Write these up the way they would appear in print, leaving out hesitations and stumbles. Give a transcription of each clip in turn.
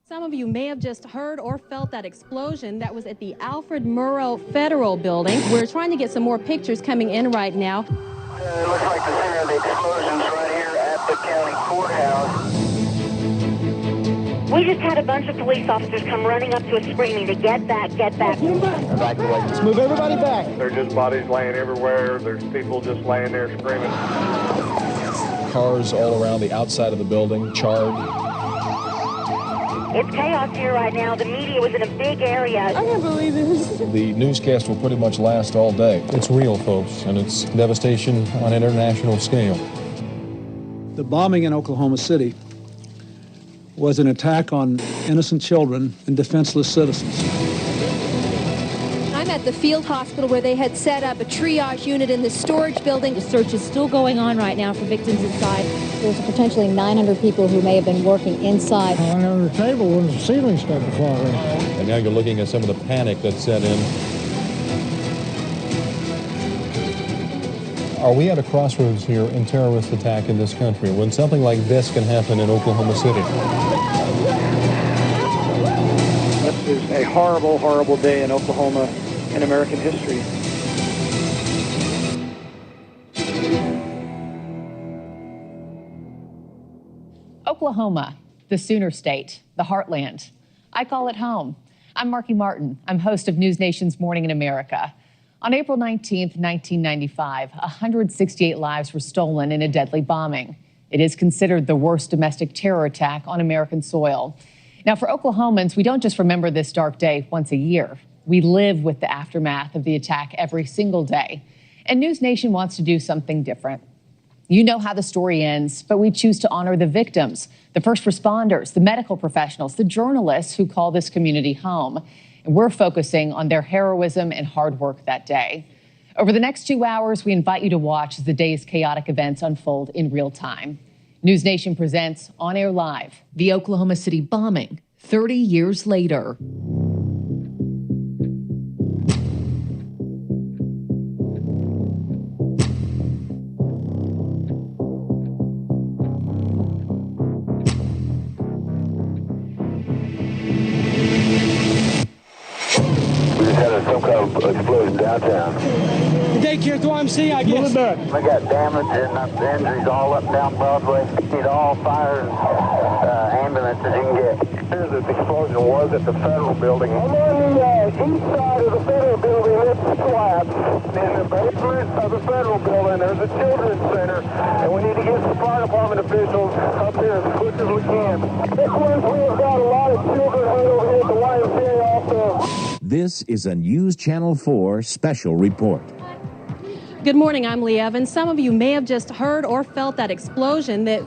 Some of you may have just heard or felt that explosion that was at the Alfred Murrow Federal Building. We're trying to get some more pictures coming in right now. It looks like the center of the explosion's right here at the county courthouse. We just had a bunch of police officers come running up to us screaming to get back, get back. Evacuate. Let's move everybody back. There's just bodies laying everywhere. There's people just laying there screaming. Cars all around the outside of the building, charred. It's chaos here right now. The media was in a big area. I can't believe this. The newscast will pretty much last all day. It's real, folks, and it's devastation on an international scale. The bombing in Oklahoma City was an attack on innocent children and defenseless citizens. I'm at the field hospital where they had set up a triage unit in the storage building. The search is still going on right now for victims inside. There's potentially 900 people who may have been working inside. On the table when the ceiling started to fall in. And now you're looking at some of the panic that set in. Are we at a crossroads here in terrorist attack in this country when something like this can happen in Oklahoma City? This is a horrible, horrible day in Oklahoma in American history. Oklahoma, the Sooner State, the heartland. I call it home. I'm Marky Martin. I'm host of News Nation's Morning in America. On April 19th, 1995, 168 lives were stolen in a deadly bombing. It is considered the worst domestic terror attack on American soil. Now, for Oklahomans, we don't just remember this dark day once a year. We live with the aftermath of the attack every single day. And News Nation wants to do something different. You know how the story ends, but we choose to honor the victims, the first responders, the medical professionals, the journalists who call this community home. And we're focusing on their heroism and hard work that day. Over the next 2 hours, we invite you to watch as the day's chaotic events unfold in real time. News Nation presents On Air Live, the Oklahoma City bombing 30 years later. Explosion downtown. The daycare through MC, I guess. We got damage and injuries all up and down Broadway. Need all fires, ambulances you can get. Here's this explosion was at the federal building. I'm on the east side of the federal building. It's collapsed. In the basement of the federal building, there's a children's center, and we need to get some fire department officials up here as quick as we can. This one's we've got a lot of children right over here at the YMCA also. This is a News Channel 4 special report. Good morning, I'm Lee Evans. Some of you may have just heard or felt that explosion that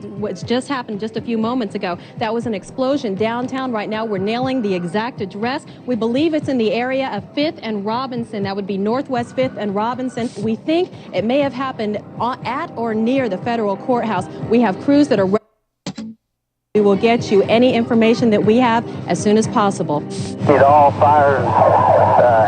just happened just a few moments ago. That was an explosion downtown. Right now we're nailing the exact address. We believe it's in the area of 5th and Robinson. That would be Northwest 5th and Robinson. We think it may have happened at or near the federal courthouse. We have crews that are We will get you any information that we have as soon as possible. Need all fires,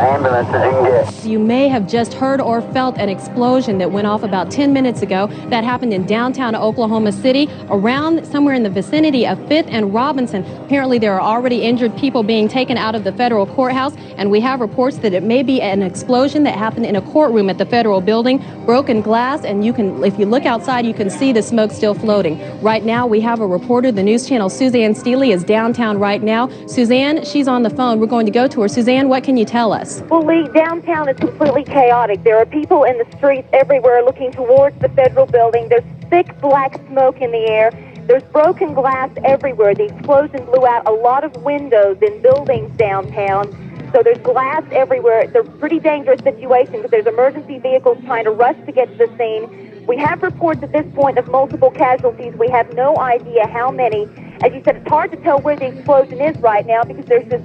ambulances you can get. You may have just heard or felt an explosion that went off about 10 minutes ago. That happened in downtown Oklahoma City, around somewhere in the vicinity of 5th and Robinson. Apparently there are already injured people being taken out of the federal courthouse, and we have reports that it may be an explosion that happened in a courtroom at the federal building. Broken glass, and you can, if you look outside, you can see the smoke still floating. Right now we have a reporter, the News Channel Suzanne Steely is downtown right now. Suzanne, she's on the phone. We're going to go to her. Suzanne, what can you tell us? Well, Lee, downtown is completely chaotic. There are people in the streets everywhere looking towards the federal building. There's thick black smoke in the air. There's broken glass everywhere. The explosion blew out a lot of windows in buildings downtown. So there's glass everywhere. It's a pretty dangerous situation because there's emergency vehicles trying to rush to get to the scene. We have reports at this point of multiple casualties. We have no idea how many. As you said, it's hard to tell where the explosion is right now because there's just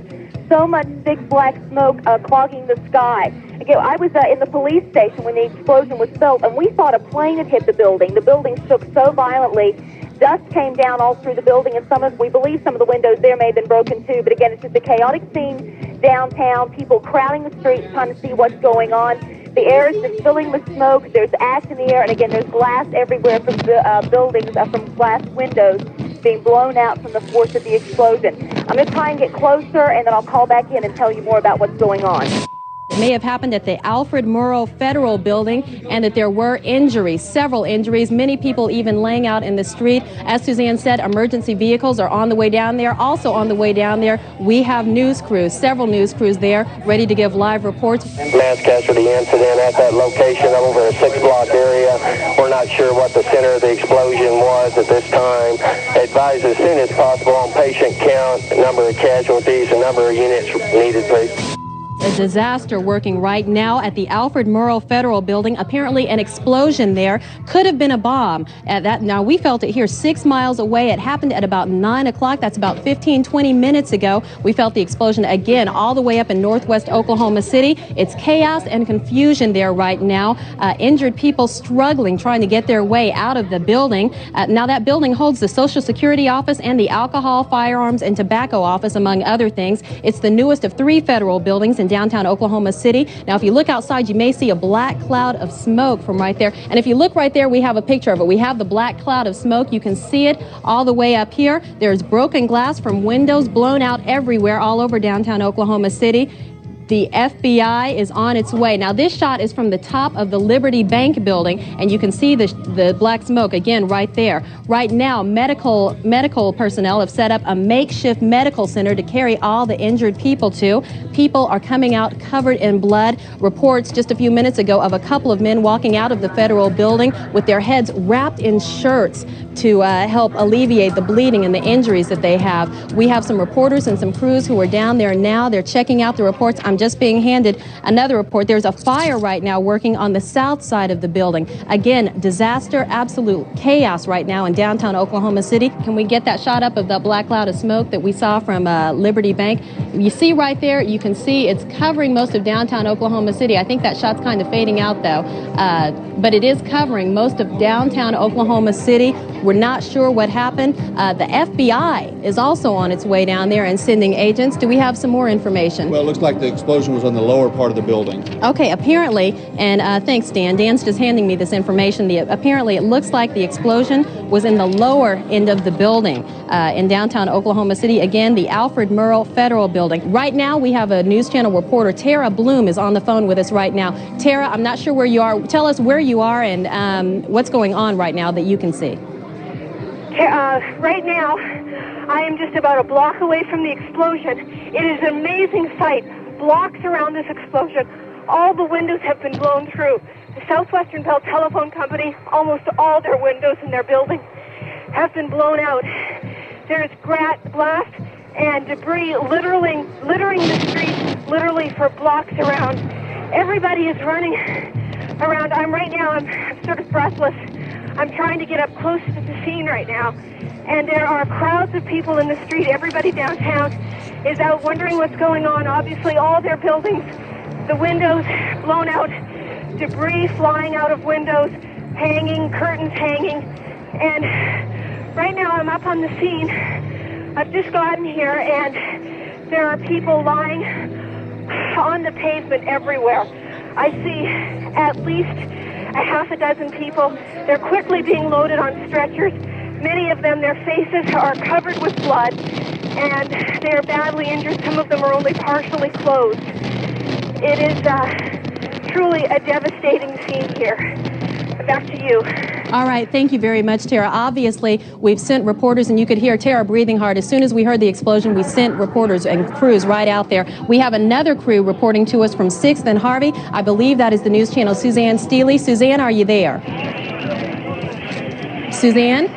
so much thick black smoke clogging the sky. Again, I was in the police station when the explosion was felt, and we thought a plane had hit the building. The building shook so violently. Dust came down all through the building, and we believe some of the windows there may have been broken too. But again, it's just a chaotic scene downtown, people crowding the streets trying to see what's going on. The air is just filling with smoke. There's ash in the air, and again, there's glass everywhere from the buildings, from glass windows being blown out from the force of the explosion. I'm going to try and get closer, and then I'll call back in and tell you more about what's going on. It may have happened at the Alfred Murrow Federal Building, and that there were injuries, several injuries, many people even laying out in the street. As Suzanne said, emergency vehicles are on the way down there. Also on the way down there, we have news crews, several news crews there, ready to give live reports. Mass casualty incident at that location over a 6-block area. We're not sure what the center of the explosion was at this time. Advise as soon as possible on patient count, number of casualties, and number of units needed, please. A disaster working right now at the Alfred Murrow Federal Building. Apparently an explosion there. Could have been a bomb. Now, we felt it here 6 miles away. It happened at about 9 o'clock. That's about 15-20 minutes ago. We felt the explosion again all the way up in northwest Oklahoma City. It's chaos and confusion there right now. Injured people struggling, trying to get their way out of the building. Now, that building holds the Social Security office and the Alcohol, Firearms, and Tobacco office, among other things. It's the newest of 3 federal buildings in downtown Oklahoma City. Now, if you look outside, you may see a black cloud of smoke from right there. And if you look right there, we have a picture of it. We have the black cloud of smoke. You can see it all the way up here. There's broken glass from windows blown out everywhere all over downtown Oklahoma City. The FBI is on its way. Now, this shot is from the top of the Liberty Bank building, and you can see the black smoke again right there. Right now, medical personnel have set up a makeshift medical center to carry all the injured people to. People are coming out covered in blood. Reports just a few minutes ago of a couple of men walking out of the federal building with their heads wrapped in shirts to help alleviate the bleeding and the injuries that they have. We have some reporters and some crews who are down there now. They're checking out the reports. I'm just being handed another report. There's a fire right now working on the south side of the building. Again, disaster, absolute chaos right now in downtown Oklahoma City. Can we get that shot up of that black cloud of smoke that we saw from Liberty Bank? You see right there, you can see it's covering most of downtown Oklahoma City. I think that shot's kind of fading out though, but it is covering most of downtown Oklahoma City. We're not sure what happened. The FBI is also on its way down there and sending agents. Do we have some more information? Well, it looks like the explosion was on the lower part of the building. Okay, apparently, and thanks, Dan. Dan's just handing me this information. Apparently, it looks like the explosion was in the lower end of the building in downtown Oklahoma City. Again, the Alfred Murrow Federal Building. Right now, we have a News Channel reporter. Tara Bloom is on the phone with us right now. Tara, I'm not sure where you are. Tell us where you are and what's going on right now that you can see. Right now, I am just about a block away from the explosion. It is an amazing sight. Blocks around this explosion. All the windows have been blown through. The Southwestern Bell Telephone Company, almost all their windows in their building have been blown out. There's glass and debris littering the streets, literally for blocks around. Everybody is running around. I'm sort of breathless. I'm trying to get up close to the scene right now, and there are crowds of people in the street. Everybody downtown is out wondering what's going on. Obviously, all their buildings, the windows blown out, debris flying out of windows, hanging, curtains hanging, and right now I'm up on the scene. I've just gotten here, and there are people lying on the pavement everywhere. I see at least a half a dozen people. They're quickly being loaded on stretchers. Many of them, their faces are covered with blood, and they are badly injured. Some of them are only partially clothed. It is truly a devastating scene here. Back to you. All right, thank you very much, Tara. Obviously, we've sent reporters, and you could hear Tara breathing hard. As soon as we heard the explosion, we sent reporters and crews right out there. We have another crew reporting to us from 6th and Harvey. I believe that is the News Channel, Suzanne Steely. Suzanne, are you there? Suzanne?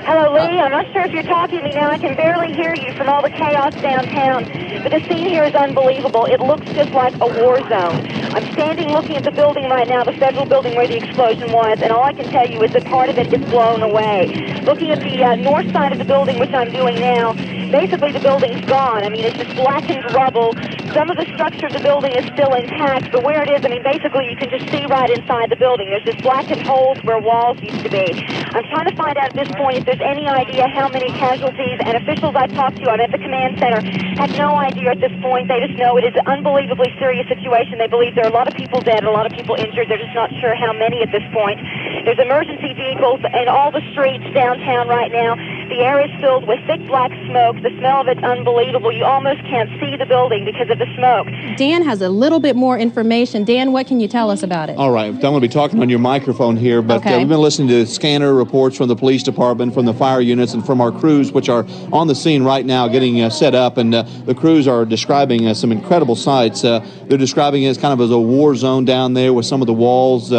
Hello, Lee. I'm not sure if you're talking to me now. I can barely hear you from all the chaos downtown. But the scene here is unbelievable. It looks just like a war zone. I'm standing looking at the building right now, the federal building where the explosion was, and all I can tell you is that part of it is blown away. Looking at the north side of the building, which I'm doing now, basically the building's gone. I mean, it's just blackened rubble. Some of the structure of the building is still intact, but where it is, I mean, basically you can just see right inside the building. There's just blackened holes where walls used to be. I'm trying to find out at this point if there's any idea how many casualties, and officials I've talked to, I'm at the command center, have no idea at this point. They just know it is an unbelievably serious situation. They believe there are a lot of people dead, a lot of people injured. They're just not sure how many at this point. There's emergency vehicles in all the streets downtown right now. The air is filled with thick black smoke. The smell of it's unbelievable. You almost can't see the building because of the smoke. Dan has a little bit more information. Dan, what can you tell us about it? All right. I'm going to be talking on your microphone here, but we've been listening to scanner reports from the police department, from the fire units, and from our crews, which are on the scene right now getting set up. And the crews are describing some incredible sights. They're describing it as kind of as a war zone down there with some of the walls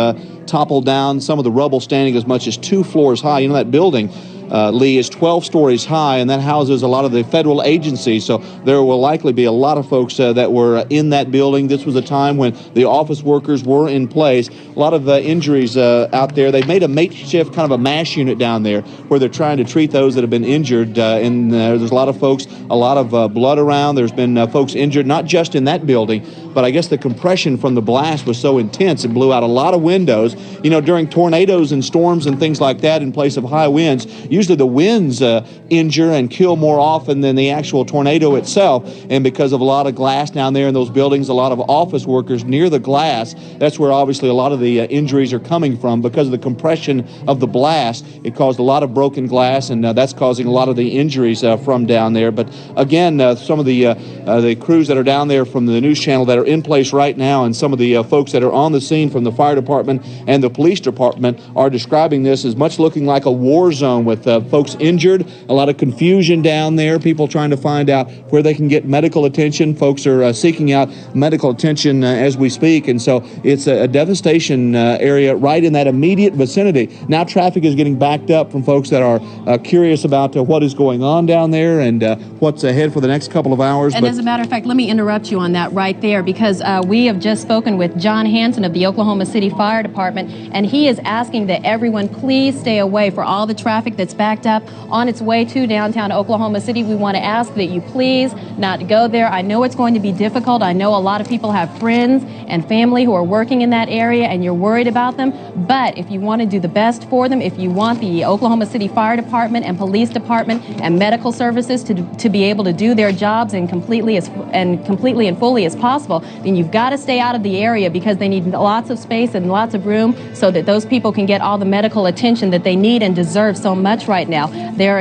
toppled down, some of the rubble standing as much as 2 floors high. You know, that building, Lee, is 12 stories high, and that houses a lot of the federal agencies. So there will likely be a lot of folks that were in that building. This was a time when the office workers were in place. A lot of injuries out there. They've made a makeshift kind of a MASH unit down there where they're trying to treat those that have been injured. And there's a lot of folks, a lot of blood around. There's been folks injured, not just in that building, but I guess the compression from the blast was so intense it blew out a lot of windows. You know, during tornadoes and storms and things like that, in place of high winds, usually the winds injure and kill more often than the actual tornado itself. And because of a lot of glass down there in those buildings, a lot of office workers near the glass, that's where obviously a lot of the injuries are coming from. Because of the compression of the blast, it caused a lot of broken glass, and that's causing a lot of the injuries from down there. But again, some of the crews that are down there from the news channel that are in place right now, and some of the folks that are on the scene from the fire department and the police department are describing this as much looking like a war zone with folks injured, a lot of confusion down there, people trying to find out where they can get medical attention. Folks are seeking out medical attention as we speak, and so it's a devastation area right in that immediate vicinity. Now traffic is getting backed up from folks that are curious about what is going on down there and what's ahead for the next couple of hours. And as a matter of fact, let me interrupt you on that right there, because we have just spoken with John Hanson of the Oklahoma City Fire Department, and he is asking that everyone please stay away for all the traffic that's backed up on its way to downtown Oklahoma City. We want to ask that you please not go there. I know it's going to be difficult. I know a lot of people have friends and family who are working in that area, and you're worried about them. But if you want to do the best for them, if you want the Oklahoma City Fire Department and Police Department and medical services to be able to do their jobs and completely and fully as possible, then you've got to stay out of the area, because they need lots of space and lots of room so that those people can get all the medical attention that they need and deserve so much right now. There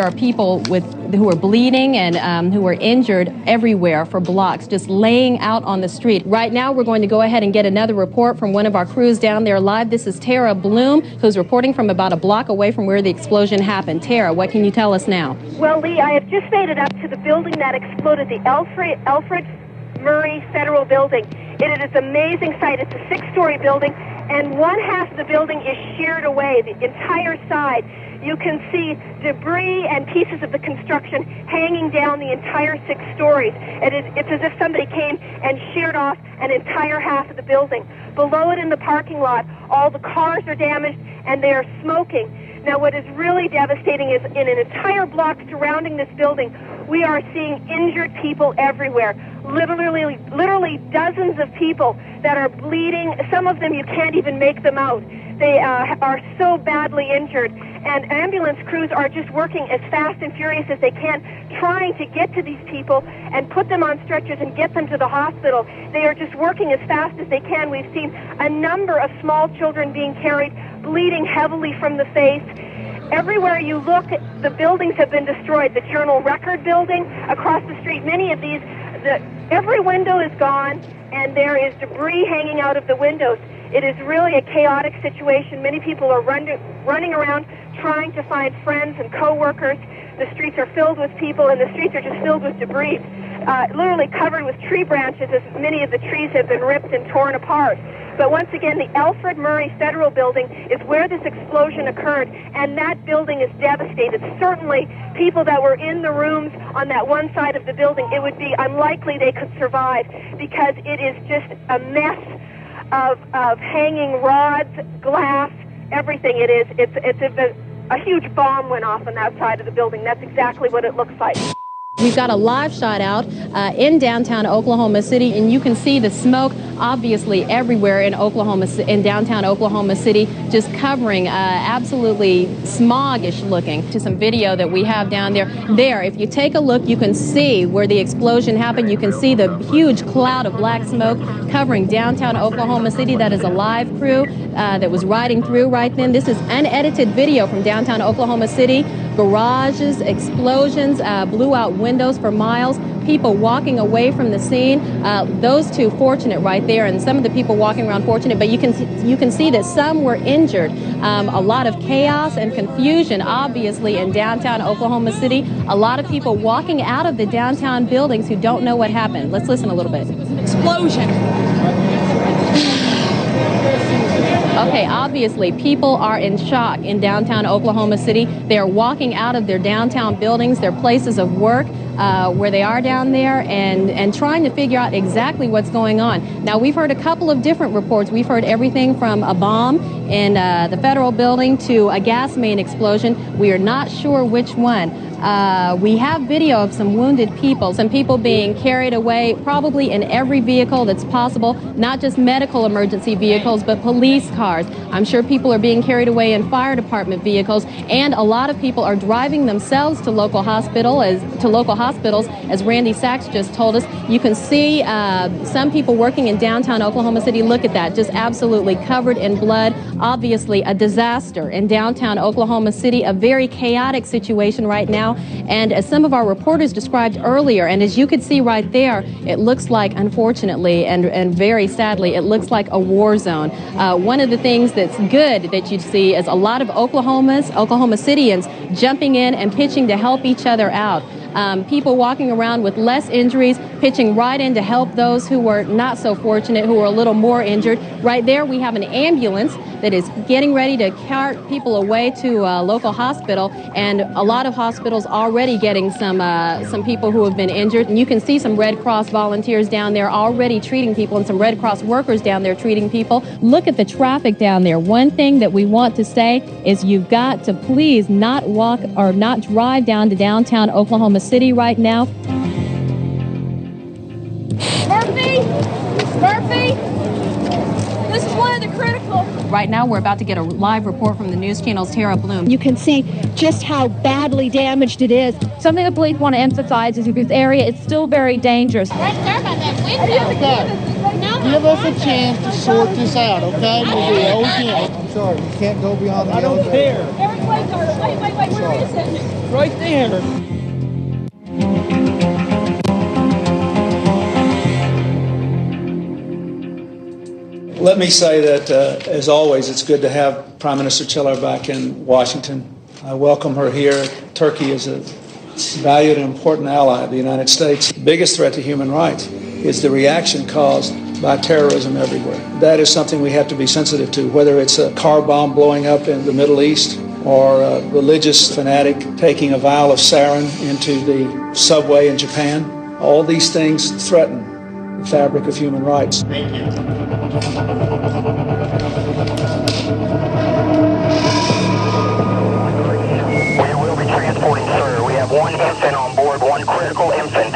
are people who are bleeding and who are injured everywhere for blocks, just laying out on the street. Right now, we're going to go ahead and get another report from one of our crews down there live. This is Tara Bloom, who's reporting from about a block away from where the explosion happened. Tara, what can you tell us now? Well, Lee, I have just made it up to the building that exploded, the Alfred Murray Federal Building. It is an amazing sight. It's a 6-story building, and one half of the building is sheared away, the entire side. You can see debris and pieces of the construction hanging down the entire 6 stories. It's as if somebody came and sheared off an entire half of the building. Below it in the parking lot, all the cars are damaged and they are smoking. Now, what is really devastating is in an entire block surrounding this building, we are seeing injured people everywhere. Literally dozens of people that are bleeding. Some of them, you can't even make them out. They are so badly injured. And ambulance crews are just working as fast and furious as they can, trying to get to these people and put them on stretchers and get them to the hospital. They are just working as fast as they can. We've seen a number of small children being carried, bleeding heavily from the face. Everywhere you look, the buildings have been destroyed. The Journal Record building across the street, many of these, every window is gone, and there is debris hanging out of the windows. It is really a chaotic situation. Many people are running around trying to find friends and co-workers. The streets are filled with people, and the streets are just filled with debris, literally covered with tree branches, as many of the trees have been ripped and torn apart. But once again, the Alfred Murray Federal Building is where this explosion occurred, and that building is devastated. Certainly, people that were in the rooms on that one side of the building, it would be unlikely they could survive, because it is just a mess of hanging rods, glass, everything. It's a huge bomb went off on that side of the building. That's exactly what it looks like. We've got a live shot out in downtown Oklahoma City, and you can see the smoke obviously everywhere in downtown Oklahoma City, just covering absolutely smoggish looking. To some video that we have down there. If you take a look, you can see where the explosion happened. You can see the huge cloud of black smoke covering downtown Oklahoma City. That is a live crew that was riding through right then. This is unedited video from downtown Oklahoma City. Garages, explosions, blew out windows for miles, people walking away from the scene. Those two fortunate right there, and some of the people walking around fortunate, but you can see that some were injured. A lot of chaos and confusion obviously in downtown Oklahoma City. A lot of people walking out of the downtown buildings who don't know what happened. Let's listen a little bit. Explosion. Okay, obviously, people are in shock in downtown Oklahoma City. They are walking out of their downtown buildings, their places of work, where they are down there, and trying to figure out exactly what's going on. Now, we've heard a couple of different reports. We've heard everything from a bomb in the federal building to a gas main explosion. We are not sure which one. We have video of some wounded people, some people being carried away, probably in every vehicle that's possible, not just medical emergency vehicles, but police cars. I'm sure people are being carried away in fire department vehicles, and a lot of people are driving themselves to local hospitals, as Randy Sachs just told us. You can see some people working in downtown Oklahoma City. Look at that, just absolutely covered in blood. Obviously, a disaster in downtown Oklahoma City, a very chaotic situation right now. And as some of our reporters described earlier, and as you could see right there, it looks like, unfortunately and very sadly, it looks like a war zone. One of the things that's good that you see is a lot of Oklahoma Cityans jumping in and pitching to help each other out. People walking around with less injuries, pitching right in to help those who were not so fortunate, who were a little more injured. Right there, we have an ambulance that is getting ready to cart people away to a local hospital, and a lot of hospitals already getting some people who have been injured. And you can see some Red Cross volunteers down there already treating people, and some Red Cross workers down there treating people. Look at the traffic down there. One thing that we want to say is you've got to please not walk or not drive down to downtown Oklahoma City right now. Murphy, this is one of the critical. Right now, we're about to get a live report from the News Channel's Tara Bloom. You can see just how badly damaged it is. Something the police want to emphasize is this area is still very dangerous. Okay. Give us a chance to sort this out, okay? We'll be okay. I'm sorry, you can't go beyond the I don't care. Eric, wait, where is it? Right there. Let me say that, as always, it's good to have Prime Minister Chiller back in Washington. I welcome her here. Turkey is a valued and important ally of the United States. The biggest threat to human rights is the reaction caused by terrorism everywhere. That is something we have to be sensitive to, whether it's a car bomb blowing up in the Middle East or a religious fanatic taking a vial of sarin into the subway in Japan. All these things threaten the fabric of human rights. Thank you. We will be transporting, sir. We have one infant on board, one critical infant.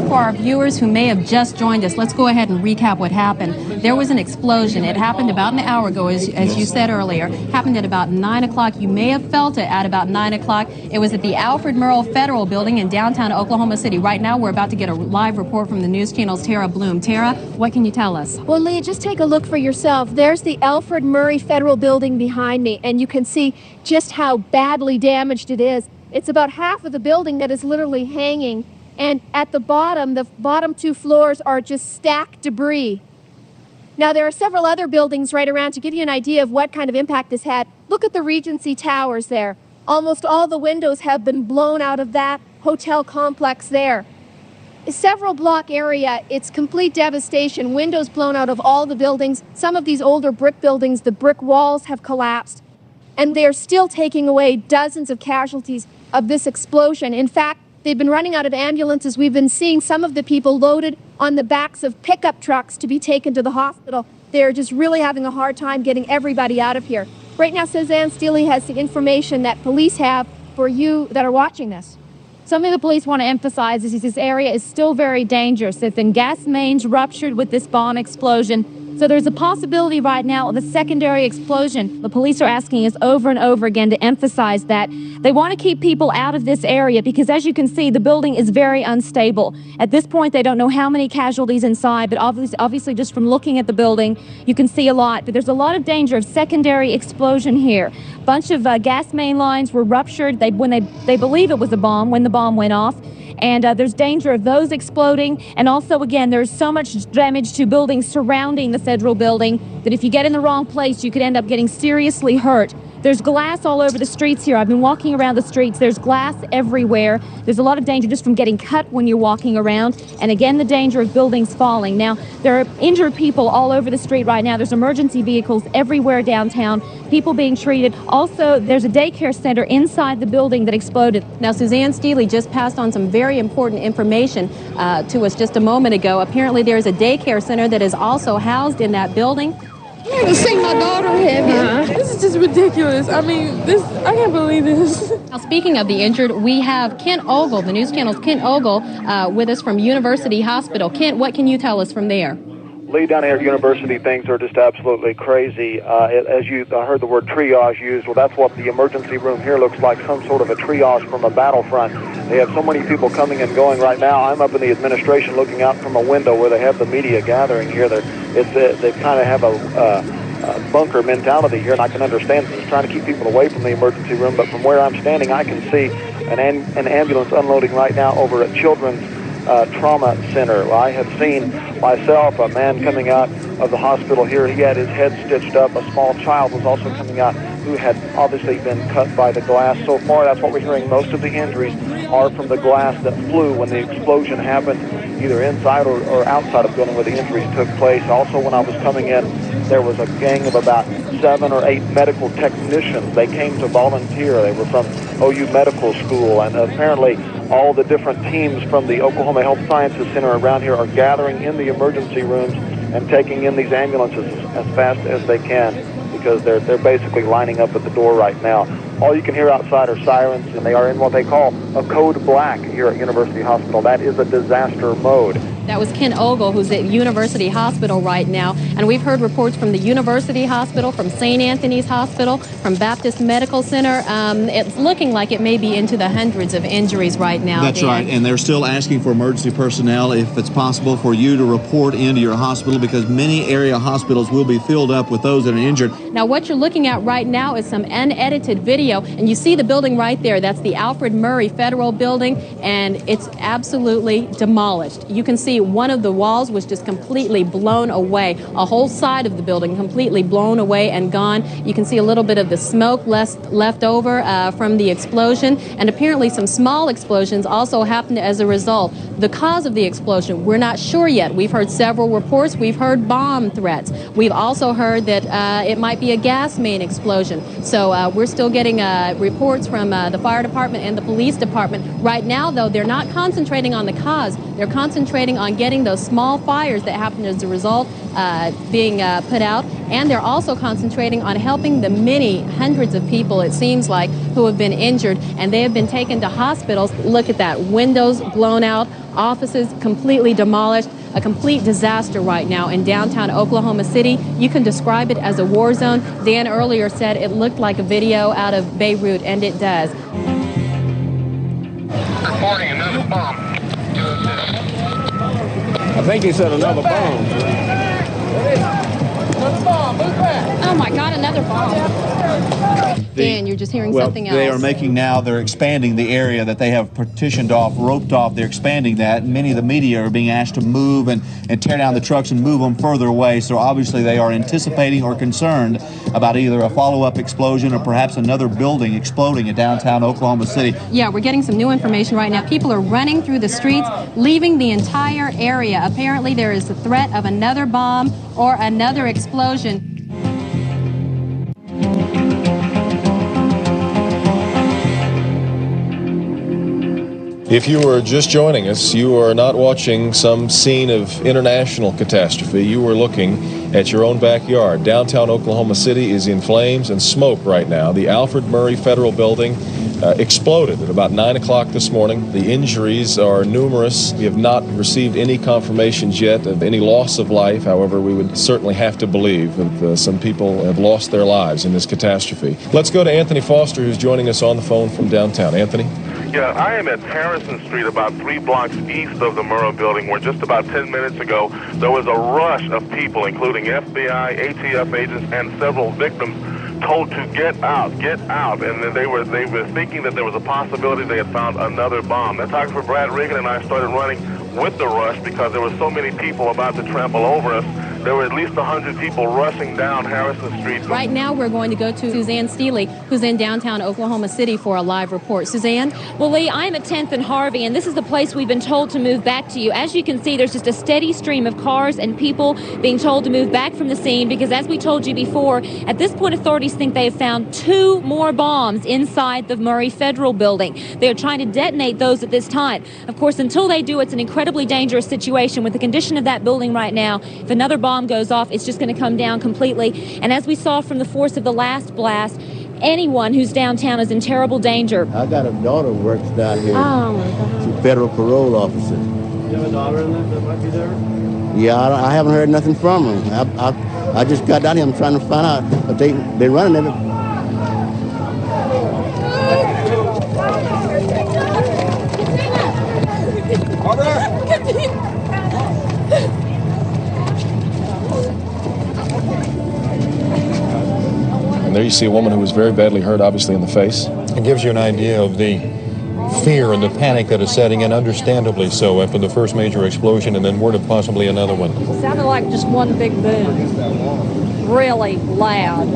For our viewers who may have just joined us, let's go ahead and recap what happened. There was an explosion. It happened about an hour ago, as you said earlier. Happened at about 9 o'clock. You may have felt it at about 9 o'clock. It was at the Alfred Murrah Federal Building in downtown Oklahoma City. Right now, we're about to get a live report from the News Channel's Tara Bloom. Tara, what can you tell us? Well, Leah, just take a look for yourself. There's the Alfred Murrah Federal Building behind me, and you can see just how badly damaged it is. It's about half of the building that is literally hanging. And at the bottom two floors are just stacked debris. Now, there are several other buildings right around to give you an idea of what kind of impact this had. Look at the Regency Towers there. Almost all the windows have been blown out of that hotel complex there. Several block area, it's complete devastation. Windows blown out of all the buildings. Some of these older brick buildings, the brick walls have collapsed. And they're still taking away dozens of casualties of this explosion. In fact, they've been running out of ambulances. We've been seeing some of the people loaded on the backs of pickup trucks to be taken to the hospital. They're just really having a hard time getting everybody out of here. Right now, Suzanne Steely has the information that police have for you that are watching this. Something the police want to emphasize is this area is still very dangerous. There's been gas mains ruptured with this bomb explosion. So there's a possibility right now of a secondary explosion. The police are asking us over and over again to emphasize that. They want to keep people out of this area because, as you can see, the building is very unstable. At this point, they don't know how many casualties inside, but obviously just from looking at the building, you can see a lot. But there's a lot of danger of secondary explosion here. A bunch of gas main lines were ruptured they believe it was a bomb when the bomb went off. And there's danger of those exploding. And also, again, there's so much damage to buildings surrounding the federal building that if you get in the wrong place, you could end up getting seriously hurt. There's glass all over the streets here. I've been walking around the streets. There's glass everywhere. There's a lot of danger just from getting cut when you're walking around. And again, the danger of buildings falling. Now, there are injured people all over the street right now. There's emergency vehicles everywhere downtown, people being treated. Also, there's a daycare center inside the building that exploded. Now, Suzanne Steely just passed on some very important information to us just a moment ago. Apparently, there's a daycare center that is also housed in that building. I'm here to see my daughter heavy. This is just ridiculous. I mean, I can't believe this. Now, speaking of the injured, we have Kent Ogle, the news channel's Kent Ogle, with us from University Hospital. Kent, what can you tell us from there? Lee, down here at University, things are just absolutely crazy. As you heard the word triage used, well, that's what the emergency room here looks like, some sort of a triage from a battlefront. They have so many people coming and going right now. I'm up in the administration looking out from a window where they have the media gathering here. They kind of have a bunker mentality here, and I can understand it's trying to keep people away from the emergency room, but from where I'm standing, I can see an ambulance unloading right now over at Children's Trauma Center. Well, I have seen myself a man coming out of the hospital here. He had his head stitched up. A small child was also coming out who had obviously been cut by the glass. So far, that's what we're hearing. Most of the injuries are from the glass that flew when the explosion happened, either inside or outside of the building where the injuries took place. Also, when I was coming in, there was a gang of about 7 or 8 medical technicians. They came to volunteer. They were from OU Medical School, and apparently all the different teams from the Oklahoma Health Sciences Center around here are gathering in the emergency rooms and taking in these ambulances as fast as they can, because they're basically lining up at the door right now. All you can hear outside are sirens, and they are in what they call a code black here at University Hospital. That is a disaster mode. That was Ken Ogle, who's at University Hospital right now. And we've heard reports from the University Hospital, from St. Anthony's Hospital, from Baptist Medical Center. It's looking like it may be into the hundreds of injuries right now. That's Dan. right. And they're still asking for emergency personnel, if it's possible, for you to report into your hospital, because many area hospitals will be filled up with those that are injured. Now, what you're looking at right now is some unedited video. And you see the building right there. That's the Alfred Murray Federal Building. And it's absolutely demolished. You can see one of the walls was just completely blown away. A whole side of the building completely blown away and gone. You can see a little bit of the smoke left over from the explosion. And apparently some small explosions also happened as a result. The cause of the explosion, we're not sure yet. We've heard several reports. We've heard bomb threats. We've also heard that it might be a gas main explosion. So we're still getting reports from the fire department and the police department. Right now, though, they're not concentrating on the cause. They're concentrating on getting those small fires that happened as a result being put out. And they're also concentrating on helping the many hundreds of people, it seems like, who have been injured. And they have been taken to hospitals. Look at that. Windows blown out, offices completely demolished. A complete disaster right now in downtown Oklahoma City. You can describe it as a war zone. Dan earlier said it looked like a video out of Beirut, and it does. Reporting another bomb. I think he said another bomb. Another bomb, move back. Oh my God, another bomb. Dan, you're just hearing something else. They are making now, they're expanding the area that they have partitioned off, roped off. They're expanding that. Many of the media are being asked to move and tear down the trucks and move them further away. So obviously they are anticipating or concerned about either a follow-up explosion or perhaps another building exploding in downtown Oklahoma City. Yeah, we're getting some new information right now. People are running through the streets, leaving the entire area. Apparently there is a threat of another bomb or another explosion. If you are just joining us, you are not watching some scene of international catastrophe. You are looking at your own backyard. Downtown Oklahoma City is in flames and smoke right now. The Alfred Murray Federal Building exploded at about 9 o'clock this morning. The injuries are numerous. We have not received any confirmations yet of any loss of life. However, we would certainly have to believe that some people have lost their lives in this catastrophe. Let's go to Anthony Foster, who's joining us on the phone from downtown. Anthony? Yeah, I am at Harrison Street, about 3 blocks east of the Murrah building, where just about 10 minutes ago there was a rush of people, including FBI, ATF agents, and several victims, told to get out, and then they were thinking that there was a possibility they had found another bomb. Photographer Brad Regan and I started running with the rush because there were so many people about to trample over us. There were at least 100 people rushing down Harrison Street. Right now we're going to go to Suzanne Steely, who's in downtown Oklahoma City for a live report. Suzanne? Well, Lee, I'm at 10th and Harvey, and this is the place we've been told to move back to you. As you can see, there's just a steady stream of cars and people being told to move back from the scene because, as we told you before, at this point authorities think they have found 2 more bombs inside the Murray Federal Building. They are trying to detonate those at this time. Of course, until they do, it's an incredibly dangerous situation. With the condition of that building right now, if another bomb goes off, it's just going to come down completely. And as we saw from the force of the last blast, anyone who's downtown is in terrible danger. I got a daughter who works down here. Oh, my God. She's a federal parole officer. You have a daughter in there that might be there? Yeah, I haven't heard nothing from her. I just got down here. I'm trying to find out. But they're running it. And there you see a woman who was very badly hurt, obviously, in the face. It gives you an idea of the fear and the panic that is setting in, understandably so, after the first major explosion and then word of possibly another one. It sounded like just one big boom, really loud.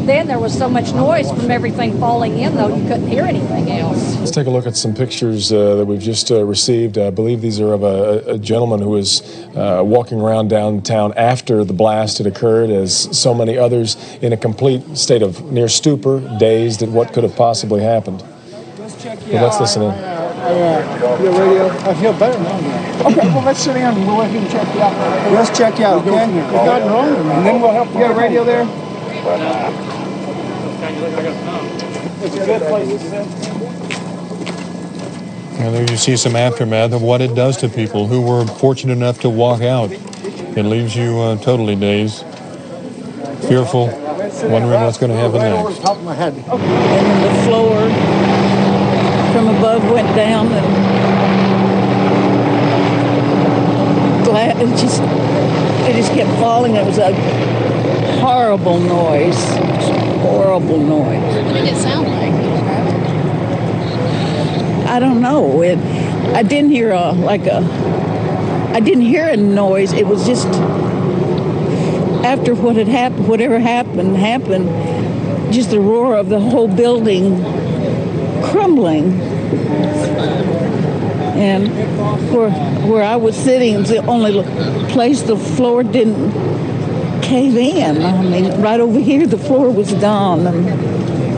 Then there was so much noise from everything falling in, though, you couldn't hear anything else. Let's take a look at some pictures that we've just received. I believe these are of a gentleman who was walking around downtown after the blast had occurred, as so many others in a complete state of near stupor, dazed at what could have possibly happened. Well, let's listen in. Your radio? I feel better now. Okay, well, let's sit down and we'll let him check you out. Let's check you out, okay? There's nothing wrong with me. And then we'll help you. You got a radio there? It's a good place. And there you see some aftermath of what it does to people who were fortunate enough to walk out. It leaves you totally dazed, fearful, wondering what's going to happen next. Top of my head. And then the floor from above went down and it just kept falling. It was a horrible noise. Horrible noise. What did it sound like? I don't know. I didn't hear I didn't hear a noise. It was just after what had happened, whatever happened, just the roar of the whole building crumbling. And where I was sitting was the only place the floor didn't cave in. I mean, right over here, the floor was gone. And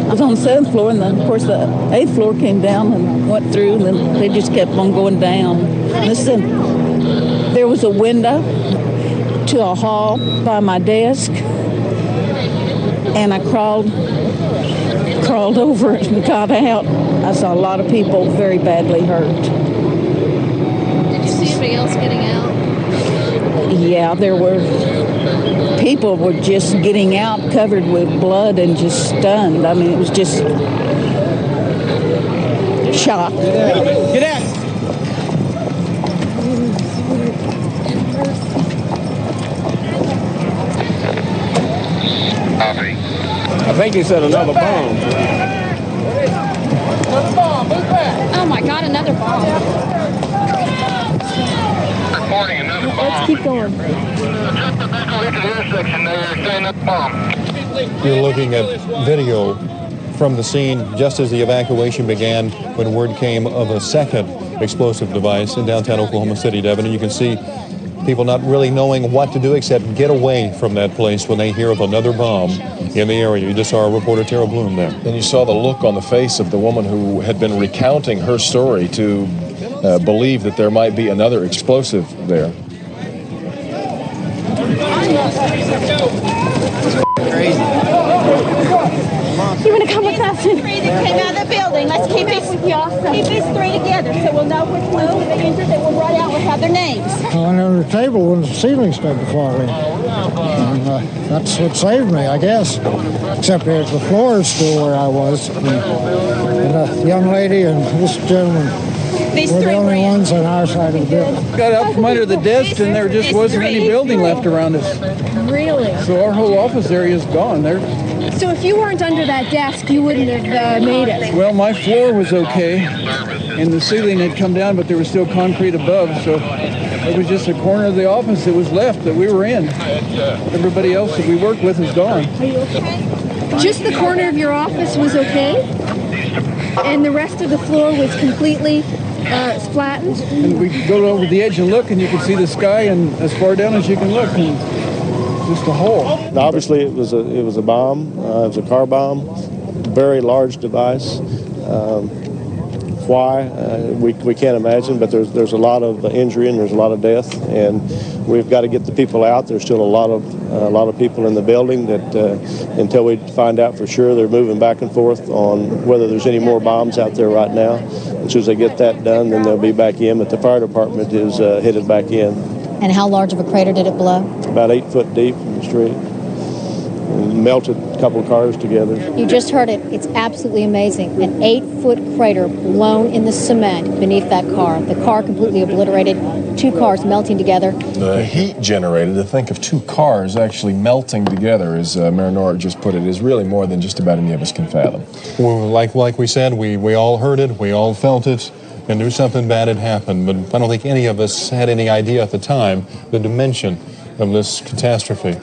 I was on the 7th floor, and then, of course, the 8th floor came down and went through, and then they just kept on going down. Listen, there was a window to a hall by my desk, and I crawled over it and got out. I saw a lot of people very badly hurt. Did you see anybody else getting out? Yeah, there were people were just getting out covered with blood and just stunned. I mean, it was just shock. Get out! I think he said another bomb. Another bomb, move back! Oh my God, another bomb. Reporting another bomb. Let's keep going. Just about to reach the intersection there, saying that bomb. You're looking at video from the scene just as the evacuation began when word came of a second explosive device in downtown Oklahoma City, Devin. And you can see people not really knowing what to do except get away from that place when they hear of another bomb in the area. You just saw our reporter Tara Bloom there. And you saw the look on the face of the woman who had been recounting her story to believe that there might be another explosive there. Crazy. You want to come with us? Three that came out of the building. Let's keep these three together so we'll know which ones are the injured that will run out and have their names. I went under the table when the ceiling started to fall in. And, that's what saved me, I guess. Except the floor is still where I was. And the young lady and this gentleman were the only ones on our side of the building. Got out from under the desk and there just wasn't any building left around us. Really? So our whole office area is gone. So if you weren't under that desk, you wouldn't have made it? Well, my floor was okay, and the ceiling had come down, but there was still concrete above, so it was just a corner of the office that was left that we were in. Everybody else that we worked with is gone. Are you okay? Just the corner of your office was okay? And the rest of the floor was completely flattened? And we go over the edge and look, and you can see the sky, and as far down as you can look. And just a hole. Obviously, it was a bomb. It was a car bomb, very large device. Why we can't imagine, but there's a lot of injury and there's a lot of death, and we've got to get the people out. There's still a lot of people in the building that until we find out for sure, they're moving back and forth on whether there's any more bombs out there right now. As soon as they get that done, then they'll be back in. But the fire department is headed back in. And how large of a crater did it blow? About 8 foot deep in the street. And melted a couple of cars together. You just heard it. It's absolutely amazing. An 8-foot crater blown in the cement beneath that car. The car completely obliterated. 2 cars melting together. The heat generated, to think of 2 cars actually melting together, as Mayor Norrick just put it, is really more than just about any of us can fathom. Well, like we said, we all heard it, we all felt it, and knew something bad had happened, but I don't think any of us had any idea at the time the dimension of this catastrophe.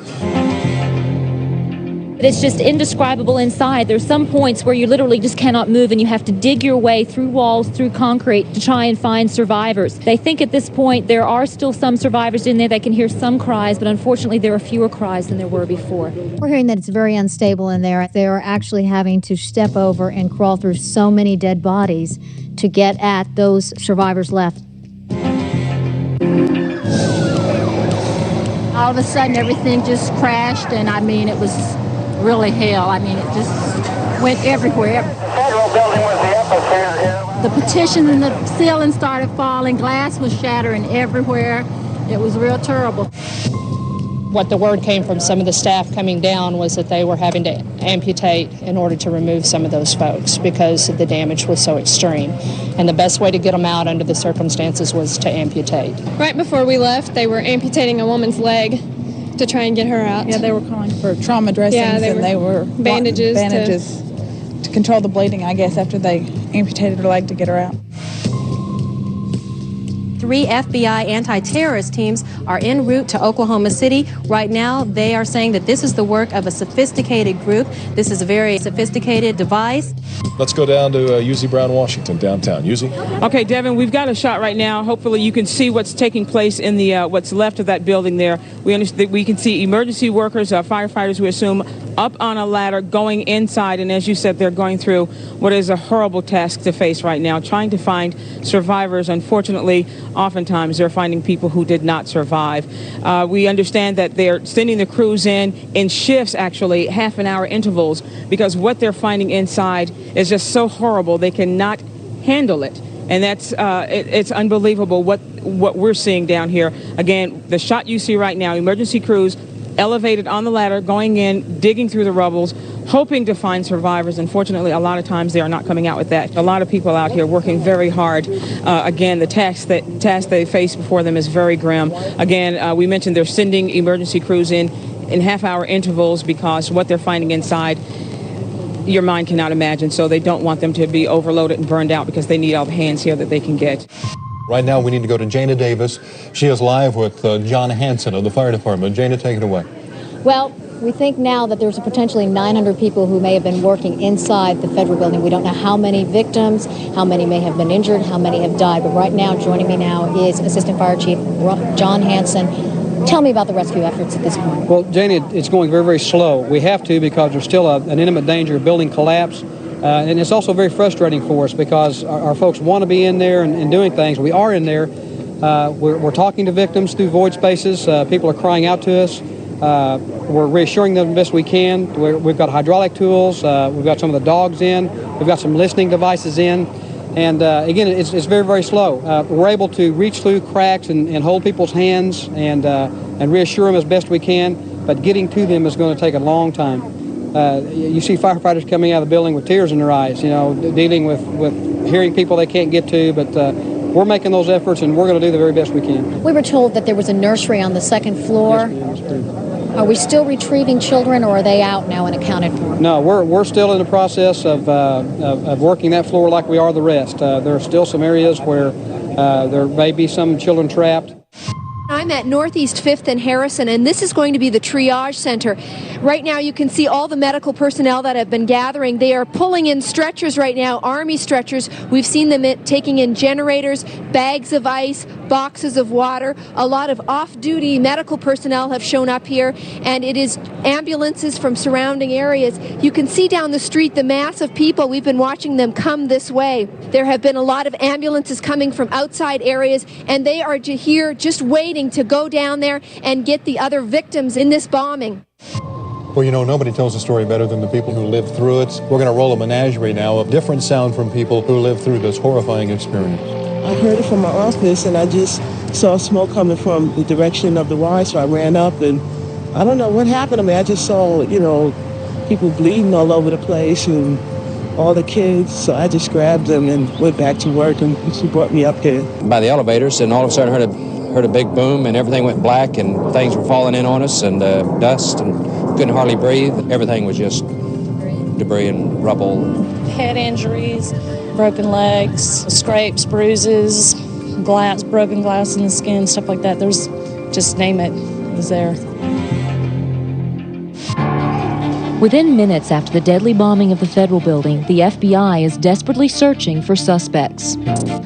But it's just indescribable inside. There's some points where you literally just cannot move and you have to dig your way through walls, through concrete to try and find survivors. They think at this point there are still some survivors in there. They can hear some cries, but unfortunately there are fewer cries than there were before. We're hearing that it's very unstable in there. They are actually having to step over and crawl through so many dead bodies to get at those survivors left. All of a sudden, everything just crashed, and I mean, it was really hell. I mean, it just went everywhere. Federal building was the epicenter here. The partition and the ceiling started falling. Glass was shattering everywhere. It was real terrible. What the word came from some of the staff coming down was that they were having to amputate in order to remove some of those folks because the damage was so extreme. And the best way to get them out under the circumstances was to amputate. Right before we left, they were amputating a woman's leg to try and get her out. Yeah, they were calling for trauma dressings, yeah, they were bandages to control the bleeding, I guess, after they amputated her leg to get her out. 3 FBI anti-terrorist teams are en route to Oklahoma City. Right now, they are saying that this is the work of a sophisticated group. This is a very sophisticated device. Let's go down to UZ Brown, Washington, downtown. UZ? Okay, Devin, we've got a shot right now. Hopefully you can see what's taking place in the what's left of that building there. We can see emergency workers, firefighters, we assume, up on a ladder going inside. And as you said, they're going through what is a horrible task to face right now, trying to find survivors. Unfortunately, oftentimes they're finding people who did not survive. We understand that they're sending the crews in shifts, actually, half-an-hour intervals, because what they're finding inside is just so horrible they cannot handle it. And that's it's unbelievable what we're seeing down here. Again, the shot you see right now, emergency crews elevated on the ladder, going in, digging through the rubbles, hoping to find survivors. Unfortunately, a lot of times they are not coming out with that. A lot of people out here working very hard. Again, the task they face before them is very grim. Again, we mentioned they're sending emergency crews in half-hour intervals because what they're finding inside, your mind cannot imagine. So they don't want them to be overloaded and burned out because they need all the hands here that they can get. Right now, we need to go to Jana Davis. She is live with John Hanson of the fire department. Jana, take it away. Well, we think now that there's potentially 900 people who may have been working inside the federal building. We don't know how many victims, how many may have been injured, how many have died. But right now, joining me now is Assistant Fire Chief John Hanson. Tell me about the rescue efforts at this point. Well, Jana, it's going very, very slow. We have to because there's still an imminent danger of building collapse And it's also very frustrating for us because our folks want to be in there and doing things. We are in there. We're talking to victims through void spaces. People are crying out to us. We're reassuring them the best we can. We've got hydraulic tools. We've got some of the dogs in. We've got some listening devices in. And again, it's very, very slow. We're able to reach through cracks and hold people's hands and reassure them as best we can. But getting to them is going to take a long time. You see firefighters coming out of the building with tears in their eyes, dealing with hearing people they can't get to. But we're making those efforts, and we're going to do the very best we can. We were told that there was a nursery on the second floor. Are we still retrieving children, or are they out now and accounted for? No, we're still in the process of working that floor like we are the rest. There are still some areas where there may be some children trapped. I'm at Northeast 5th and Harrison, and this is going to be the triage center. Right now you can see all the medical personnel that have been gathering. They are pulling in stretchers right now, Army stretchers. We've seen them taking in generators, bags of ice, boxes of water. A lot of off-duty medical personnel have shown up here, and it is ambulances from surrounding areas. You can see down the street the mass of people. We've been watching them come this way. There have been a lot of ambulances coming from outside areas, and they are here just waiting to go down there and get the other victims in this bombing. Well, nobody tells the story better than the people who lived through it. We're going to roll a menagerie now of different sound from people who lived through this horrifying experience. I heard it from my office, and I just saw smoke coming from the direction of the Y, so I ran up, and I don't know what happened to me. I just saw, people bleeding all over the place and all the kids, so I just grabbed them and went back to work, and she brought me up here. By the elevators, and all of a sudden heard a big boom, and everything went black, and things were falling in on us, and dust, and couldn't hardly breathe. Everything was just debris and rubble. Head injuries, broken legs, scrapes, bruises, broken glass in the skin, stuff like that. There's, just name it, it was there. Within minutes after the deadly bombing of the federal building, the FBI is desperately searching for suspects.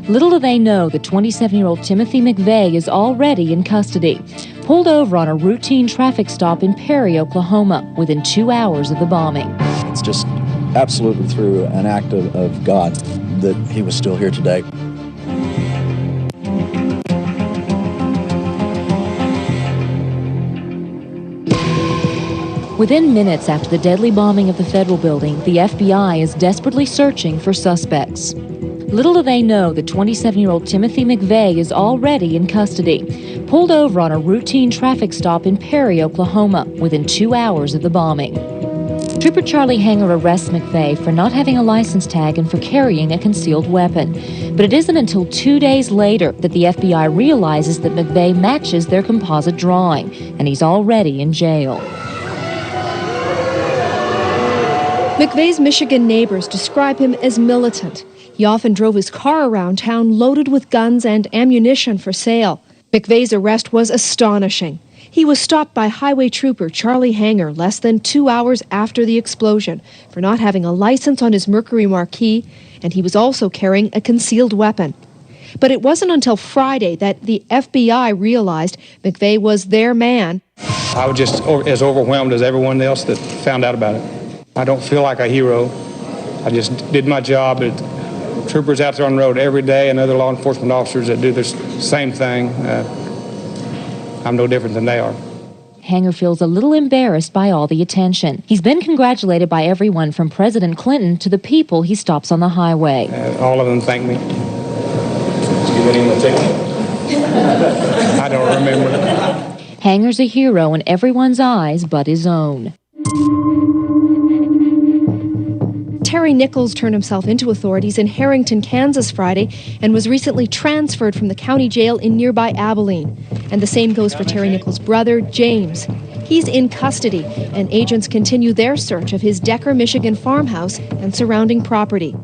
Little do they know that 27-year-old Timothy McVeigh is already in custody, pulled over on a routine traffic stop in Perry, Oklahoma, within 2 hours of the bombing. It's just absolutely through an act of God that he was still here today. Within minutes after the deadly bombing of the federal building, the FBI is desperately searching for suspects. Little do they know that 27-year-old Timothy McVeigh is already in custody, pulled over on a routine traffic stop in Perry, Oklahoma, within 2 hours of the bombing. Trooper Charlie Hanger arrests McVeigh for not having a license tag and for carrying a concealed weapon. But it isn't until 2 days later that the FBI realizes that McVeigh matches their composite drawing, and he's already in jail. McVeigh's Michigan neighbors describe him as militant. He often drove his car around town loaded with guns and ammunition for sale. McVeigh's arrest was astonishing. He was stopped by highway trooper Charlie Hanger less than 2 hours after the explosion for not having a license on his Mercury Marquis, and he was also carrying a concealed weapon. But it wasn't until Friday that the FBI realized McVeigh was their man. I was just as overwhelmed as everyone else that found out about it. I don't feel like a hero. I just did my job. Troopers out there on the road every day and other law enforcement officers that do the same thing. I'm no different than they are. Hanger feels a little embarrassed by all the attention. He's been congratulated by everyone from President Clinton to the people he stops on the highway. All of them thank me. Did you get him the ticket? I don't remember. Hanger's a hero in everyone's eyes but his own. Terry Nichols turned himself into authorities in Harrington, Kansas Friday and was recently transferred from the county jail in nearby Abilene. And the same goes for Terry Nichols' brother, James. He's in custody, and agents continue their search of his Decker, Michigan farmhouse and surrounding property.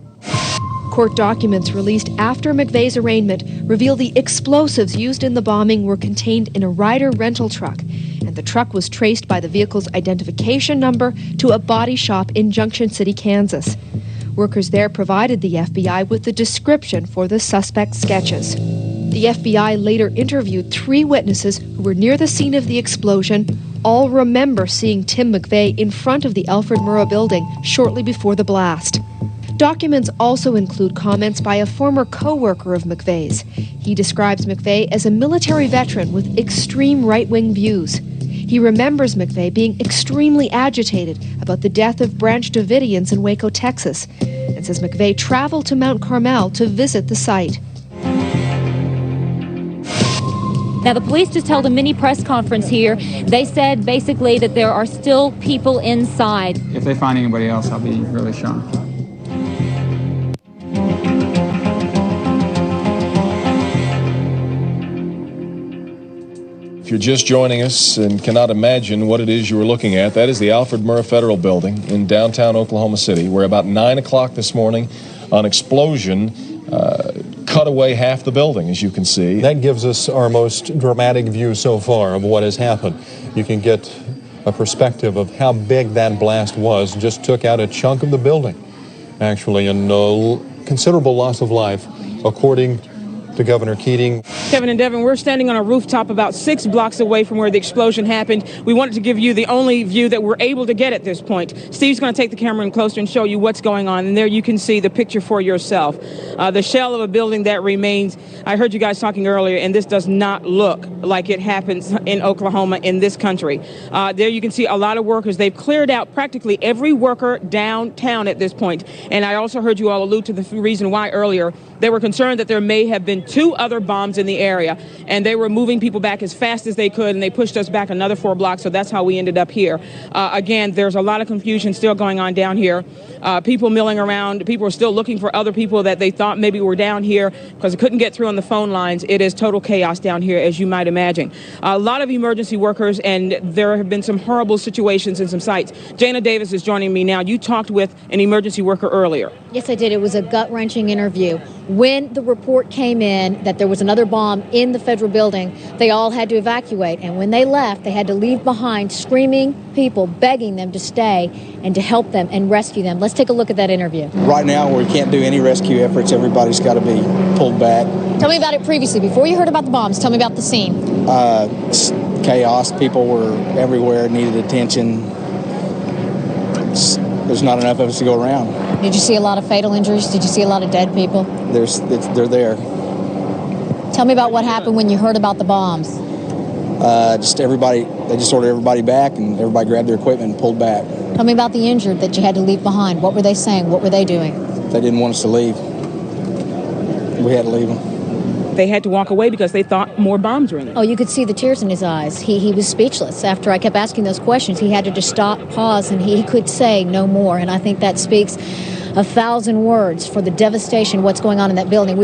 Court documents released after McVeigh's arraignment reveal the explosives used in the bombing were contained in a Ryder rental truck, and the truck was traced by the vehicle's identification number to a body shop in Junction City, Kansas. Workers there provided the FBI with the description for the suspect's sketches. The FBI later interviewed 3 witnesses who were near the scene of the explosion. All remember seeing Tim McVeigh in front of the Alfred Murrah building shortly before the blast. Documents also include comments by a former co-worker of McVeigh's. He describes McVeigh as a military veteran with extreme right-wing views. He remembers McVeigh being extremely agitated about the death of Branch Davidians in Waco, Texas, and says McVeigh traveled to Mount Carmel to visit the site. Now, the police just held a mini press conference here. They said basically that there are still people inside. If they find anybody else, I'll be really shocked. If you're just joining us and cannot imagine what it is you were looking at, that is the Alfred Murrah Federal Building in downtown Oklahoma City, where about 9 o'clock this morning, an explosion cut away half the building, as you can see. That gives us our most dramatic view so far of what has happened. You can get a perspective of how big that blast was. Just took out a chunk of the building, actually, and considerable loss of life, according to Governor Keating. Kevin and Devin, we're standing on a rooftop about 6 blocks away from where the explosion happened. We wanted to give you the only view that we're able to get at this point. Steve's going to take the camera in closer and show you what's going on. And there you can see the picture for yourself. The shell of a building that remains. I heard you guys talking earlier, and this does not look like it happens in Oklahoma, in this country. There you can see a lot of workers. They've cleared out practically every worker downtown at this point. And I also heard you all allude to the reason why earlier. They were concerned that there may have been 2 other bombs in the area, and they were moving people back as fast as they could, and they pushed us back another 4 blocks, so that's how we ended up here. Again, there's a lot of confusion still going on down here. People milling around. People are still looking for other people that they thought maybe were down here because they couldn't get through on the phone lines. It is total chaos down here, as you might imagine. A lot of emergency workers, and there have been some horrible situations in some sites. Jana Davis is joining me now. You talked with an emergency worker earlier. Yes, I did. It was a gut-wrenching interview. When the report came in that there was another bomb in the federal building, they all had to evacuate. And when they left, they had to leave behind screaming people, begging them to stay and to help them and rescue them. Let's take a look at that interview. Right now, we can't do any rescue efforts. Everybody's got to be pulled back. Tell me about it previously. Before you heard about the bombs, tell me about the scene. Chaos. People were everywhere, needed attention. There's not enough of us to go around. Did you see a lot of fatal injuries? Did you see a lot of dead people? They're there. Tell me about what happened when you heard about the bombs. Just everybody, they just ordered everybody back, and everybody grabbed their equipment and pulled back. Tell me about the injured that you had to leave behind. What were they saying? What were they doing? They didn't want us to leave. We had to leave them. They had to walk away because they thought more bombs were in there. Oh, you could see the tears in his eyes. He was speechless. After I kept asking those questions, he had to just stop, pause, and he could say no more. And I think that speaks 1,000 words for the devastation, what's going on in that building.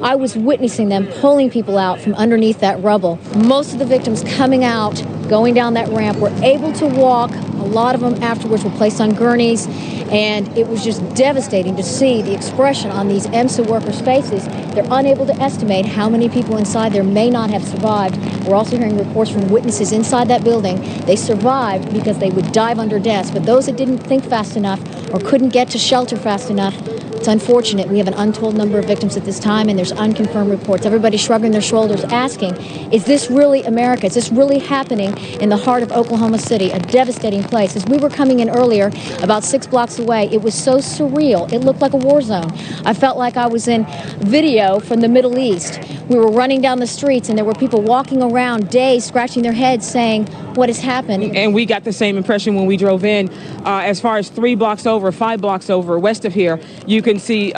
I was witnessing them pulling people out from underneath that rubble. Most of the victims coming out, going down that ramp, were able to walk. A lot of them afterwards were placed on gurneys, and it was just devastating to see the expression on these EMSA workers' faces. They're unable to estimate how many people inside there may not have survived. We're also hearing reports from witnesses inside that building. They survived because they would dive under desks, but those that didn't think fast enough or couldn't get to shelter fast enough, it's unfortunate. We have an untold number of victims at this time, and there's unconfirmed reports. Everybody's shrugging their shoulders, asking, is this really America? Is this really happening in the heart of Oklahoma City, a devastating place? As we were coming in earlier, about 6 blocks away, it was so surreal. It looked like a war zone. I felt like I was in video from the Middle East. We were running down the streets, and there were people walking around, dazed, scratching their heads, saying, what has happened? And we got the same impression when we drove in. As far as 3 blocks over, 5 blocks over, west of here, you can see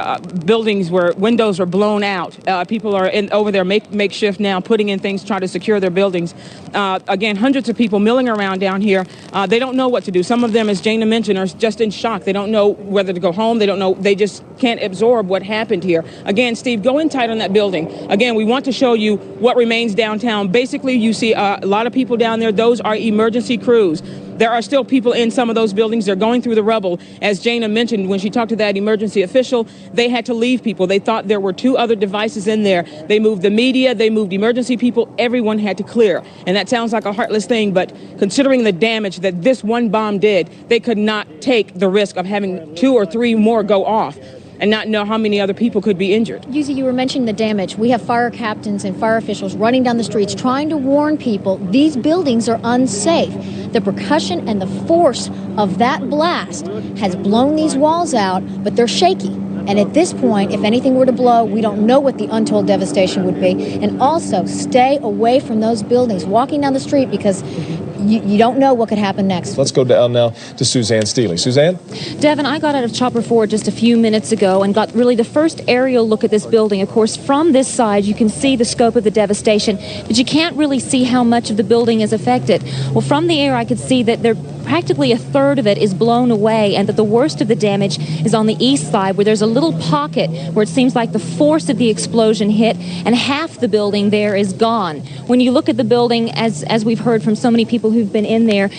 buildings where windows are blown out. People are over there makeshift now, putting in things, trying to secure their buildings. Again, hundreds of people milling around down here. They don't know what to do. Some of them, as Jana mentioned, are just in shock. They don't know whether to go home. They don't know. They just can't absorb what happened here. Again, Steve, go in tight on that building. Again, we want to show you what remains downtown. Basically, you see a lot of people down there. Those are emergency crews. There are still people in some of those buildings. They're going through the rubble. As Jana mentioned, when she talked to that emergency official, they had to leave people. They thought there were 2 other devices in there. They moved the media. They moved emergency people. Everyone had to clear. And that sounds like a heartless thing, but considering the damage that this one bomb did, they could not take the risk of having 2 or 3 more go off. and not know how many other people could be injured. Yuzi, you were mentioning the damage. We have fire captains and fire officials running down the streets trying to warn people these buildings are unsafe. The percussion and the force of that blast has blown these walls out, but they're shaky. And at this point, if anything were to blow, we don't know what the untold devastation would be. And also, stay away from those buildings, walking down the street, because you don't know what could happen next. Let's go down now to Suzanne Steele. Suzanne? Devin, I got out of Chopper 4 just a few minutes ago and got really the first aerial look at this building. Of course, from this side, you can see the scope of the devastation, but you can't really see how much of the building is affected. Well, from the air, I could see that practically a third of it is blown away, and that the worst of the damage is on the east side, where there's a little pocket where it seems like the force of the explosion hit, and half the building there is gone. When you look at the building, as we've heard from so many people who've been in there,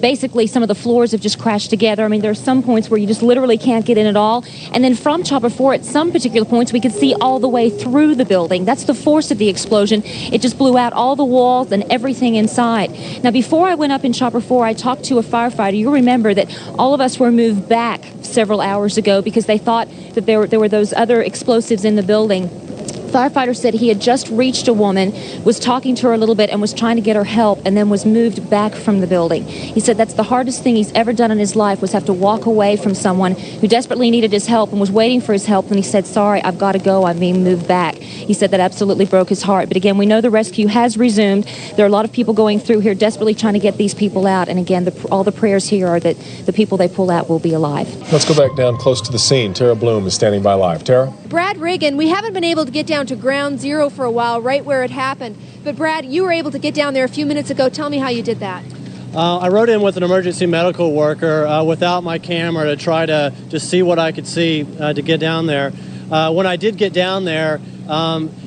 basically some of the floors have just crashed together. I mean, there are some points where you just literally can't get in at all. And then from Chopper 4, at some particular points, we could see all the way through the building. That's the force of the explosion. It just blew out all the walls and everything inside. Now, before I went up in Chopper 4, I talked to a firefighter. You remember that all of us were moved back several hours ago because they thought that there were those other explosives in the building. Firefighter said he had just reached a woman, was talking to her a little bit, and was trying to get her help, and then was moved back from the building. He said that's the hardest thing he's ever done in his life, was have to walk away from someone who desperately needed his help and was waiting for his help, and he said, sorry, I've got to go, I'm being moved back. He said that absolutely broke his heart. But again, we know the rescue has resumed. There are a lot of people going through here desperately trying to get these people out, and again, all the prayers here are that the people they pull out will be alive. Let's go back down close to the scene. Tara Bloom is standing by live. Tara? Brad Reagan, we haven't been able to get down to ground zero for a while, right where it happened. But Brad, you were able to get down there a few minutes ago. Tell me how you did that. I rode in with an emergency medical worker without my camera to try to just see what I could see to get down there. When I did get down there,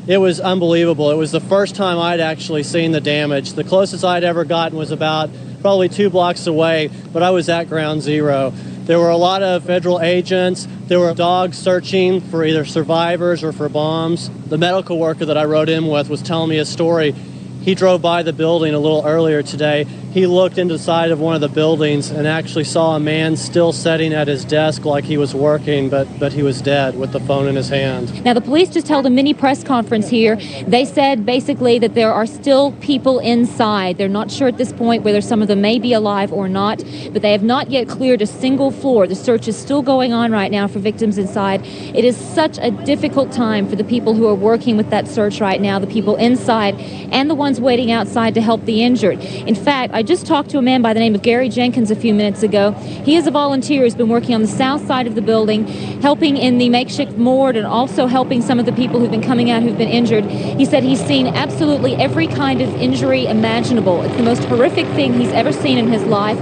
it was unbelievable. It was the first time I'd actually seen the damage. The closest I'd ever gotten was about probably 2 blocks away, but I was at ground zero. There were a lot of federal agents. There were dogs searching for either survivors or for bombs. The medical worker that I rode in with was telling me a story. He drove by the building a little earlier today. He looked into the side of one of the buildings and actually saw a man still sitting at his desk like he was working, but he was dead with the phone in his hand. Now, the police just held a mini press conference here. They said basically that there are still people inside. They're not sure at this point whether some of them may be alive or not, but they have not yet cleared a single floor. The search is still going on right now for victims inside. It is such a difficult time for the people who are working with that search right now, the people inside and the ones waiting outside to help the injured. In fact, I just talked to a man by the name of Gary Jenkins a few minutes ago. He is a volunteer who's been working on the south side of the building, helping in the makeshift morgue and also helping some of the people who've been coming out who've been injured. He said he's seen absolutely every kind of injury imaginable. It's the most horrific thing he's ever seen in his life.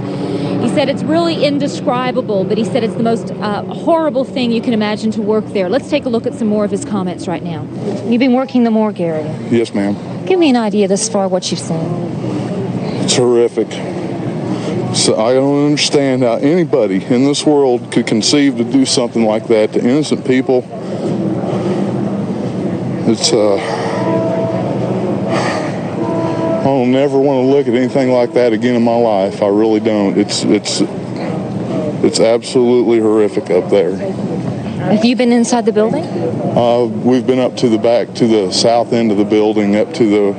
He said it's really indescribable, but he said it's the most horrible thing you can imagine to work there. Let's take a look at some more of his comments right now. You've been working the morgue area. Yes, ma'am. Give me an idea thus far what you've seen. It's horrific. So I don't understand how anybody in this world could conceive to do something like that to innocent people. It's I'll never want to look at anything like that again in my life. I really don't. It's absolutely horrific up there. Have you been inside the building? We've been up to the back, to the south end of the building, up to the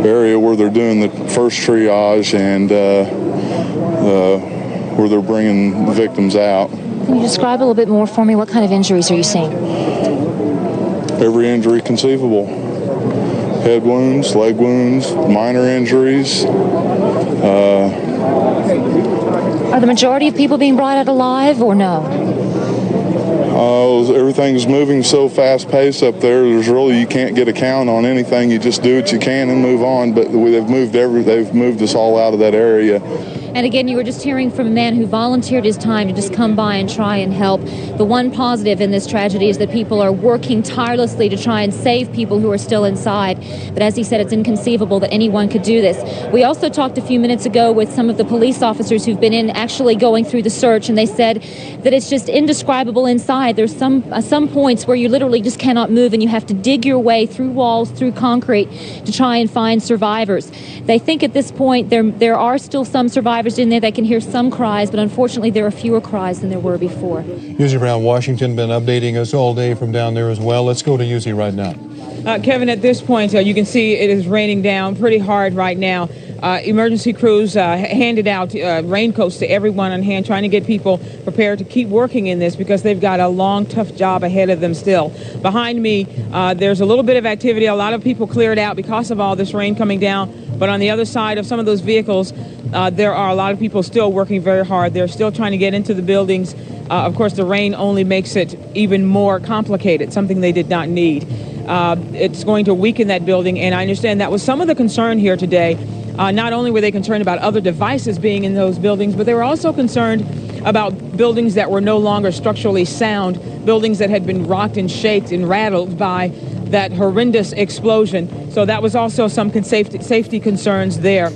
area where they're doing the first triage and where they're bringing the victims out. Can you describe a little bit more for me? What kind of injuries are you seeing? Every injury conceivable. Head wounds, leg wounds, minor injuries. Are the majority of people being brought out alive or no? Everything's moving so fast-paced up there. You can't get a count on anything. You just do what you can and move on. But they've moved us all out of that area. And again, you were just hearing from a man who volunteered his time to just come by and try and help. The one positive in this tragedy is that people are working tirelessly to try and save people who are still inside. But as he said, it's inconceivable that anyone could do this. We also talked a few minutes ago with some of the police officers who've been in actually going through the search, and they said that it's just indescribable inside. There's some points where you literally just cannot move, and you have to dig your way through walls, through concrete to try and find survivors. They think at this point there are still some survivors survivors in there. They can hear some cries, but unfortunately there are fewer cries than there were before. Yuzi Brown, Washington, been updating us all day from down there as well. Let's go to Yuzi right now. Kevin, at this point, you can see it is raining down pretty hard right now. Emergency crews handed out raincoats to everyone on hand, trying to get people prepared to keep working in this because they've got a long, tough job ahead of them still. Behind me, there's a little bit of activity. A lot of people cleared out because of all this rain coming down. But on the other side of some of those vehicles, there are a lot of people still working very hard. They're still trying to get into the buildings. Of course, the rain only makes it even more complicated, something they did not need. It's going to weaken that building, and I understand that was some of the concern here today. Not only were they concerned about other devices being in those buildings, but they were also concerned about buildings that were no longer structurally sound, buildings that had been rocked and shaked and rattled by that horrendous explosion. So that was also some safety concerns there.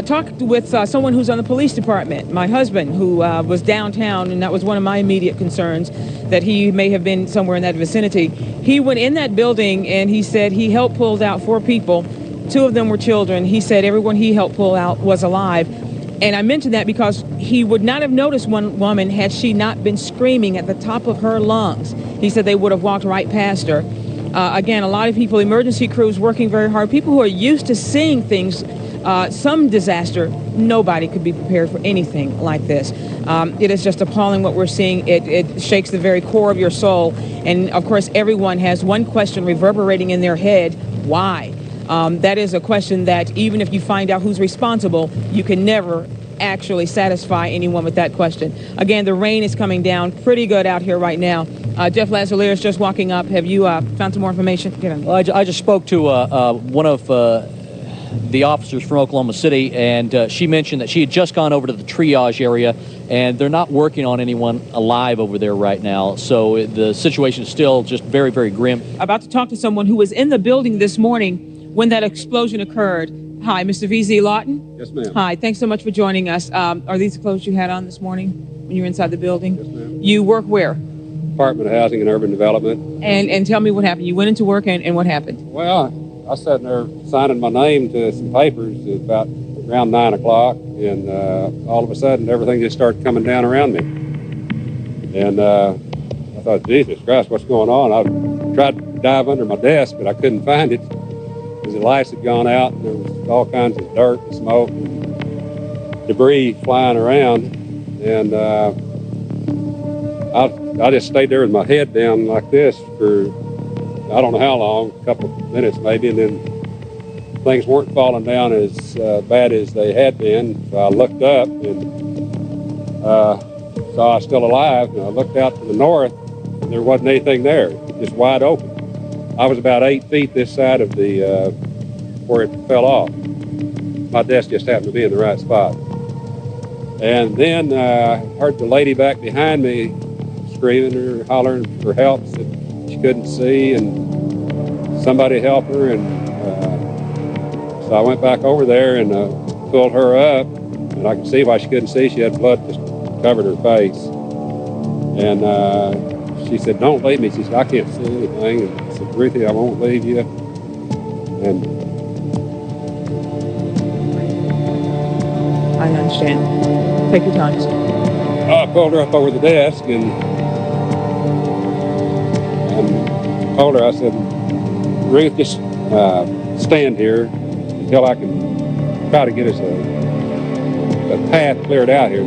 Talked with someone who's on the police department, my husband, who was downtown, and that was one of my immediate concerns, that he may have been somewhere in that vicinity. He went in that building and he said he helped pull out 4 people. 2 of them were children. He said everyone he helped pull out was alive. And I mentioned that because he would not have noticed one woman had she not been screaming at the top of her lungs. He said they would have walked right past her. Again, a lot of people, emergency crews working very hard, people who are used to seeing things, some disaster. Nobody could be prepared for anything like this. It is just appalling what we're seeing. It shakes the very core of your soul. And of course, everyone has one question reverberating in their head: why? That is a question that even if you find out who's responsible, you can never actually satisfy anyone with that question. Again, the rain is coming down pretty good out here right now. Jeff Lazarlier is just walking up. Have you found some more information? Well, I just spoke to one of the officers from Oklahoma City, and she mentioned that she had just gone over to the triage area, and they're not working on anyone alive over there right now. So the situation is still just very, very grim. About to talk to someone who was in the building this morning when that explosion occurred. Hi, Mr. V.Z. Lawton? Yes, ma'am. Hi, thanks so much for joining us. Are these the clothes you had on this morning when you were inside the building? Yes, ma'am. You work where? Department of Housing and Urban Development. And tell me what happened. You went into work and what happened? Well, I was sitting there signing my name to some papers at about around 9 o'clock, and all of a sudden everything just started coming down around me. And I thought, Jesus Christ, what's going on? I tried to dive under my desk, but I couldn't find it because the lights had gone out, and there was all kinds of dirt and smoke and debris flying around. And I just stayed there with my head down like this for I don't know how long, a couple of minutes maybe, and then things weren't falling down as bad as they had been. So I looked up and saw I was still alive, and I looked out to the north, and there wasn't anything there, just wide open. I was about 8 feet this side of the where it fell off. My desk just happened to be in the right spot. And then I heard the lady back behind me screaming or hollering for help that she couldn't see, and somebody help her. And so I went back over there and pulled her up, and I could see why she couldn't see. She had blood just covered her face. And she said, "Don't leave me." She said, "I can't see anything." And I said, "Ruthie, I won't leave you." And I understand. Take your time. I pulled her up over the desk and told her, I said, "Ruth, just stand here until I can try to get us a path cleared out here."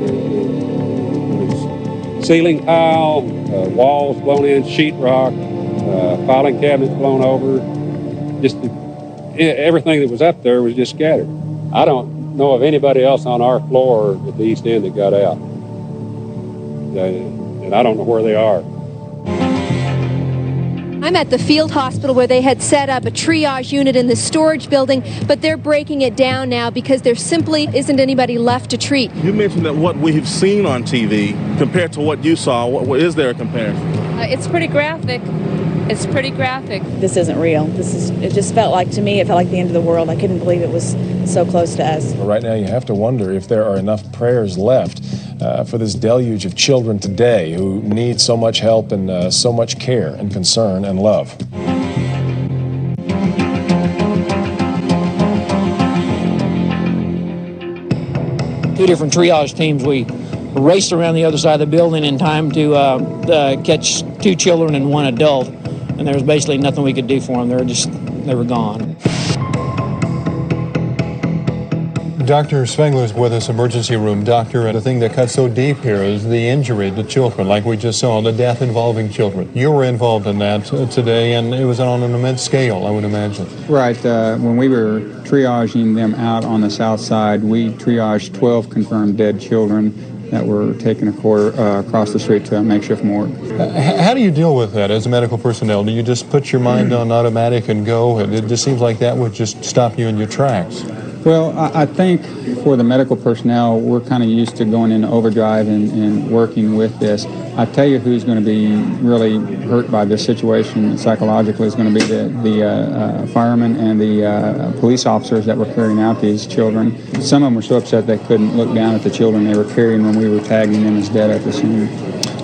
There's ceiling tile, walls blown in, sheetrock, filing cabinets blown over. Just everything that was up there was just scattered. I don't know of anybody else on our floor at the east end that got out. And I don't know where they are. I'm at the field hospital where they had set up a triage unit in the storage building, but they're breaking it down now because there simply isn't anybody left to treat. You mentioned that what we've seen on TV compared to what you saw, what is there a comparison? It's pretty graphic. It's pretty graphic. This isn't real. It just felt like, to me, it felt like the end of the world. I couldn't believe it was so close to us. Right now you have to wonder if there are enough prayers left for this deluge of children today who need so much help and so much care and concern and love. 2 different triage teams. We raced around the other side of the building in time to catch 2 children and 1 adult, and there was basically nothing we could do for them. They were gone. Dr. Spengler is with us, emergency room doctor, and the thing that cuts so deep here is the injury to children, like we just saw, the death involving children. You were involved in that today, and it was on an immense scale, I would imagine. Right. When we were triaging them out on the south side, we triaged 12 confirmed dead children that were taken across the street to a makeshift morgue. How do you deal with that as a medical personnel? Do you just put your mind on automatic and go? It just seems like that would just stop you in your tracks. Well, I think for the medical personnel, we're kind of used to going into overdrive and working with this. I tell you who's going to be really hurt by this situation psychologically is going to be the firemen and the police officers that were carrying out these children. Some of them were so upset they couldn't look down at the children they were carrying when we were tagging them as dead at the scene.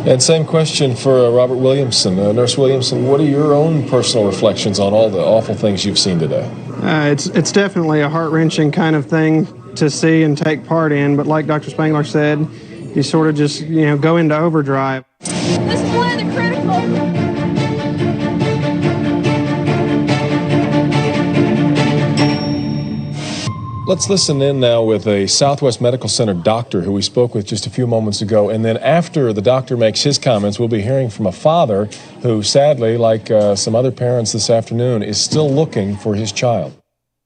And same question for Robert Williamson. Nurse Williamson, what are your own personal reflections on all the awful things you've seen today? It's definitely a heart-wrenching kind of thing to see and take part in, but like Dr. Spengler said, you sort of just, go into overdrive. This is one of the critical. Let's listen in now with a Southwest Medical Center doctor who we spoke with just a few moments ago. And then after the doctor makes his comments, we'll be hearing from a father who, sadly, like some other parents this afternoon, is still looking for his child.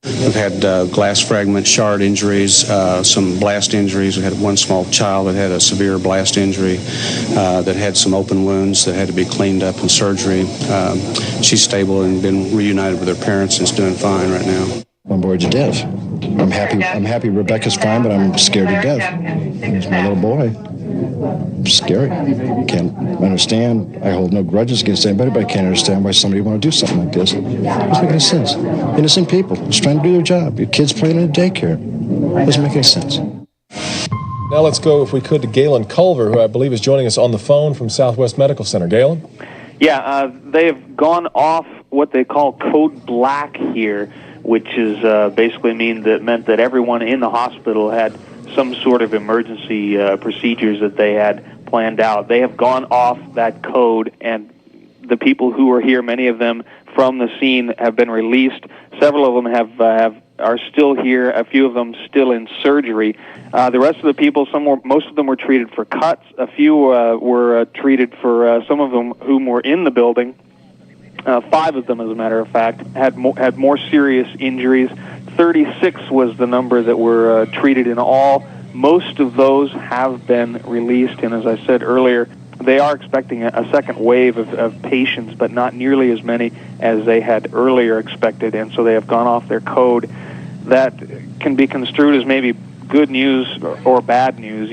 We've had glass fragment, shard injuries, some blast injuries. We had one small child that had a severe blast injury that had some open wounds that had to be cleaned up in surgery. She's stable and been reunited with her parents and is doing fine right now. I'm worried to death. I'm happy Rebecca's fine, but I'm scared to death. It's my little boy. It's scary. Can't understand. I hold no grudges against anybody, but I can't understand why somebody would want to do something like this. It doesn't make any sense. Innocent people just trying to do their job. Your kids playing in a daycare. It doesn't make any sense. Now let's go, if we could, to Galen Culver, who I believe is joining us on the phone from Southwest Medical Center. Galen? Yeah, they have gone off what they call Code Black here, which is basically meant that everyone in the hospital had some sort of emergency procedures that they had planned out. They have gone off that code, and the people who are here, many of them from the scene, have been released. Several of them are still here. A few of them still in surgery. The rest of the people, most of them were treated for cuts. A few were treated for some of them whom were in the building. 5 of them, as a matter of fact, had more serious injuries. 36 was the number that were treated in all. Most of those have been released, and as I said earlier, they are expecting a second wave of patients, but not nearly as many as they had earlier expected, and so they have gone off their code. That can be construed as maybe good news or bad news.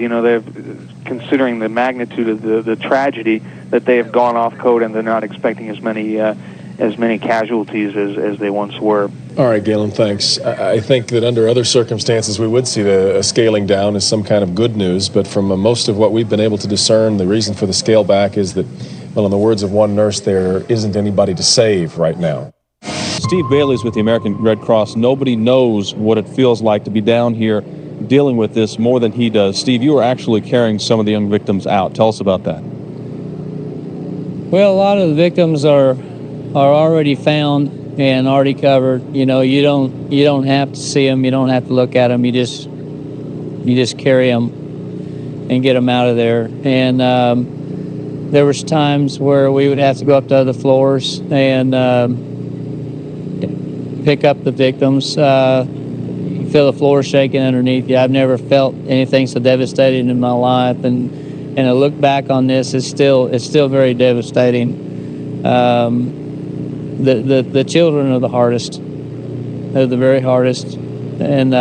Considering the magnitude of the tragedy, that they have gone off code and they're not expecting as many casualties as they once were. All right, Galen, thanks. I think that under other circumstances we would see a scaling down as some kind of good news, but from most of what we've been able to discern, the reason for the scale back is that, well, in the words of one nurse, there isn't anybody to save right now. Steve Bailey's with the American Red Cross. Nobody knows what it feels like to be down here dealing with this more than he does. Steve, you are actually carrying some of the young victims out. Tell us about that. Well, a lot of the victims are already found and already covered. You don't have to see them. You don't have to look at them. You just carry them and get them out of there. And there was times where we would have to go up to other floors and pick up the victims. You feel the floor shaking underneath you. I've never felt anything so devastating in my life, and I look back on this, it's still very devastating. The children are the hardest. They're the very hardest, and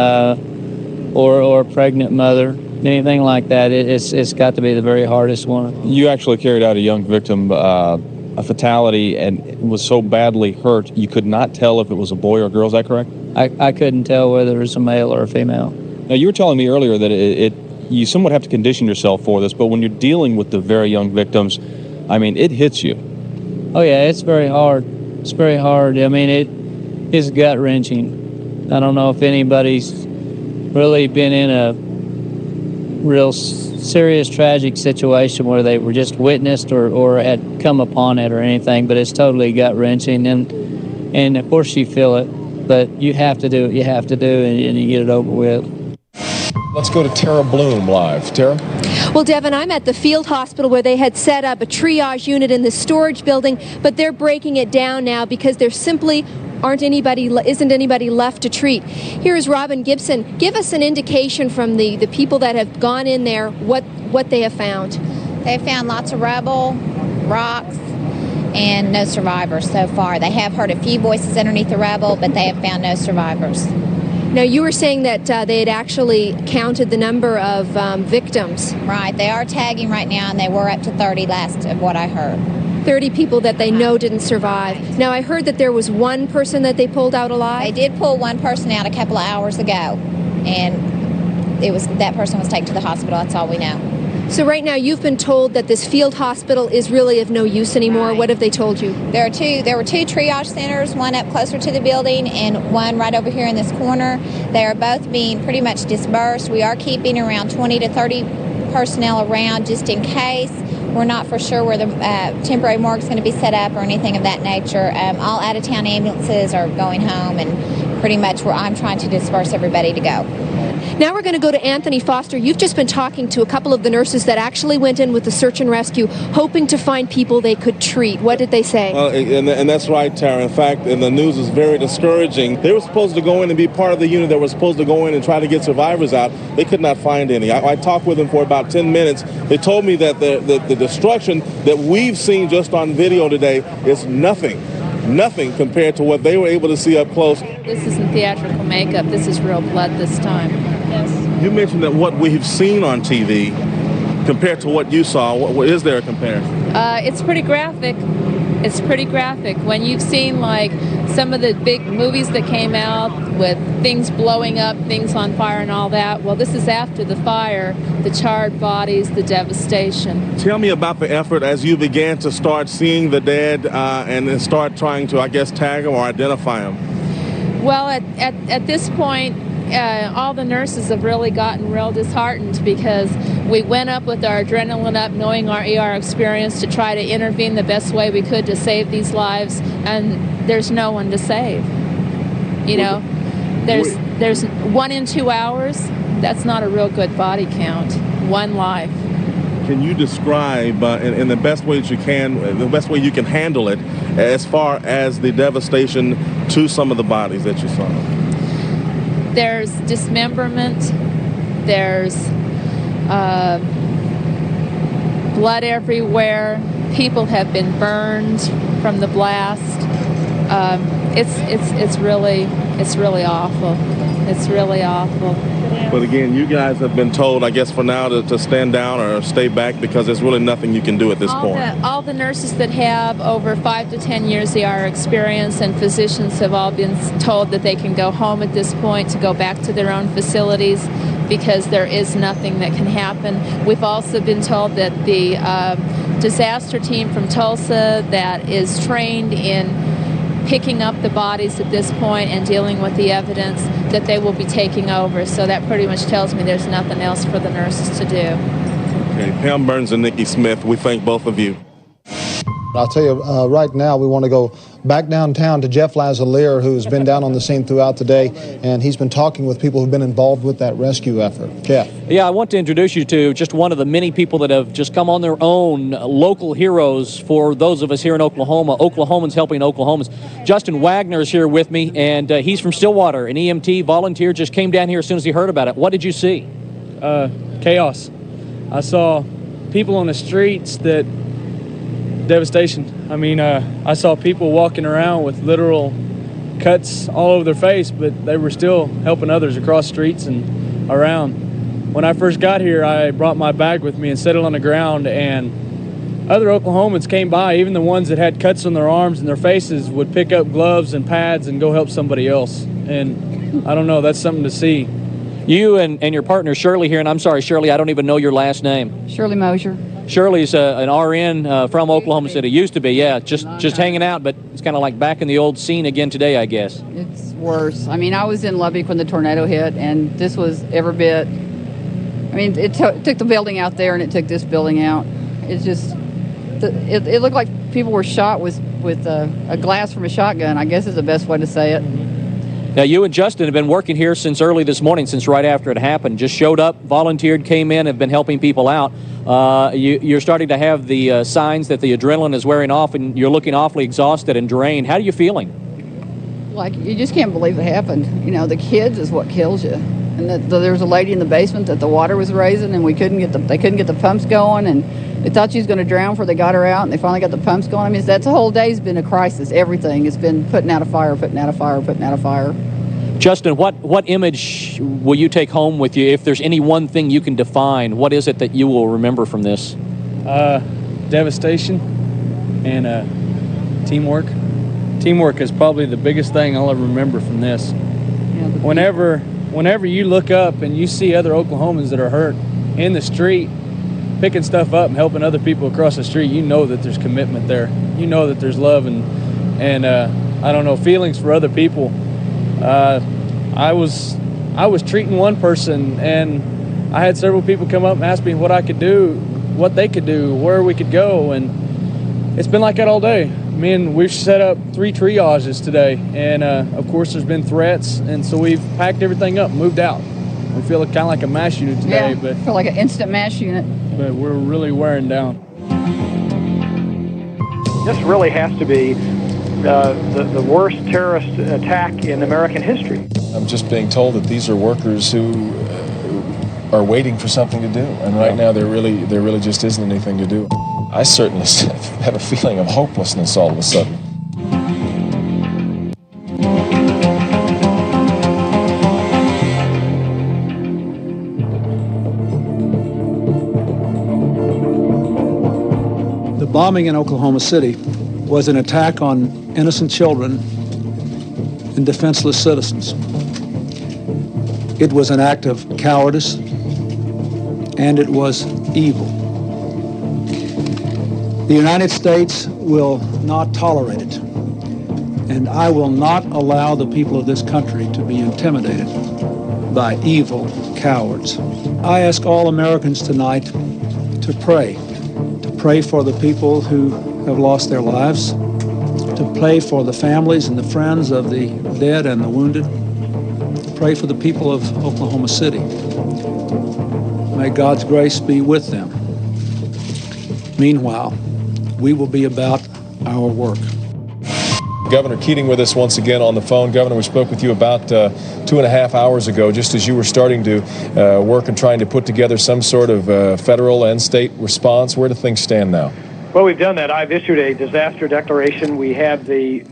or a pregnant mother, anything like that. It's got to be the very hardest one. You actually carried out a young victim, a fatality, and was so badly hurt you could not tell if it was a boy or a girl. Is that correct? I couldn't tell whether it was a male or a female. Now, you were telling me earlier that you somewhat have to condition yourself for this, but when you're dealing with the very young victims, I mean, it hits you. Oh yeah, it's very hard. It's very hard. I mean, it's gut-wrenching. I don't know if anybody's really been in real serious tragic situation where they were just witnessed or had come upon it or anything, but it's totally gut-wrenching, and of course you feel it, but you have to do what you have to do, and you get it over with. Let's go to Tara Bloom live. Tara? Well, Devin, I'm at the field hospital where they had set up a triage unit in the storage building, but they're breaking it down now because there simply isn't anybody left to treat. Here is Robin Gibson. Give us an indication from the people that have gone in there what they have found. They've found lots of rubble, rocks, and no survivors so far. They have heard a few voices underneath the rubble, but they have found no survivors. Now, you were saying that they had actually counted the number of victims. Right. They are tagging right now, and they were up to 30 last of what I heard. 30 people that they know didn't survive. Right. Now, I heard that there was one person that they pulled out alive. They did pull one person out a couple of hours ago, and that person was taken to the hospital. That's all we know. So right now you've been told that this field hospital is really of no use anymore. Right. What have they told you? There were two triage centers, one up closer to the building and one right over here in this corner. They are both being pretty much dispersed. We are keeping around 20 to 30 personnel around just in case. We're not for sure where the temporary morgue is going to be set up or anything of that nature. All out-of-town ambulances are going home, and pretty much where I'm trying to disperse everybody to go. Now we're going to go to Anthony Foster. You've just been talking to a couple of the nurses that actually went in with the search and rescue, hoping to find people they could treat. What did they say? Well, and that's right, Tara. In fact, and the news is very discouraging. They were supposed to go in and be part of the unit that was supposed to go in and try to get survivors out. They could not find any. I talked with them for about 10 minutes. They told me that the destruction that we've seen just on video today is nothing compared to what they were able to see up close. This isn't theatrical makeup. This is real blood this time. Yes. You mentioned that what we've seen on TV compared to what you saw, what is there a comparison? It's pretty graphic. It's pretty graphic. When you've seen like some of the big movies that came out with things blowing up, things on fire and all that, well, this is after the fire, the charred bodies, the devastation. Tell me about the effort as you began to start seeing the dead and then start trying to, I guess, tag them or identify them. Well, at this point, all the nurses have really gotten real disheartened because we went up with our adrenaline up, knowing our ER experience, to try to intervene the best way we could to save these lives, and there's no one to save. You know, there's 1 in 2 hours. That's not a real good body count. One life. Can you describe in the best way that you can, the best way you can handle it, as far as the devastation to some of the bodies that you saw? There's dismemberment, there's blood everywhere, people have been burned from the blast. It's really awful. It's really awful. But again, you guys have been told, I guess for now, to stand down or stay back because there's really nothing you can do at this point. All the nurses that have over 5 to 10 years ER experience and physicians have all been told that they can go home at this point, to go back to their own facilities, because there is nothing that can happen. We've also been told that the disaster team from Tulsa that is trained in picking up the bodies at this point and dealing with the evidence, that they will be taking over. So that pretty much tells me there's nothing else for the nurses to do. Okay, Pam Burns and Nikki Smith, we thank both of you. I'll tell you, right now we want to go back downtown to Jeff Lazalier, who's been down on the scene throughout the day, and he's been talking with people who've been involved with that rescue effort. Jeff. Yeah, I want to introduce you to just one of the many people that have just come on their own, local heroes for those of us here in Oklahoma, Oklahomans helping Oklahomans. Justin Wagner is here with me, and he's from Stillwater, an EMT volunteer, just came down here as soon as he heard about it. What did you see? Chaos. I saw people on the streets that devastation. I mean, I saw people walking around with literal cuts all over their face, but they were still helping others across streets and around. When I first got here, I brought my bag with me and set it on the ground, and other Oklahomans came by, even the ones that had cuts on their arms and their faces would pick up gloves and pads and go help somebody else. And I don't know, that's something to see. You and your partner Shirley here, and I'm sorry, Shirley, I don't even know your last name. Shirley Mosier. Shirley's an RN from Oklahoma City. Used to be, yeah, just hanging out, but it's kind of like back in the old scene again today, I guess. It's worse. I mean, I was in Lubbock when the tornado hit, and this was every bit I mean, it took the building out there and it took this building out. It's just, it looked like people were shot with a glass from a shotgun, I guess is the best way to say it. Now, you and Justin have been working here since early this morning, since right after it happened. Just showed up, volunteered, came in, have been helping people out. You're starting to have the signs that the adrenaline is wearing off, and you're looking awfully exhausted and drained. How are you feeling? Like, you just can't believe it happened. You know, the kids is what kills you. And there was a lady in the basement that the water was raising, and they couldn't get the pumps going, and they thought she was going to drown before they got her out, and they finally got the pumps going. I mean, that's the whole day's been a crisis. Everything has been putting out a fire, putting out a fire, putting out a fire. Justin, what image will you take home with you? If there's any one thing you can define, what is it that you will remember from this? Devastation and teamwork. Teamwork is probably the biggest thing I'll ever remember from this. Yeah, whenever you look up and you see other Oklahomans that are hurt in the street, picking stuff up and helping other people across the street, you know that there's commitment there. You know that there's love and I don't know, feelings for other people. I was treating one person, and I had several people come up and ask me what I could do, what they could do, where we could go, and it's been like that all day. We've set up 3 triages today, and of course there's been threats, and so we've packed everything up and moved out. We feel kind of like a mass unit today, yeah, but feel like an instant mass unit. But we're really wearing down. This really has to be the worst terrorist attack in American history. I'm just being told that these are workers who are waiting for something to do, and right now there really just isn't anything to do. I certainly have a feeling of hopelessness all of a sudden. The bombing in Oklahoma City was an attack on innocent children and defenseless citizens. It was an act of cowardice, and it was evil. The United States will not tolerate it, and I will not allow the people of this country to be intimidated by evil cowards. I ask all Americans tonight to pray for the people who have lost their lives, to pray for the families and the friends of the dead and the wounded, pray for the people of Oklahoma City. May God's grace be with them. Meanwhile, we will be about our work. Governor Keating with us once again on the phone. Governor, we spoke with you about 2.5 hours ago, just as you were starting to work and trying to put together some sort of federal and state response. Where do things stand now? Well, we've done that. I've issued a disaster declaration. We have the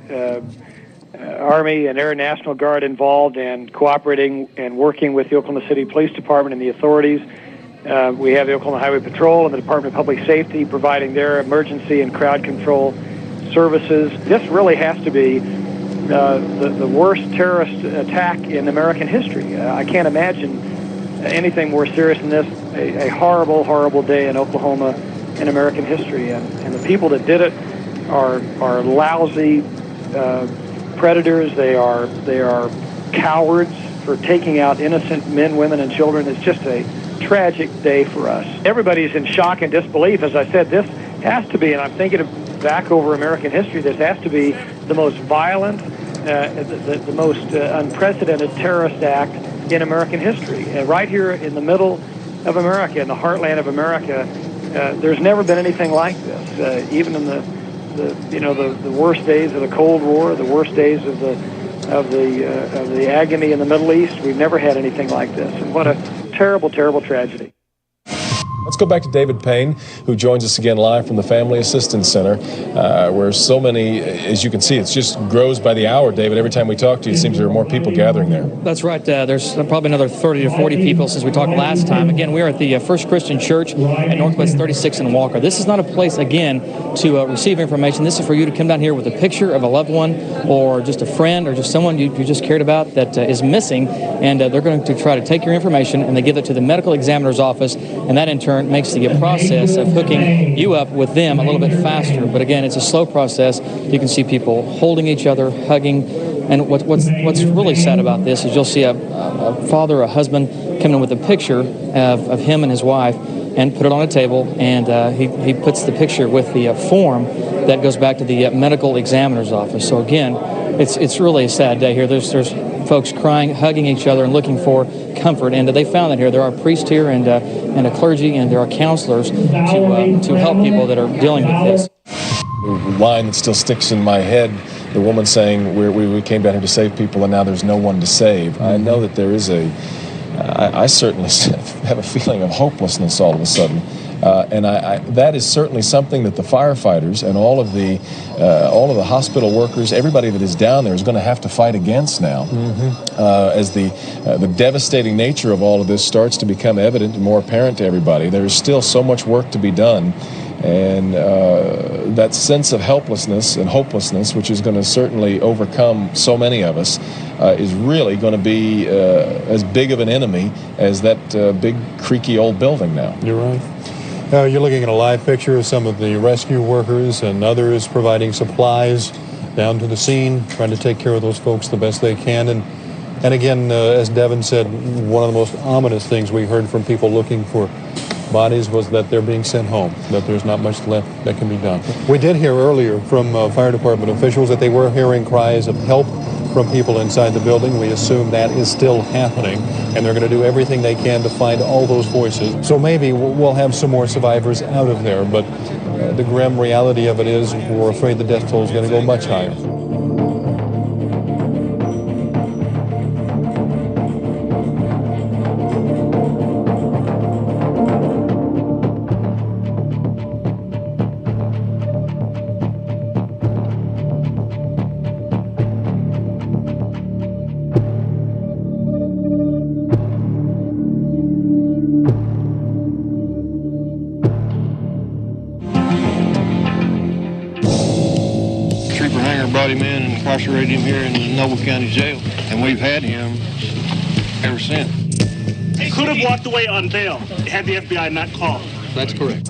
Army and Air National Guard involved and cooperating and working with the Oklahoma City Police Department and the authorities. We have the Oklahoma Highway Patrol and the Department of Public Safety providing their emergency and crowd control services. This really has to be the worst terrorist attack in American history. I can't imagine anything more serious than this. A horrible, horrible day in Oklahoma in American history. And the people that did it are lousy predators. They are cowards for taking out innocent men, women, and children. It's just a tragic day for us. Everybody's in shock and disbelief. As I said, this has to be, and I'm thinking back over American history, this has to be the most violent, the most unprecedented terrorist act in American history. Right here in the middle of America, in the heartland of America, there's never been anything like this. Even in the worst days of the Cold War, the worst days of the agony in the Middle East, we've never had anything like this. And what a terrible, terrible tragedy. Let's go back to David Payne, who joins us again live from the Family Assistance Center, where so many, as you can see, it just grows by the hour, David. Every time we talk to you, it seems there are more people gathering there. That's right. There's probably another 30 to 40 people since we talked last time. Again, we are at the First Christian Church at Northwest 36 and Walker. This is not a place, again, to receive information. This is for you to come down here with a picture of a loved one or just a friend or just someone you just cared about that is missing, and they're going to try to take your information and they give it to the medical examiner's office, and that in turn makes the process of hooking you up with them a little bit faster. But again, it's a slow process. You can see people holding each other, hugging, And what's really sad about this is you'll see a father, a husband, come in with a picture of him and his wife and put it on a table, and he puts the picture with the form that goes back to the medical examiner's office. So again, it's really a sad day here. There's folks crying, hugging each other, and looking for comfort. And they found that here. There are priests here and a clergy, and there are counselors to help people that are dealing with this. The line that still sticks in my head, the woman saying, we came down here to save people and now there's no one to save. I know that there is I certainly have a feeling of hopelessness all of a sudden. And that is certainly something that the firefighters and all of the hospital workers, everybody that is down there is going to have to fight against now. As the devastating nature of all of this starts to become evident and more apparent to everybody. There is still so much work to be done. And that sense of helplessness and hopelessness, which is going to certainly overcome so many of us, is really going to be as big of an enemy as that big creaky old building now. You're right. You're looking at a live picture of some of the rescue workers and others providing supplies down to the scene, trying to take care of those folks the best they can. And again, as Devin said, one of the most ominous things we heard from people looking for bodies was that they're being sent home, that there's not much left that can be done. We did hear earlier from fire department officials that they were hearing cries of help from people inside the building. We assume that is still happening, and they're going to do everything they can to find all those voices. So maybe we'll have some more survivors out of there, but the grim reality of it is we're afraid the death toll is going to go much higher. Brought him in and incarcerated him here in the Noble County Jail, and we've had him ever since. He could have walked away on bail had the FBI not called. That's correct.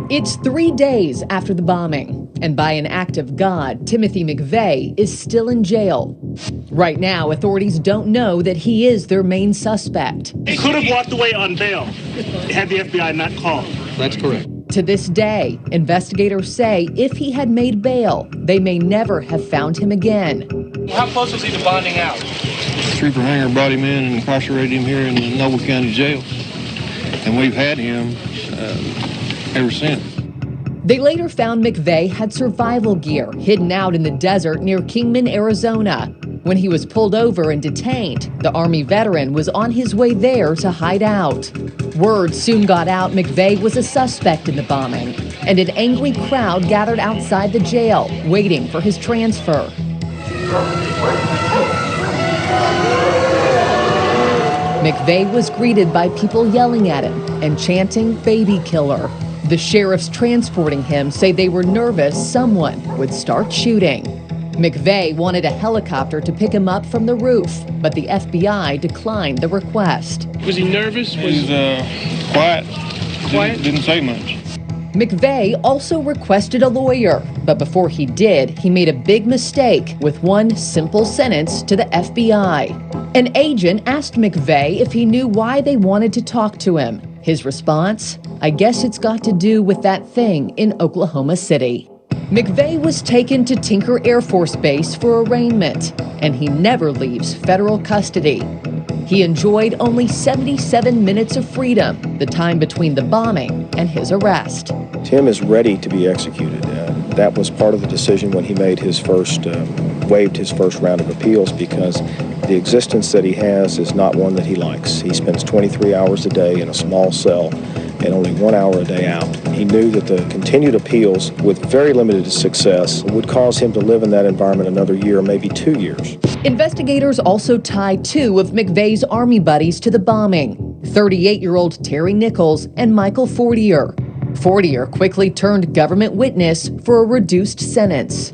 It's 3 days after the bombing, and by an act of God, Timothy McVeigh is still in jail. Right now, authorities don't know that he is their main suspect. He could have walked away on bail had the FBI not called. That's correct. To this day, investigators say if he had made bail, they may never have found him again. How close was he to bonding out? Trooper Hanger brought him in and incarcerated him here in the Noble County Jail, and we've had him ever since. They later found McVeigh had survival gear hidden out in the desert near Kingman, Arizona. When he was pulled over and detained, the Army veteran was on his way there to hide out. Word soon got out McVeigh was a suspect in the bombing, and an angry crowd gathered outside the jail, waiting for his transfer. McVeigh was greeted by people yelling at him and chanting "baby killer." The sheriffs transporting him say they were nervous someone would start shooting. McVeigh wanted a helicopter to pick him up from the roof, but the FBI declined the request. Was he nervous? He was quiet. Didn't say much. McVeigh also requested a lawyer, but before he did, he made a big mistake with one simple sentence to the FBI. An agent asked McVeigh if he knew why they wanted to talk to him. His response, "I guess it's got to do with that thing in Oklahoma City." McVeigh was taken to Tinker Air Force Base for arraignment, and he never leaves federal custody. He enjoyed only 77 minutes of freedom, the time between the bombing and his arrest. Tim is ready to be executed. That was part of the decision when he made his waived his first round of appeals, because the existence that he has is not one that he likes. He spends 23 hours a day in a small cell and only 1 hour a day out. He knew that the continued appeals, with very limited success, would cause him to live in that environment another year, maybe 2 years. Investigators also tied two of McVeigh's Army buddies to the bombing, 38-year-old Terry Nichols and Michael Fortier. Fortier quickly turned government witness for a reduced sentence.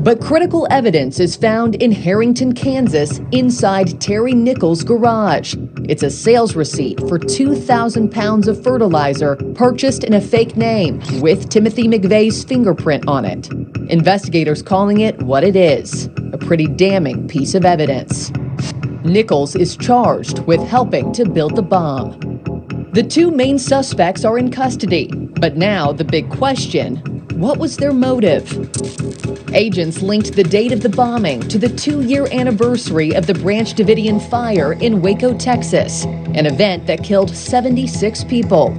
But critical evidence is found in Harrington, Kansas, inside Terry Nichols' garage. It's a sales receipt for 2,000 pounds of fertilizer purchased in a fake name with Timothy McVeigh's fingerprint on it. Investigators calling it what it is, a pretty damning piece of evidence. Nichols is charged with helping to build the bomb. The two main suspects are in custody, but now the big question, what was their motive? Agents linked the date of the bombing to the 2-year anniversary of the Branch Davidian fire in Waco, Texas, an event that killed 76 people.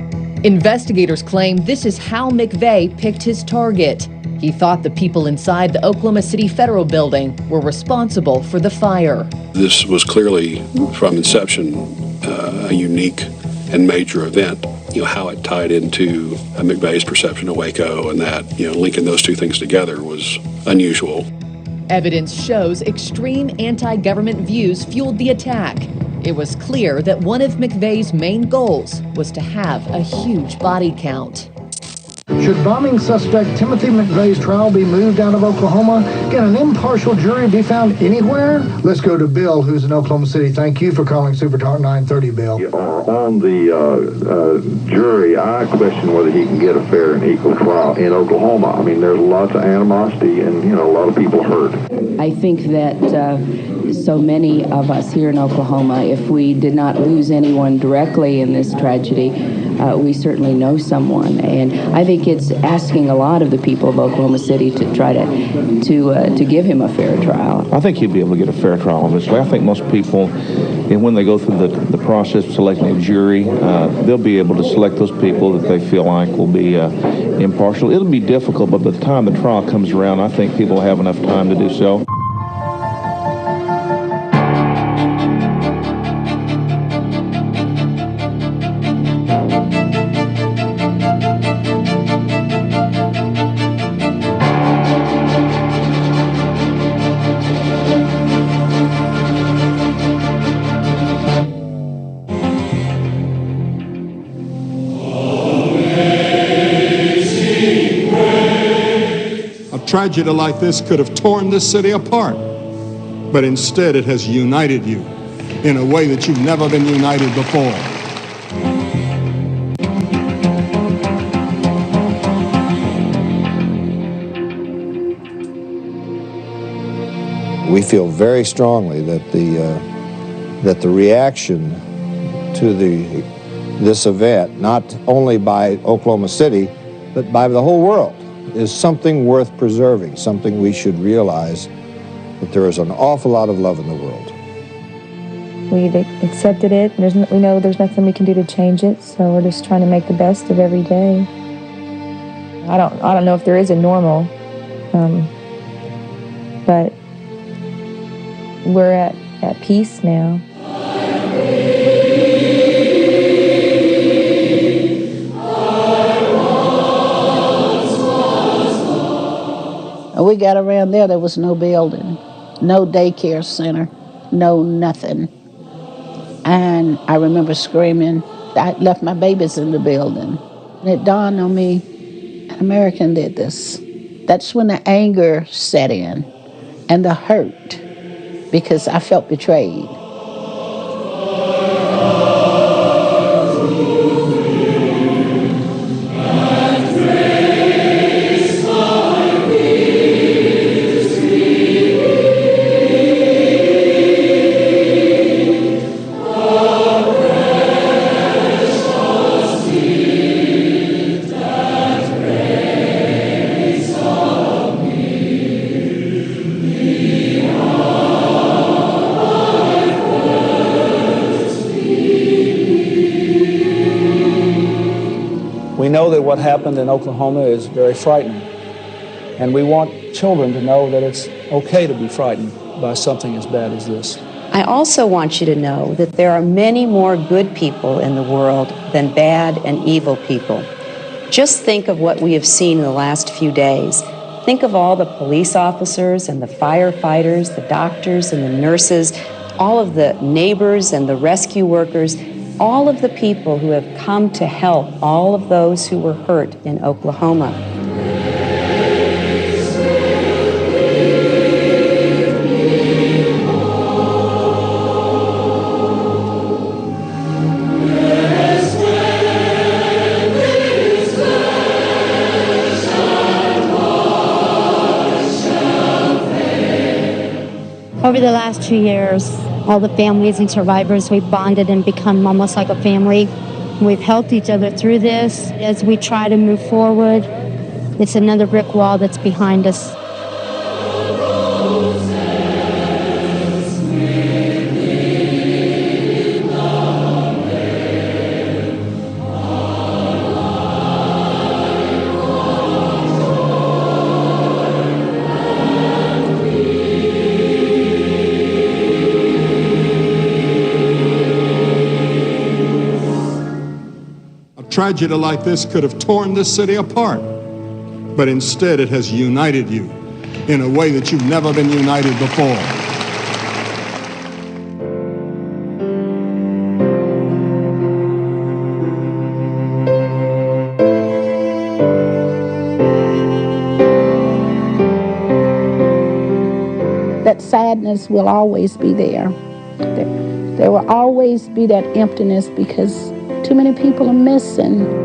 Investigators claim this is how McVeigh picked his target. He thought the people inside the Oklahoma City Federal Building were responsible for the fire. This was clearly, from inception, a unique and major event. How it tied into McVeigh's perception of Waco, and that, linking those two things together was unusual. Evidence shows extreme anti-government views fueled the attack. It was clear that one of McVeigh's main goals was to have a huge body count. Should bombing suspect Timothy McVeigh's trial be moved out of Oklahoma? Can an impartial jury be found anywhere? Let's go to Bill, who's in Oklahoma City. Thank you for calling Super Talk 930, Bill. On the jury, I question whether he can get a fair and equal trial in Oklahoma. I mean, there's lots of animosity and, a lot of people hurt. I think that so many of us here in Oklahoma, if we did not lose anyone directly in this tragedy, we certainly know someone, and I think it's asking a lot of the people of Oklahoma City to try to give him a fair trial. I think he'll be able to get a fair trial, obviously. I think most people, and when they go through the process of selecting a jury, they'll be able to select those people that they feel like will be impartial. It'll be difficult, but by the time the trial comes around, I think people have enough time to do so. Tragedy like this could have torn this city apart, but instead it has united you in a way that you've never been united before. We feel very strongly that the reaction to this event, not only by Oklahoma City, but by the whole world, is something worth preserving, something we should realize that there is an awful lot of love in the world. We've accepted it. We know there's nothing we can do to change it, so we're just trying to make the best of every day. I don't know if there is a normal, but we're at peace now. We got around there was no building, no daycare center, no nothing. And I remember screaming. I left my babies in the building. And it dawned on me, an American did this. That's when the anger set in and the hurt, because I felt betrayed. We know that what happened in Oklahoma is very frightening, and we want children to know that it's okay to be frightened by something as bad as this. I also want you to know that there are many more good people in the world than bad and evil people. Just think of what we have seen in the last few days. Think of all the police officers and the firefighters, the doctors and the nurses, all of the neighbors and the rescue workers, all of the people who have come to help all of those who were hurt in Oklahoma. Over the last 2 years, all the families and survivors, we've bonded and become almost like a family. We've helped each other through this. As we try to move forward, it's another brick wall that's behind us. Tragedy like this could have torn this city apart, but instead it has united you in a way that you've never been united before. That sadness will always be there. There will always be that emptiness because too many people are missing.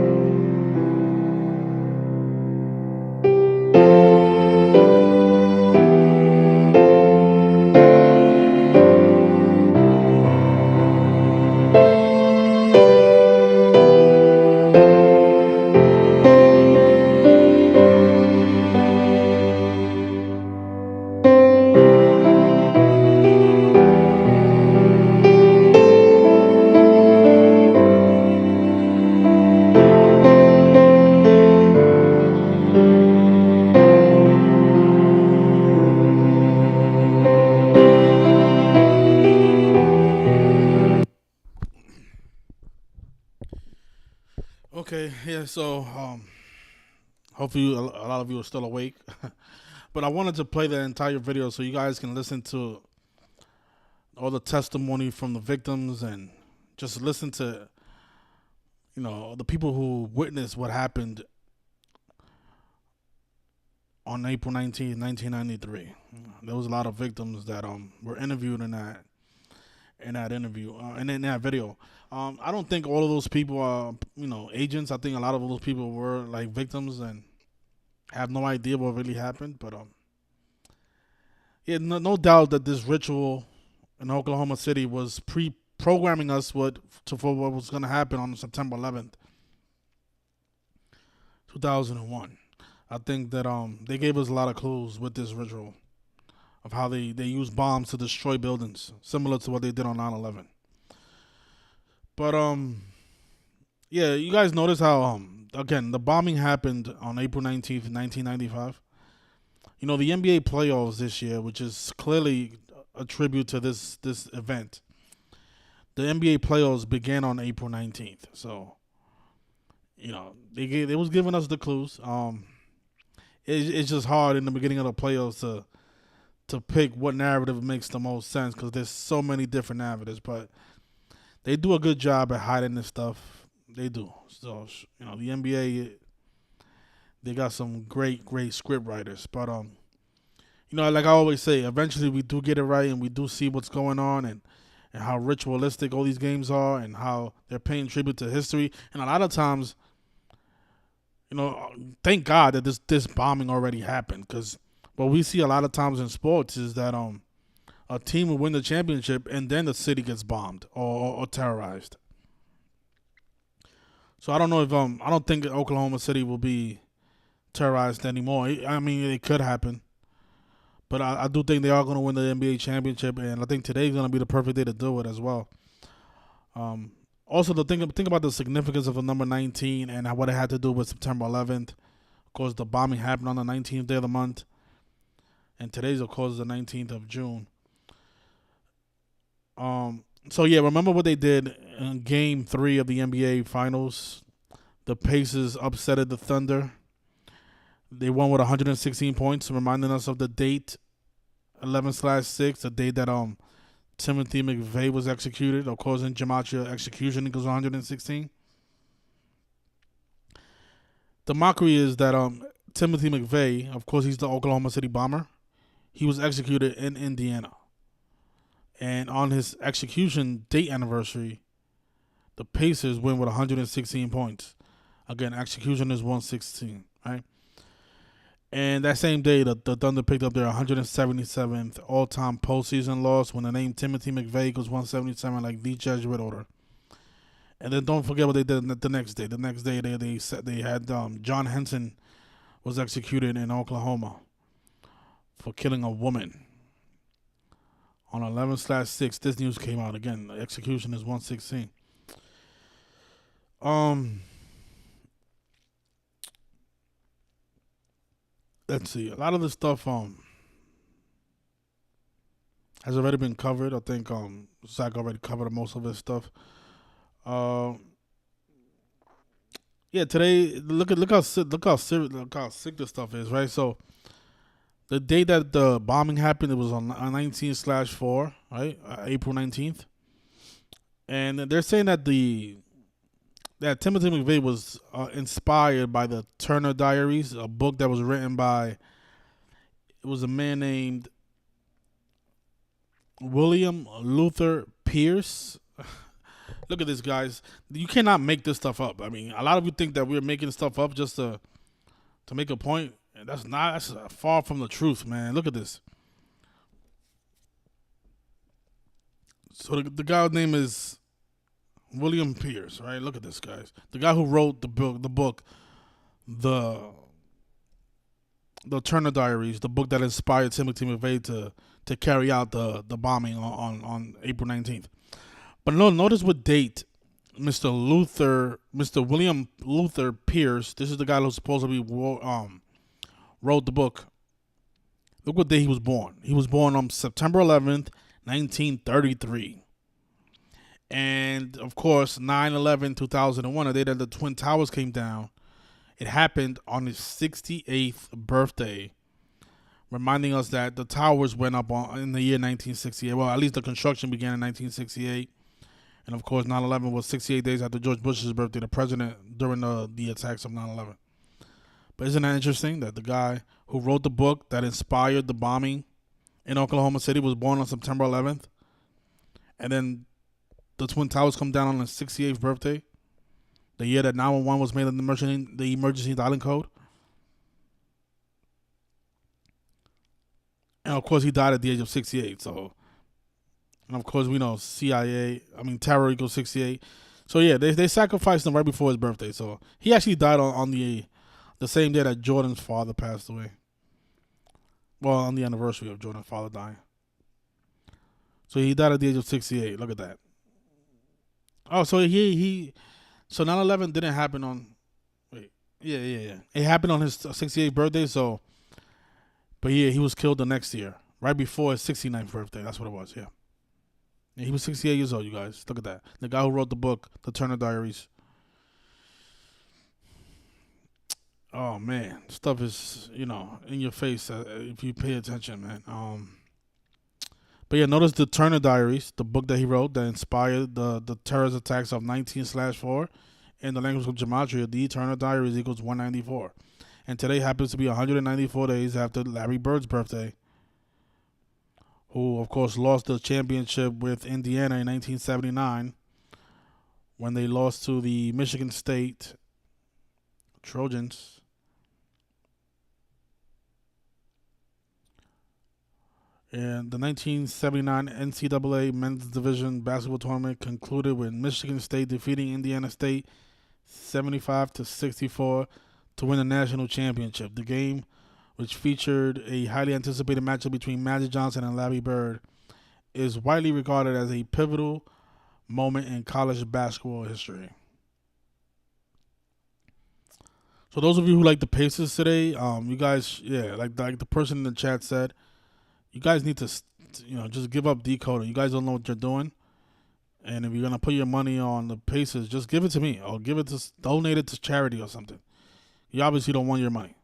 Okay, yeah, so hopefully a lot of you are still awake. But I wanted to play the entire video so you guys can listen to all the testimony from the victims and just listen to, the people who witnessed what happened on April 19th, 1993. There was a lot of victims that were interviewed in that interview and in that video. I don't think all of those people are, agents. I think a lot of those people were like victims and have no idea what really happened. But no doubt that this ritual in Oklahoma City was pre-programming us for what was going to happen on September 11th, 2001. I think that they gave us a lot of clues with this ritual of how they use bombs to destroy buildings, similar to what they did on 9/11. But you guys notice how again the bombing happened on April 19th, 1995. The NBA playoffs this year, which is clearly a tribute to this event. The NBA playoffs began on April 19th, so they was giving us the clues. It's just hard in the beginning of the playoffs to pick what narrative makes the most sense because there's so many different narratives, but they do a good job at hiding this stuff. They do. So, the NBA, they got some great script writers. But, like I always say, eventually we do get it right and we do see what's going on and how ritualistic all these games are and how they're paying tribute to history. And a lot of times, thank God that this bombing already happened because what we see a lot of times in sports is that a team will win the championship and then the city gets bombed or terrorized. So I don't know if I don't think Oklahoma City will be terrorized anymore. I mean, it could happen, but I do think they are going to win the NBA championship, and I think today's going to be the perfect day to do it as well. Also, think about the significance of the number 19 and what it had to do with September 11th. Of course, the bombing happened on the 19th day of the month, and today's, of course, the 19th of June. So remember what they did in Game 3 of the NBA Finals? The Pacers upsetted the Thunder. They won with 116 points, reminding us of the date 11/6, the date that Timothy McVeigh was executed. Of course, in gematria execution equals 116. The mockery is that Timothy McVeigh, of course, he's the Oklahoma City bomber. He was executed in Indiana. And on his execution date anniversary, the Pacers win with 116 points. Again, execution is 116, right? And that same day, the Thunder picked up their 177th all-time postseason loss when the name Timothy McVeigh goes 177 like the Jesuit order. And then don't forget what they did the next day. The next day, they had John Henson was executed in Oklahoma for killing a woman. On 11/6, this news came out again. The execution is 116. Let's see. A lot of this stuff has already been covered. I think Zach already covered most of this stuff. Yeah, today look how sick this stuff is, right? So the day that the bombing happened, it was on 19/4, right? April 19th. And they're saying that that Timothy McVeigh was inspired by the Turner Diaries, a book that was written by, it was a man named William Luther Pierce. Look at this, guys. You cannot make this stuff up. I mean, a lot of you think that we're making stuff up just to make a point. And that's far from the truth, man. Look at this. So the guy's name is William Pierce, right? Look at this, guys. The guy who wrote the book, the Turner Diaries, the book that inspired Timothy McVeigh to carry out the bombing on April 19th. But notice what date Mr. William Luther Pierce, this is the guy who supposedly wrote the book. Look what day he was born. He was born on September 11th, 1933. And, of course, 9/11/2001, the day that the Twin Towers came down, it happened on his 68th birthday, reminding us that the towers went up in the year 1968. Well, at least the construction began in 1968. And, of course, 9/11 was 68 days after George Bush's birthday, the president, during the attacks of 9/11. But isn't that interesting that the guy who wrote the book that inspired the bombing in Oklahoma City was born on September 11th? And then the Twin Towers come down on his 68th birthday, the year that 911 was made the emergency dialing code. And, of course, he died at the age of 68. So, and, of course, we know terror equals 68. So, yeah, they sacrificed him right before his birthday. So, he actually died on the same day that Jordan's father passed away. Well, on the anniversary of Jordan's father dying. So, he died at the age of 68. Look at that. Oh, so so 9/11 didn't happen on, yeah. It happened on his 68th birthday, so, but yeah, he was killed the next year, right before his 69th birthday. That's what it was, yeah. He was 68 years old, you guys. Look at that. The guy who wrote the book, The Turner Diaries. Oh, man. Stuff is, in your face if you pay attention, man. But yeah, notice the Turner Diaries, the book that he wrote that inspired the terrorist attacks of 19/4. In the language of gematria, the Turner Diaries equals 194. And today happens to be 194 days after Larry Bird's birthday, who, of course, lost the championship with Indiana in 1979 when they lost to the Michigan State Trojans. And the 1979 NCAA Men's Division Basketball Tournament concluded with Michigan State defeating Indiana State 75-64 to win the national championship. The game, which featured a highly anticipated matchup between Magic Johnson and Larry Bird, is widely regarded as a pivotal moment in college basketball history. So those of you who like the Pacers today, you guys, like the person in the chat said, you guys need to, just give up decoder. You guys don't know what you're doing. And if you're going to put your money on the Pacers, just give it to me. Or donate it to charity or something. You obviously don't want your money.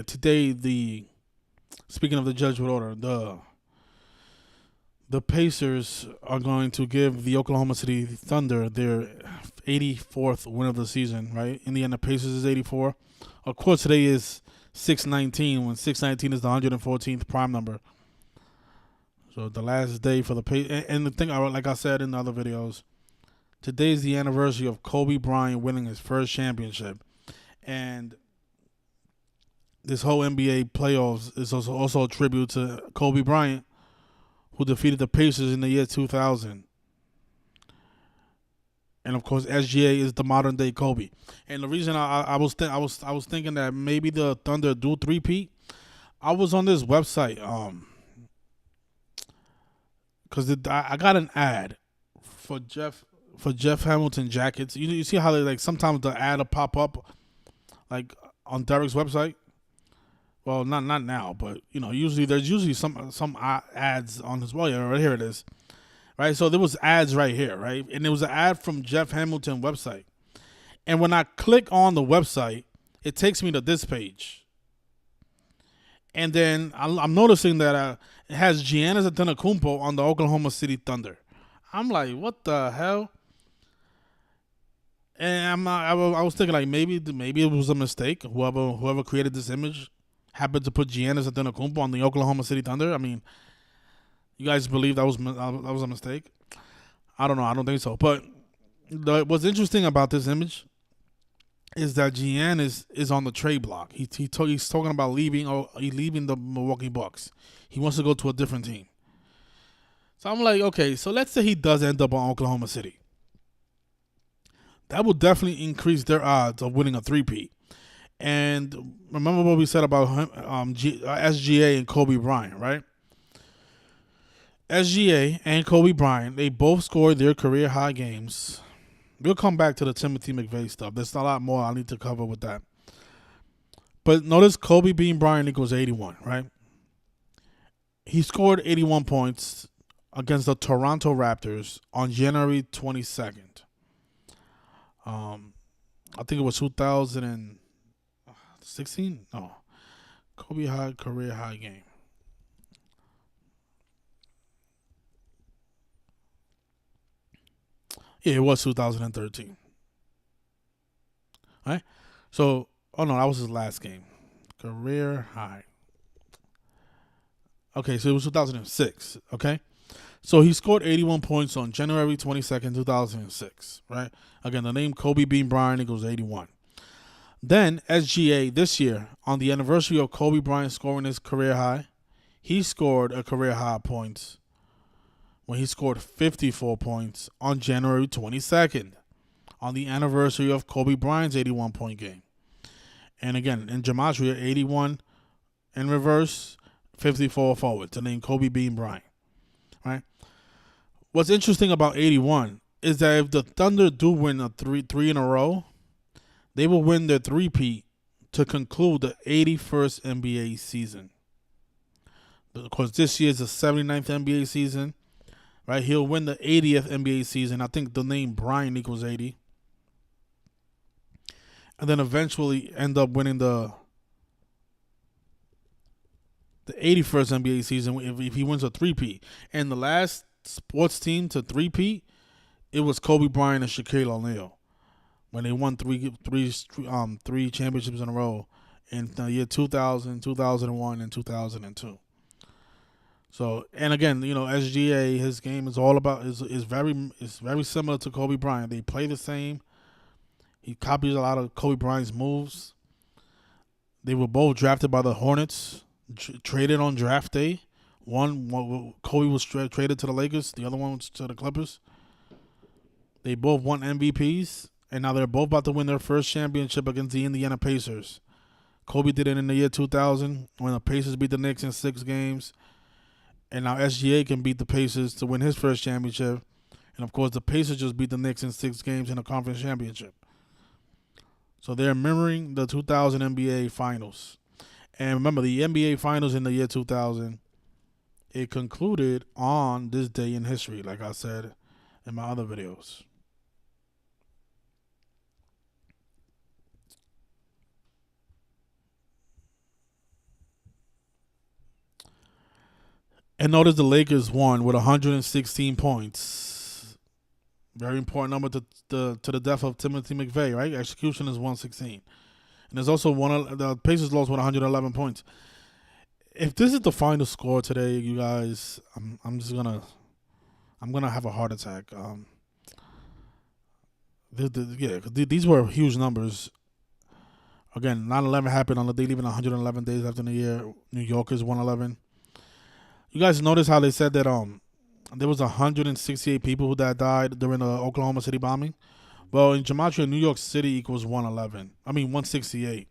Today, speaking of the Jesuit order, the Pacers are going to give the Oklahoma City Thunder their 84th win of the season, right? Indiana Pacers is 84. Of course, today is 6/19, when 6/19 is the 114th prime number. So the last day for the Pacers. And the thing, like I said in the other videos, today is the anniversary of Kobe Bryant winning his first championship. And this whole NBA playoffs is also a tribute to Kobe Bryant, who defeated the Pacers in the year 2000. And of course, SGA is the modern day Kobe. And the reason I was thinking that maybe the Thunder do three-peat, I was on this website because I got an ad for Jeff Hamilton jackets. You see how they like sometimes the ad will pop up like on Derek's website. Well, not now, but usually there's some ads on his. Well, yeah, right here it is. Right, so there was ads right here, right, and there was an ad from Jeff Hamilton website, and when I click on the website, it takes me to this page, and then I'm noticing that it has Giannis Antetokounmpo on the Oklahoma City Thunder. I'm like, what the hell? And I was thinking like maybe it was a mistake. Whoever created this image happened to put Giannis Antetokounmpo on the Oklahoma City Thunder. I mean, you guys believe that was a mistake? I don't know. I don't think so. But what's interesting about this image is that Giannis is on the trade block. He's talking about leaving the Milwaukee Bucks. He wants to go to a different team. So I'm like, okay, so let's say he does end up on Oklahoma City. That will definitely increase their odds of winning a three-peat. And remember what we said about SGA and Kobe Bryant, right? SGA and Kobe Bryant, they both scored their career high games. We'll come back to the Timothy McVeigh stuff. There's a lot more I need to cover with that. But notice Kobe being Bryant equals 81, right? He scored 81 points against the Toronto Raptors on January 22nd. I think it was 2016? No. Kobe had career high game. Yeah, it was 2013. All right? So, oh no, that was his last game. Career high. Okay, so it was 2006, okay? So he scored 81 points on January 22nd, 2006, right? Again, the name Kobe Bean Bryant equals 81. Then, SGA this year, on the anniversary of Kobe Bryant scoring his career high, he scored a career high points when he scored 54 points on January 22nd, on the anniversary of Kobe Bryant's 81-point game. And again, in gematria, 81 in reverse, 54 forward, to name Kobe Bean Bryant, right? What's interesting about 81 is that if the Thunder do win a three in a row, they will win their three-peat to conclude the 81st NBA season. Of course, this year is the 79th NBA season. Right, he'll win the 80th NBA season. I think the name Bryant equals 80. And then eventually end up winning the 81st NBA season if he wins a three-peat. And the last sports team to three-peat, it was Kobe Bryant and Shaquille O'Neal when they won three championships in a row in the year 2000, 2001, and 2002. So, and again, SGA, his game is all about is very similar to Kobe Bryant. They play the same. He copies a lot of Kobe Bryant's moves. They were both drafted by the Hornets, traded on draft day. Kobe was traded to the Lakers. The other one was to the Clippers. They both won MVPs, and now they're both about to win their first championship against the Indiana Pacers. Kobe did it in the year 2000 when the Pacers beat the Knicks in 6 games. And now SGA can beat the Pacers to win his first championship. And, of course, the Pacers just beat the Knicks in 6 games in a conference championship. So they're mirroring the 2000 NBA Finals. And remember, the NBA Finals in the year 2000, it concluded on this day in history, like I said in my other videos. And notice the Lakers won with 116 points. Very important number to the death of Timothy McVeigh, right? Execution is 116. And there's also the Pacers lost with 111 points. If this is the final score today, you guys, I'm gonna have a heart attack. These were huge numbers. Again, 9/11 happened on the day leaving 111 days after the year. New York is 111. You guys notice how they said that there was 168 people that died during the Oklahoma City bombing? Well, in gematria, New York City equals 111. I mean 168.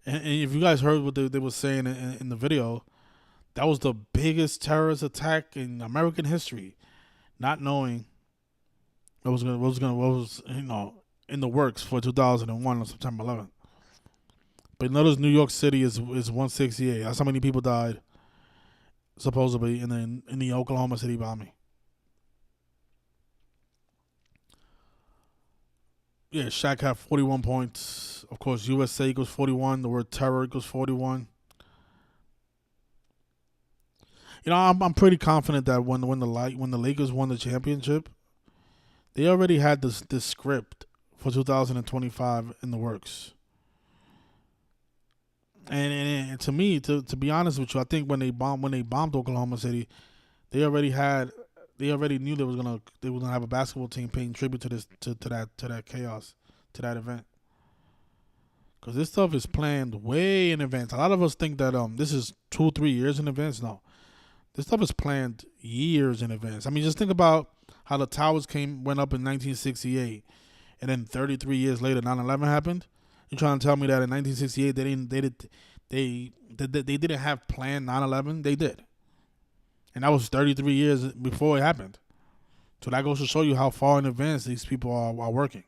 And if you guys heard what they were saying in the video, that was the biggest terrorist attack in American history. Not knowing what was in the works for 2001 on September 11th. But notice New York City is 168. That's how many people died, supposedly, in the Oklahoma City bombing. Yeah, Shaq had 41 points. Of course, USA equals 41. The word terror equals 41. I'm pretty confident that when the Lakers won the championship, they already had this script for 2025 in the works. And to me, to be honest with you, I think when they bombed Oklahoma City, they already knew they were gonna have a basketball team paying tribute to that chaos, to that event. Because this stuff is planned way in advance. A lot of us think that this is 2-3 years in advance. No, this stuff is planned years in advance. I mean, just think about how the towers went up in 1968, and then 33 years later, 9/11 happened. You're trying to tell me that in 1968 they didn't have planned 9/11? They did, and that was 33 years before it happened. So that goes to show you how far in advance these people are working.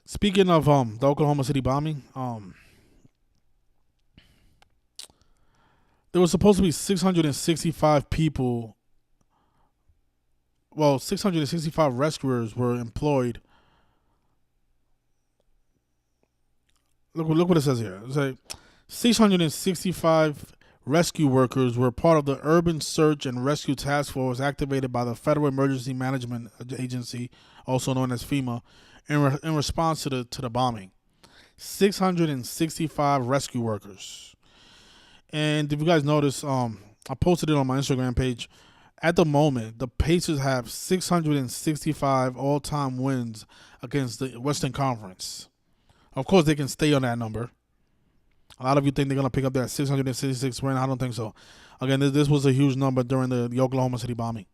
Speaking of the Oklahoma City bombing, there was supposed to be 665 people. Well, 665 rescuers were employed. Look what it says here. It's like 665 rescue workers were part of the Urban Search and Rescue Task Force activated by the Federal Emergency Management Agency, also known as FEMA, in response to the bombing. 665 rescue workers. And if you guys notice, I posted it on my Instagram page. At the moment, the Pacers have 665 all-time wins against the Western Conference. Of course, they can stay on that number. A lot of you think they're going to pick up that 666 win. I don't think so. Again, this was a huge number during the Oklahoma City bombing.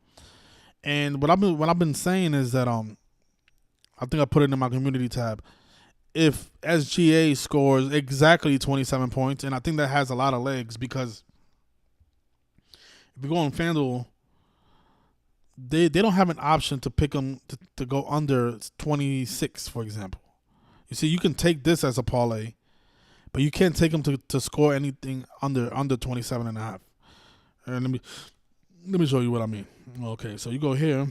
And what I've been saying is that I think I put it in my community tab. If SGA scores exactly 27 points, and I think that has a lot of legs, because if you go on FanDuel, they don't have an option to pick them to go under 26, for example. You see, you can take this as a parlay, but you can't take them to score anything under 27.5. And let me show you what I mean. Okay, so you go here.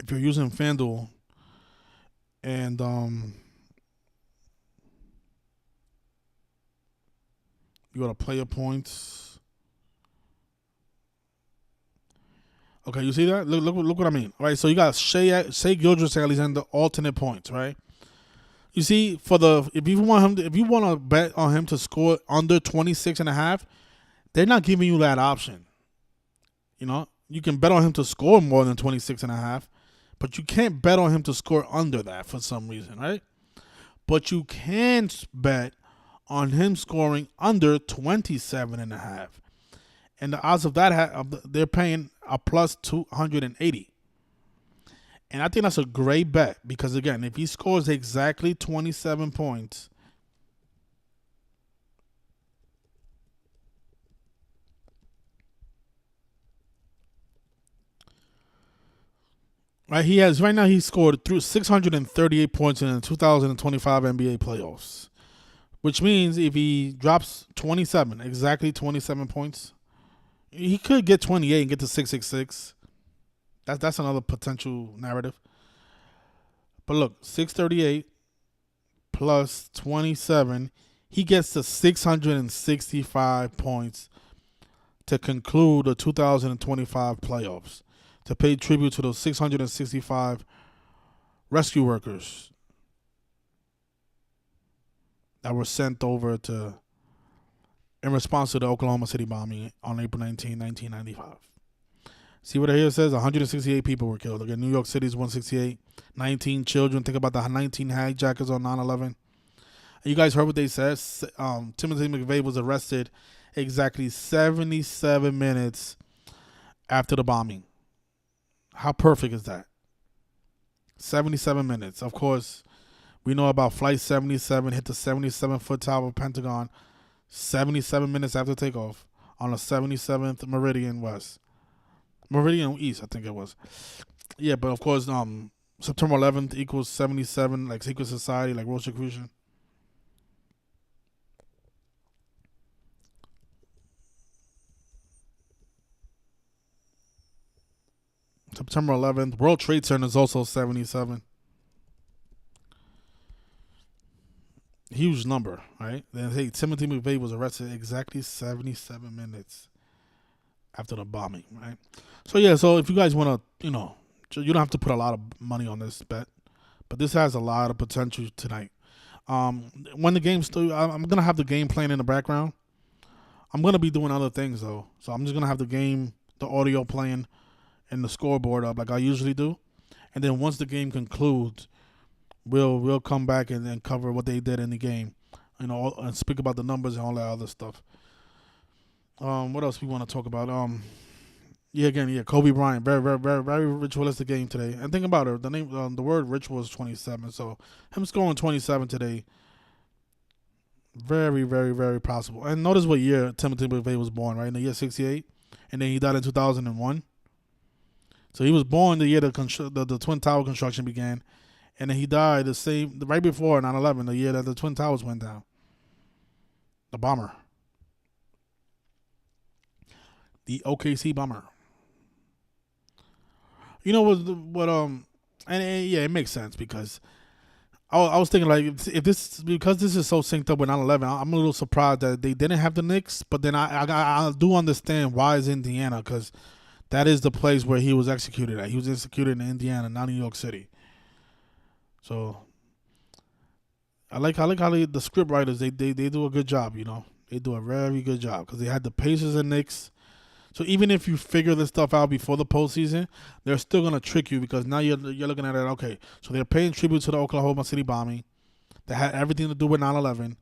If you're using FanDuel, and you go to player points. Okay, you see that? Look what I mean. All right, so you got Shea Gilgeous-Alexander alternate points, right? You see, if you want to bet on him to score under 26.5, they're not giving you that option. You can bet on him to score more than 26.5, but you can't bet on him to score under that for some reason, right? But you can bet on him scoring under 27.5. And the odds of that, they're paying a plus 280. And I think that's a great bet because, again, if he scores exactly 27 points, right? He scored through 638 points in the 2025 NBA playoffs, which means if he drops exactly 27 points, he could get 28 and get to 666. That's another potential narrative. But look, 638 plus 27, he gets to 665 points to conclude the 2025 playoffs, to pay tribute to those 665 rescue workers that were sent over in response to the Oklahoma City bombing on April 19, 1995. See what it here says? 168 people were killed. Again, New York City's 168. 19 children. Think about the 19 hijackers on 9/11. You guys heard what they said. Timothy McVeigh was arrested exactly 77 minutes after the bombing. How perfect is that? 77 minutes. Of course, we know about Flight 77 hit the 77-foot tower of Pentagon 77 minutes after takeoff on the 77th Meridian West. Meridian East, I think it was. Yeah, but of course, September 11th equals 77, like secret society, like Rosicrucian. September 11th. World Trade Center is also 77. Huge number, right? Then, hey, Timothy McVeigh was arrested exactly 77 minutes after the bombing, right? So, yeah, so if you guys want to, you don't have to put a lot of money on this bet, but this has a lot of potential tonight. When the game's still, I'm going to have the game playing in the background. I'm going to be doing other things, though. So I'm just going to have the audio playing and the scoreboard up like I usually do. And then once the game concludes, we'll come back and then cover what they did in the game, and speak about the numbers and all that other stuff. What else we want to talk about? Kobe Bryant, very, very, very, very ritualistic game today. And think about it, the word ritual is 27, so him scoring 27 today, very, very, very possible. And notice what year Timothy McVeigh was born, right? In the year 68, and then he died in 2001. So he was born the year the Twin Tower construction began, and then he died right before 9/11, the year that the Twin Towers went down. The bomber. The OKC bomber. You know it makes sense because I was thinking, like, if this, because this is so synced up with 9/11, I'm a little surprised that they didn't have the Knicks. But then I do understand why it's Indiana, because that is the place where he was executed at. He was executed in Indiana, not New York City. So I like how the script writers they do a good job. They do a very good job because they had the Pacers and Knicks. So even if you figure this stuff out before the postseason, they're still gonna trick you, because now you're looking at it. Okay, so they're paying tribute to the Oklahoma City bombing that had everything to do with 9/11.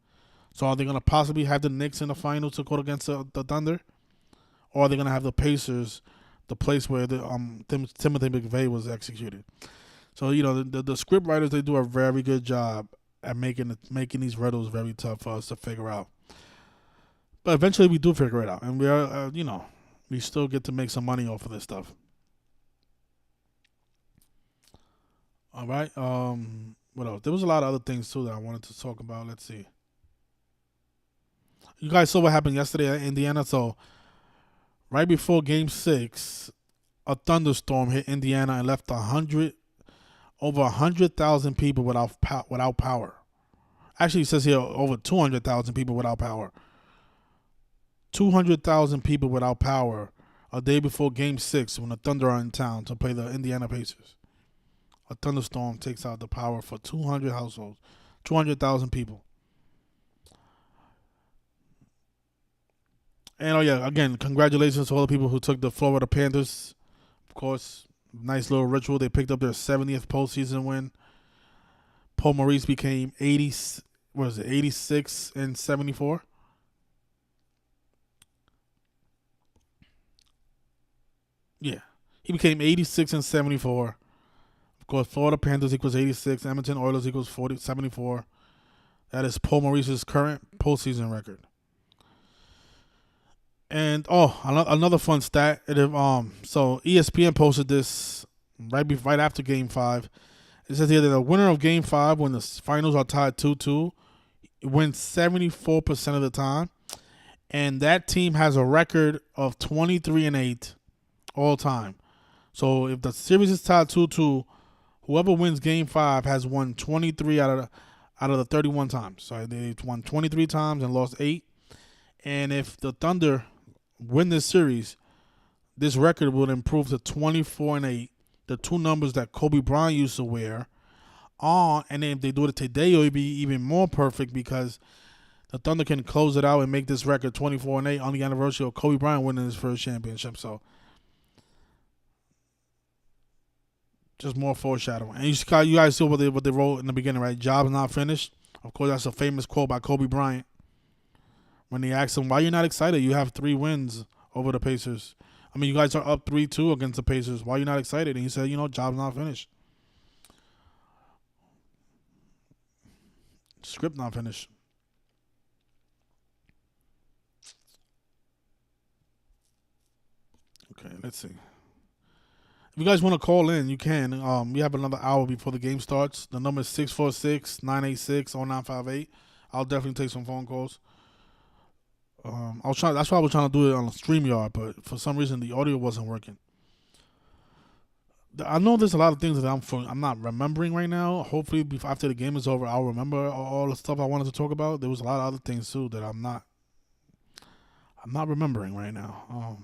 So are they gonna possibly have the Knicks in the finals to go against the Thunder, or are they gonna have the Pacers, the place where the Timothy McVeigh was executed? So the script writers, they do a very good job at making these riddles very tough for us to figure out. But eventually we do figure it out, and we are we still get to make some money off of this stuff. All right. What else? There was a lot of other things too that I wanted to talk about. Let's see. You guys saw what happened yesterday at Indiana. So right before Game 6, a thunderstorm hit Indiana and left over 100,000 people without power. Actually, it says here over 200,000 people without power. 200,000 people without power a day before Game 6 when the Thunder are in town to play the Indiana Pacers. A thunderstorm takes out the power for 200 households, 200,000 people. And again, congratulations to all the people who took the Florida Panthers. Of course, nice little ritual. They picked up their 70th postseason win. Paul Maurice became 86 and 74. Yeah, he became 86 and 74. Of course, Florida Panthers equals 86. Edmonton Oilers equals 74. That is Paul Maurice's current postseason record. And another fun stat. So ESPN posted this right after Game 5. It says here that the winner of Game 5, when the finals are tied 2-2, wins 74% of the time, and that team has a record of 23-8 all time. So if the series is tied 2-2, whoever wins Game 5 has won 23 out of the 31 times. So they won 23 times and lost 8. And if the Thunder win this series, this record will improve to 24-8, the two numbers that Kobe Bryant used to wear. And then if they do it today, it will be even more perfect, because the Thunder can close it out and make this record 24-8 on the anniversary of Kobe Bryant winning his first championship. So Just more foreshadowing. And you guys see what they wrote in the beginning, right? Job's not finished. Of course, that's a famous quote by Kobe Bryant. When they asked him, why you're not excited? You have 3 wins over the Pacers. I mean, you guys are up 3-2 against the Pacers. Why are you not excited? And he said, job's not finished. Script not finished. Okay, let's see. If you guys want to call in, you can. We have another hour before the game starts. The number is 646-986-0958. I'll definitely take some phone calls. That's why I was trying to do it on a StreamYard, but for some reason the audio wasn't working. I know there's a lot of things that I'm not remembering right now. Hopefully, after the game is over, I'll remember all the stuff I wanted to talk about. There was a lot of other things too that I'm not remembering right now.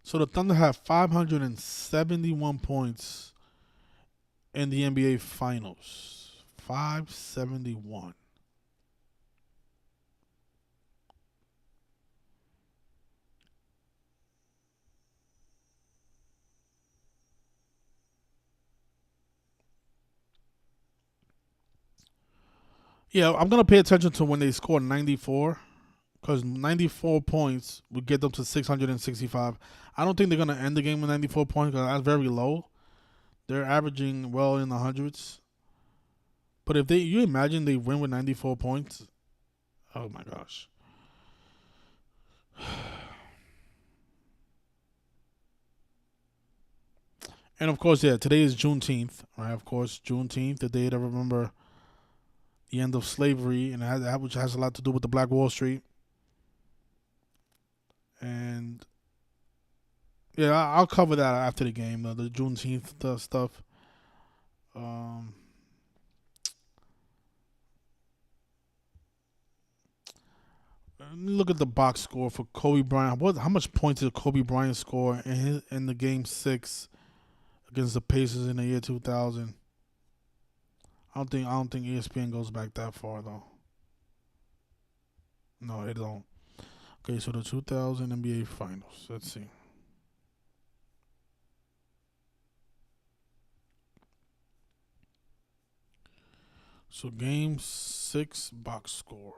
So the Thunder have 571 points in the NBA Finals. 571. Yeah, I'm going to pay attention to when they score 94, because 94 points would get them to 665. I don't think they're going to end the game with 94 points, because that's very low. They're averaging well in the hundreds. But if you imagine they win with 94 points, oh my gosh. And of course, yeah, today is Juneteenth, right? Of course, Juneteenth, the day to remember the end of slavery, and which has a lot to do with the Black Wall Street. And yeah, I'll cover that after the game, the Juneteenth stuff. Look at the box score for Kobe Bryant. How much points did Kobe Bryant score in the game 6 against the Pacers in the year 2000? I don't think ESPN goes back that far though. No, they don't. Okay, so the 2000 NBA Finals. Let's see. So game 6 box score.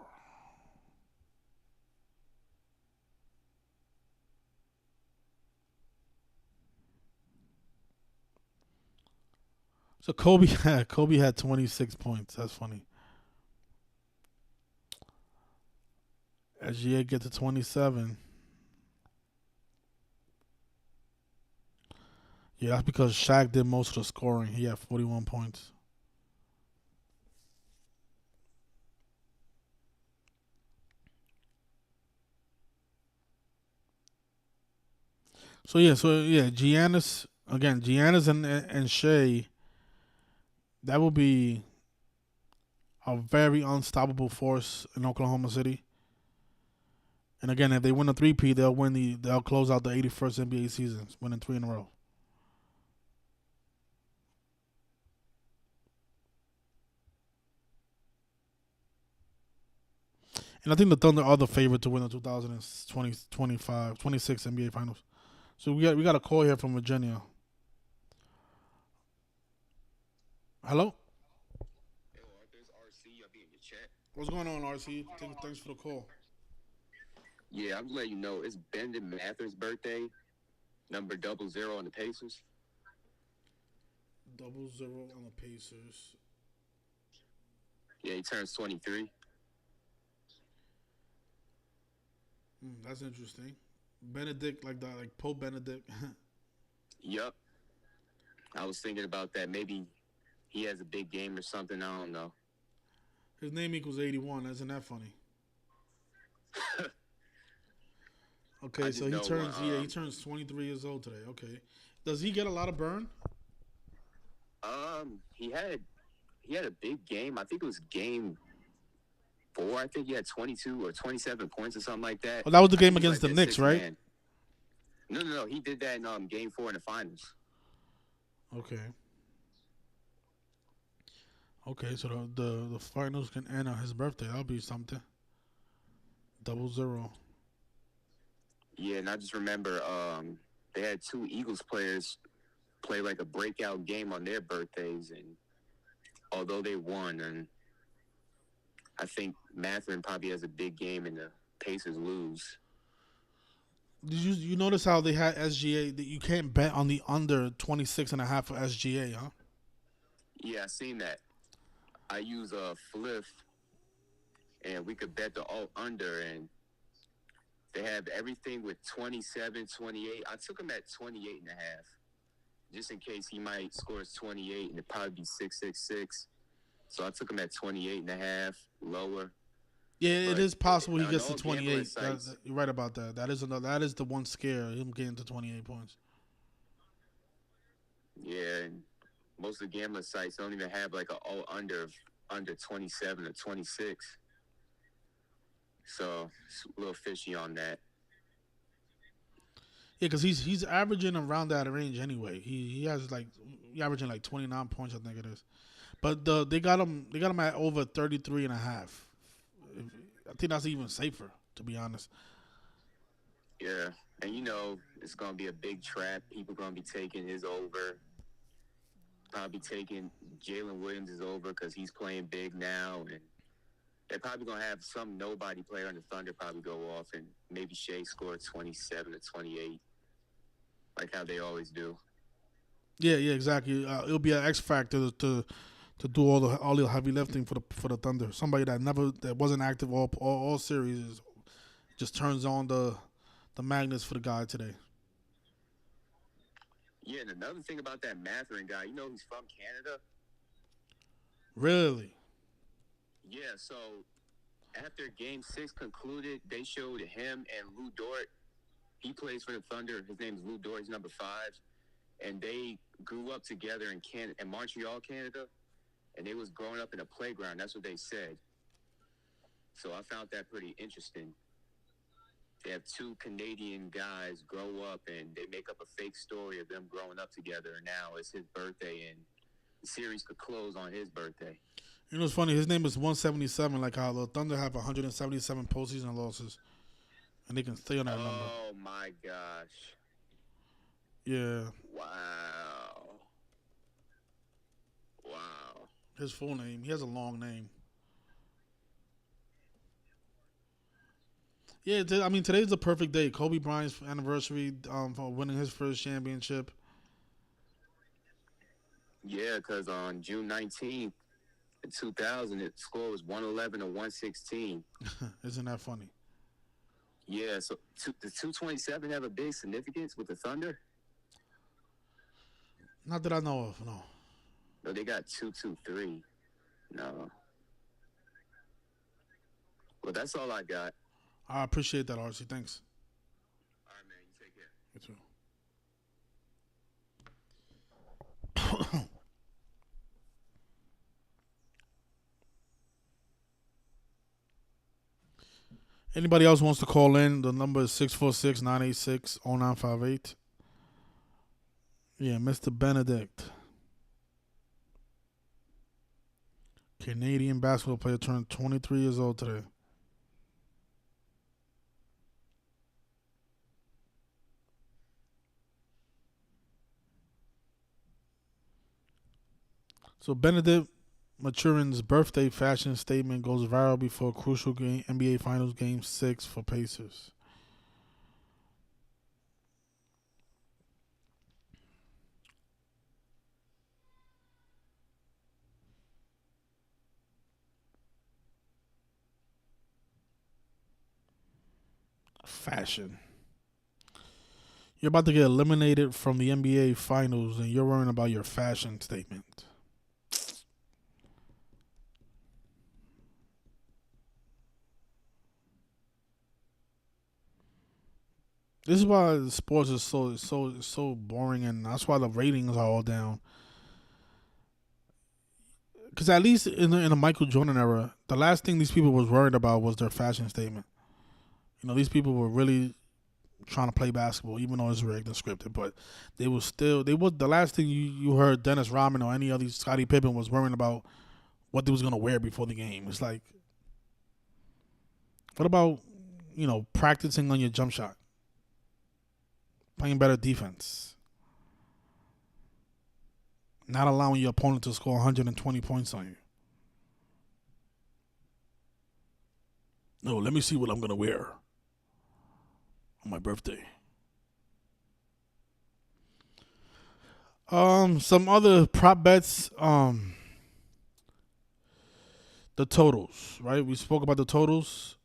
So Kobe had 26 points. That's funny. As you get to 27. Yeah, that's because Shaq did most of the scoring. He had 41 points. So Giannis and Shea, that will be a very unstoppable force in Oklahoma City. And again, if they win the 3P, they'll close out the 81st NBA season, winning 3 in a row. And I think the Thunder are the favorite to win the 26 NBA Finals. So we got a call here from Virginia. Hello? What's going on, RC? Thanks for the call. Yeah, I'm just letting you know it's Brendan Mather's birthday, number 00 on the Pacers. 00 on the Pacers. Yeah, he turns 23. That's interesting. Benedict, like Pope Benedict. Yup. I was thinking about that. Maybe he has a big game or something. I don't know. His name equals 81. Isn't that funny? Okay, so he turns 23 years old today. Okay, does he get a lot of burn? He had a big game. I think it was game 4. I think he had 22 or 27 points or something like that. Oh, that was the game He's against like the that Knicks, right? man. No. He did that in Game 4 in the finals. Okay. Okay, so the finals can end on his birthday. That'll be something. 00. Yeah, and I just remember they had 2 Eagles players play like a breakout game on their birthdays, and although they won, and I think Mathurin probably has a big game and the Pacers lose. Did you notice how they had SGA that you can't bet on the under 26.5 for SGA, huh? Yeah, I seen that. I use a Fliff, and we could bet the all under, and they have everything with 27, 28. I took him at 28.5, just in case he might score 28, and it'd probably be 666. So I took him at 28.5, lower. Yeah, But it is possible he on gets to all gambling 28. sites- You're right about that. That is the one scare, him getting to 28 points. Yeah, and most of the gambling sites don't even have like a all under 27 or 26. So it's a little fishy on that. Yeah, because he's averaging around that range anyway. He has he averaging like 29 points, I think it is. But they got him at over 33.5. I think that's even safer, to be honest. Yeah, and it's gonna be a big trap. People gonna be taking his over. Probably taking Jalen Williams is over because he's playing big now, and they're probably gonna have some nobody player on the Thunder probably go off, and maybe Shea score 27 or 28, like how they always do. Yeah, exactly. It'll be an X factor to do all the heavy lifting for the Thunder. Somebody that wasn't active all series just turns on the magnets for the guy today. Yeah, and another thing about that Mathurin guy, he's from Canada. Really? Yeah, so after Game 6 concluded, they showed him and Lou Dort. He plays for the Thunder. His name is Lou Dort. He's number 5. And they grew up together in Montreal, Canada. And they was growing up in a playground. That's what they said. So I found that pretty interesting. They have 2 Canadian guys grow up, and they make up a fake story of them growing up together. And now it's his birthday, and the series could close on his birthday. You know what's funny? His name is 177, like how the Thunder have 177 postseason losses. And they can stay on that number. Oh, my gosh. Yeah. Wow. His full name. He has a long name. Yeah, today's the perfect day. Kobe Bryant's anniversary for winning his first championship. Yeah, because on June 19th, in 2000, the score was 111 to 116. Isn't that funny? Yeah, so does 227 have a big significance with the Thunder? Not that I know of, no. No, they got 223. No. Well, that's all I got. I appreciate that, RC. Thanks. All right, man. You take care. You too. Anybody else wants to call in? The number is 646-986-0958. Yeah, Mr. Benedict. Canadian basketball player turned 23 years old today. So Benedict Maturin's birthday fashion statement goes viral before crucial game NBA Finals Game 6 for Pacers. Fashion. You're about to get eliminated from the NBA Finals and you're worrying about your fashion statement. This is why sports is so boring, and that's why the ratings are all down. because at least in the Michael Jordan era, the last thing these people was worried about was their fashion statement. You know, these people were really trying to play basketball, even though it's rigged and scripted. But they was the last thing you heard Dennis Rodman or any of these Scottie Pippen was worrying about what they was gonna wear before the game. It's like, what about, you know, practicing on your jump shot, playing better defense, not allowing your opponent to score 120 points on you. No, let me see what I'm gonna wear on my birthday. Some other prop bets. The totals, right? We spoke about the totals.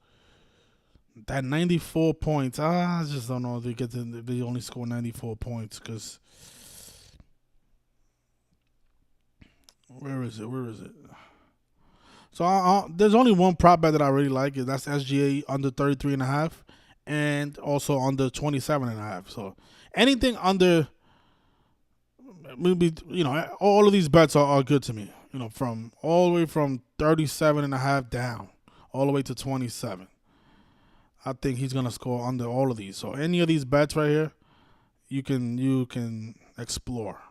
That 94 points. I just don't know if they only score 94 points, because where is it? So there's only one prop bet that I really like. That's SGA under 33.5, and also under 27.5. So anything under, maybe, you know, all of these bets are good to me. You know, from all the way from 37.5 down, all the way to 27. I think he's gonna score under all of these. So any of these bets right here, you can explore.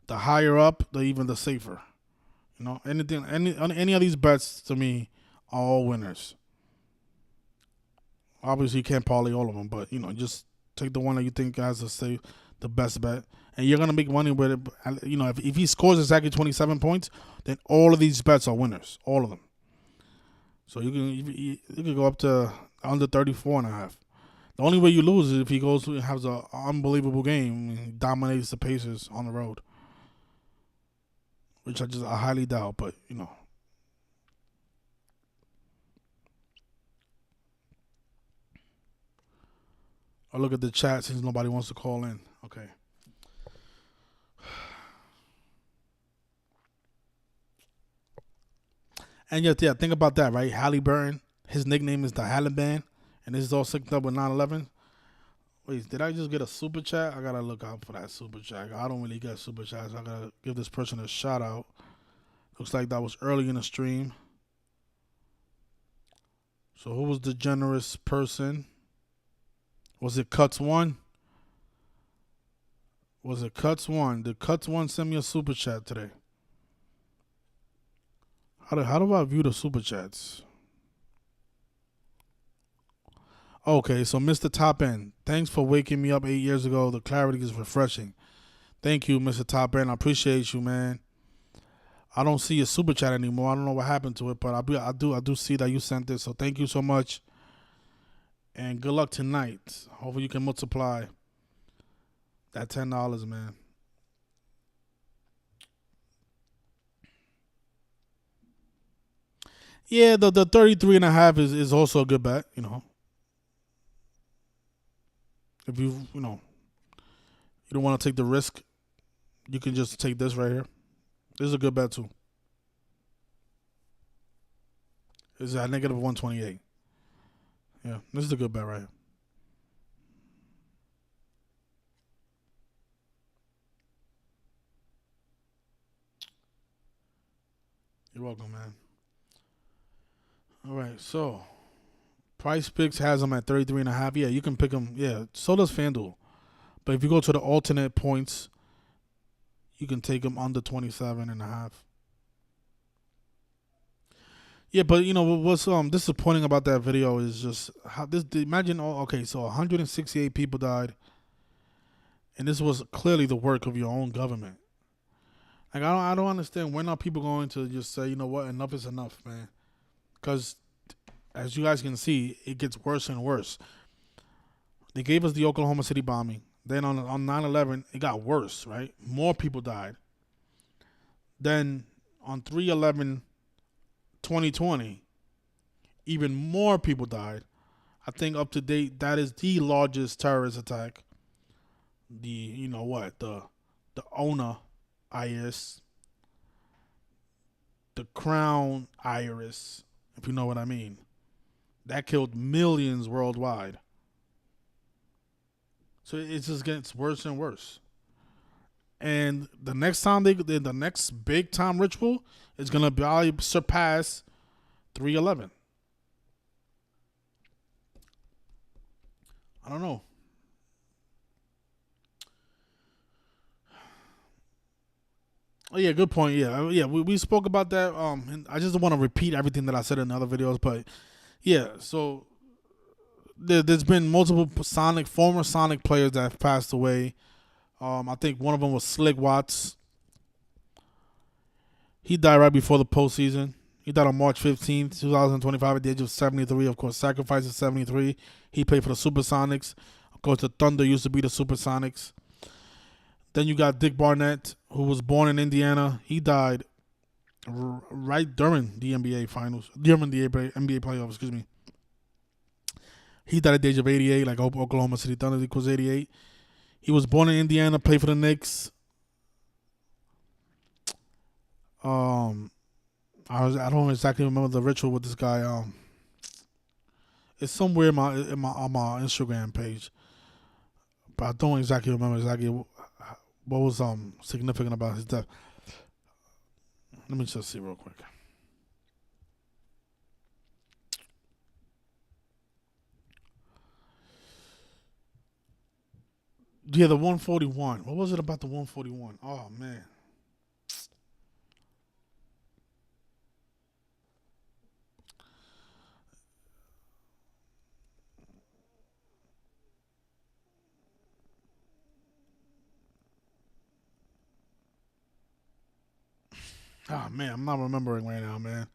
The higher up, the safer. You know, any of these bets to me are all winners. Obviously, you can't parlay all of them, but, you know, just take the one that you think has the best bet, and you're gonna make money with it. You know, if he scores exactly 27 points, then all of these bets are winners, all of them. So you can go up to under 34.5. The only way you lose is if he has an unbelievable game and he dominates the Pacers on the road, which I highly doubt. But, you know, I'll look at the chat since nobody wants to call in. Okay. And yeah, think about that, right? Halliburton, his nickname is the Halliban, and this is all synced up with 9/11. Wait, did I just get a super chat? I gotta look out for that super chat. I don't really get super chats. I gotta give this person a shout out. Looks like that was early in the stream. So who was the generous person? Was it Cuts1? Was it Cuts1? Did Cuts1 send me a super chat today? How do I view the super chats? Okay, so Mr. Top End, thanks for waking me up 8 years ago. The clarity is refreshing. Thank you, Mr. Top End. I appreciate you, man. I don't see your super chat anymore. I don't know what happened to it, but I do see that you sent it. So thank you so much, and good luck tonight. Hopefully you can multiply that $10, man. Yeah, the 33.5 is also a good bet, you know. If you don't want to take the risk, you can just take this right here. This is a good bet too. It's at negative 128. Yeah, this is a good bet right here. You're welcome, man. All right, so Price Picks has them at 33.5. Yeah, you can pick them. Yeah, so does FanDuel. But if you go to the alternate points, you can take them under 27.5. Yeah, but you know what's disappointing about that video is just how this. Imagine, so 168 people died, and this was clearly the work of your own government. Like, I don't understand, when are people going to just say, you know what, enough is enough, man? Because as you guys can see, it gets worse and worse. They gave us the Oklahoma City bombing. Then on 9/11, it got worse, right? More people died. Then on 3/11/2020, even more people died. I think up to date, that is the largest terrorist attack. The owner IRIS, the Crown IRIS, if you know what I mean. That killed millions worldwide. So it just gets worse and worse. And the next big time ritual is gonna probably surpass 311. I don't know. Oh yeah, good point. Yeah. We spoke about that. And I just don't want to repeat everything that I said in the other videos, but yeah. So there's been multiple former Sonic players that have passed away. I think one of them was Slick Watts. He died right before the postseason. He died on March 15th, 2025 at the age of 73. Of course, sacrificed at 73. He played for the Supersonics. Of course, the Thunder used to be the Supersonics. Then you got Dick Barnett, who was born in Indiana. He died right during the NBA finals, during the NBA playoffs, excuse me. He died at the age of 88, like Oklahoma City Thunder equals 88. He was born in Indiana, played for the Knicks. I don't exactly remember the ritual with this guy. It's somewhere on my Instagram page, but I don't exactly remember what was significant about his death. Let me just see real quick. Yeah, the 141. What was it about the 141? Oh man. Oh man, I'm not remembering right now, man.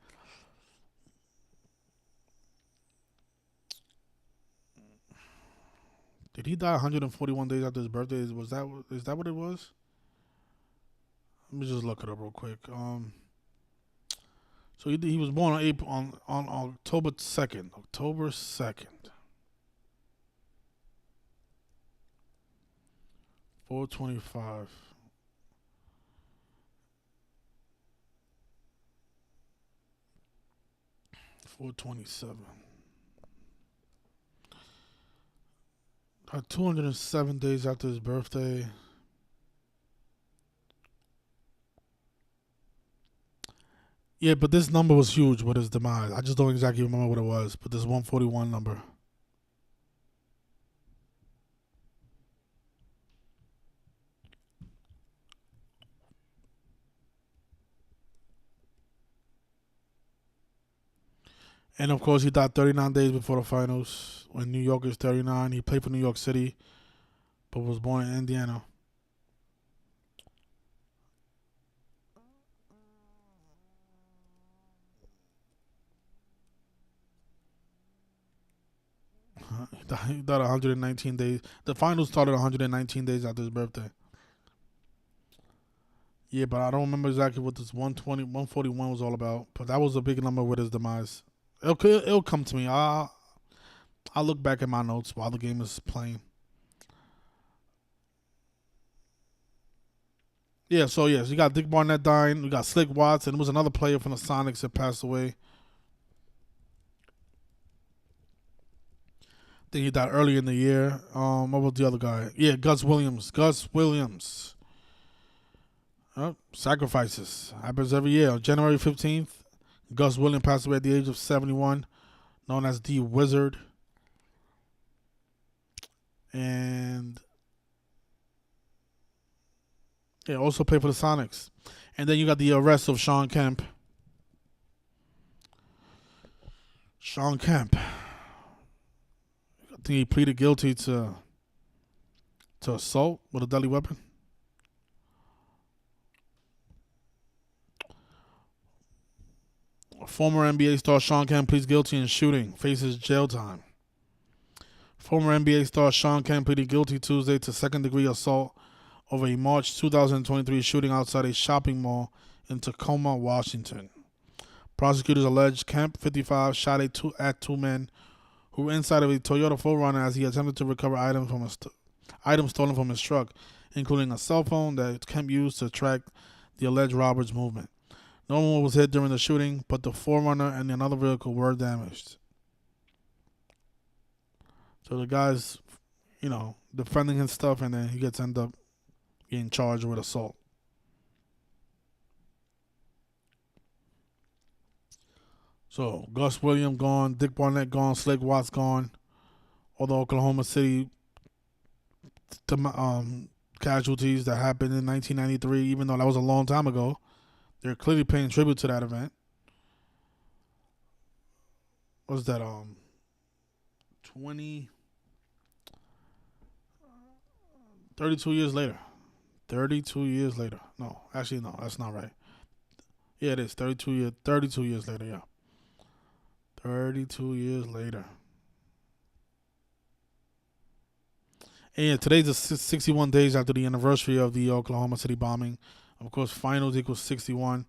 Did he die 141 days after his birthday? Is that what it was? Let me just look it up real quick. So he was born on October 2nd. October 2nd. 425. $427. 207 days after his birthday. Yeah, but this number was huge with his demise. I just don't exactly remember what it was, but this 141 number. And of course, he died 39 days before the finals. When New York is 39, he played for New York City, but was born in Indiana. He died 119 days. The finals started 119 days after his birthday. Yeah, but I don't remember exactly what this 141 was all about. But that was a big number with his demise. It'll come to me. I'll look back at my notes while the game is playing. Yeah, so yes, you got Dick Barnett dying. We got Slick Watts, and there was another player from the Sonics that passed away. I think he died early in the year. What was the other guy? Yeah, Gus Williams. Sacrifices. Happens every year. On January 15th, Gus Williams passed away at the age of 71, known as the Wizard. And yeah, also played for the Sonics. And then you got the arrest of Sean Kemp. I think he pleaded guilty to assault with a deadly weapon. Former NBA star Sean Kemp pleads guilty in shooting, faces jail time. Former NBA star Sean Kemp pleaded guilty Tuesday to second-degree assault over a March 2023 shooting outside a shopping mall in Tacoma, Washington. Prosecutors allege Kemp, 55, shot at two men who were inside of a Toyota 4Runner as he attempted to recover items stolen from his truck, including a cell phone that Kemp used to track the alleged robbers' movement. No one was hit during the shooting, but the 4Runner and another vehicle were damaged. So the guy's, defending his stuff, and then he gets end up getting charged with assault. So Gus Williams gone, Dick Barnett gone, Slick Watts gone. All the Oklahoma City casualties that happened in 1993, even though that was a long time ago, they're clearly paying tribute to that event. What was that? 32 years later. 32 years later. No, actually, no, that's not right. Yeah, it is. 32 years later, yeah. 32 years later. And yeah, today's the 61 days after the anniversary of the Oklahoma City bombing. Of course, finals equals 61.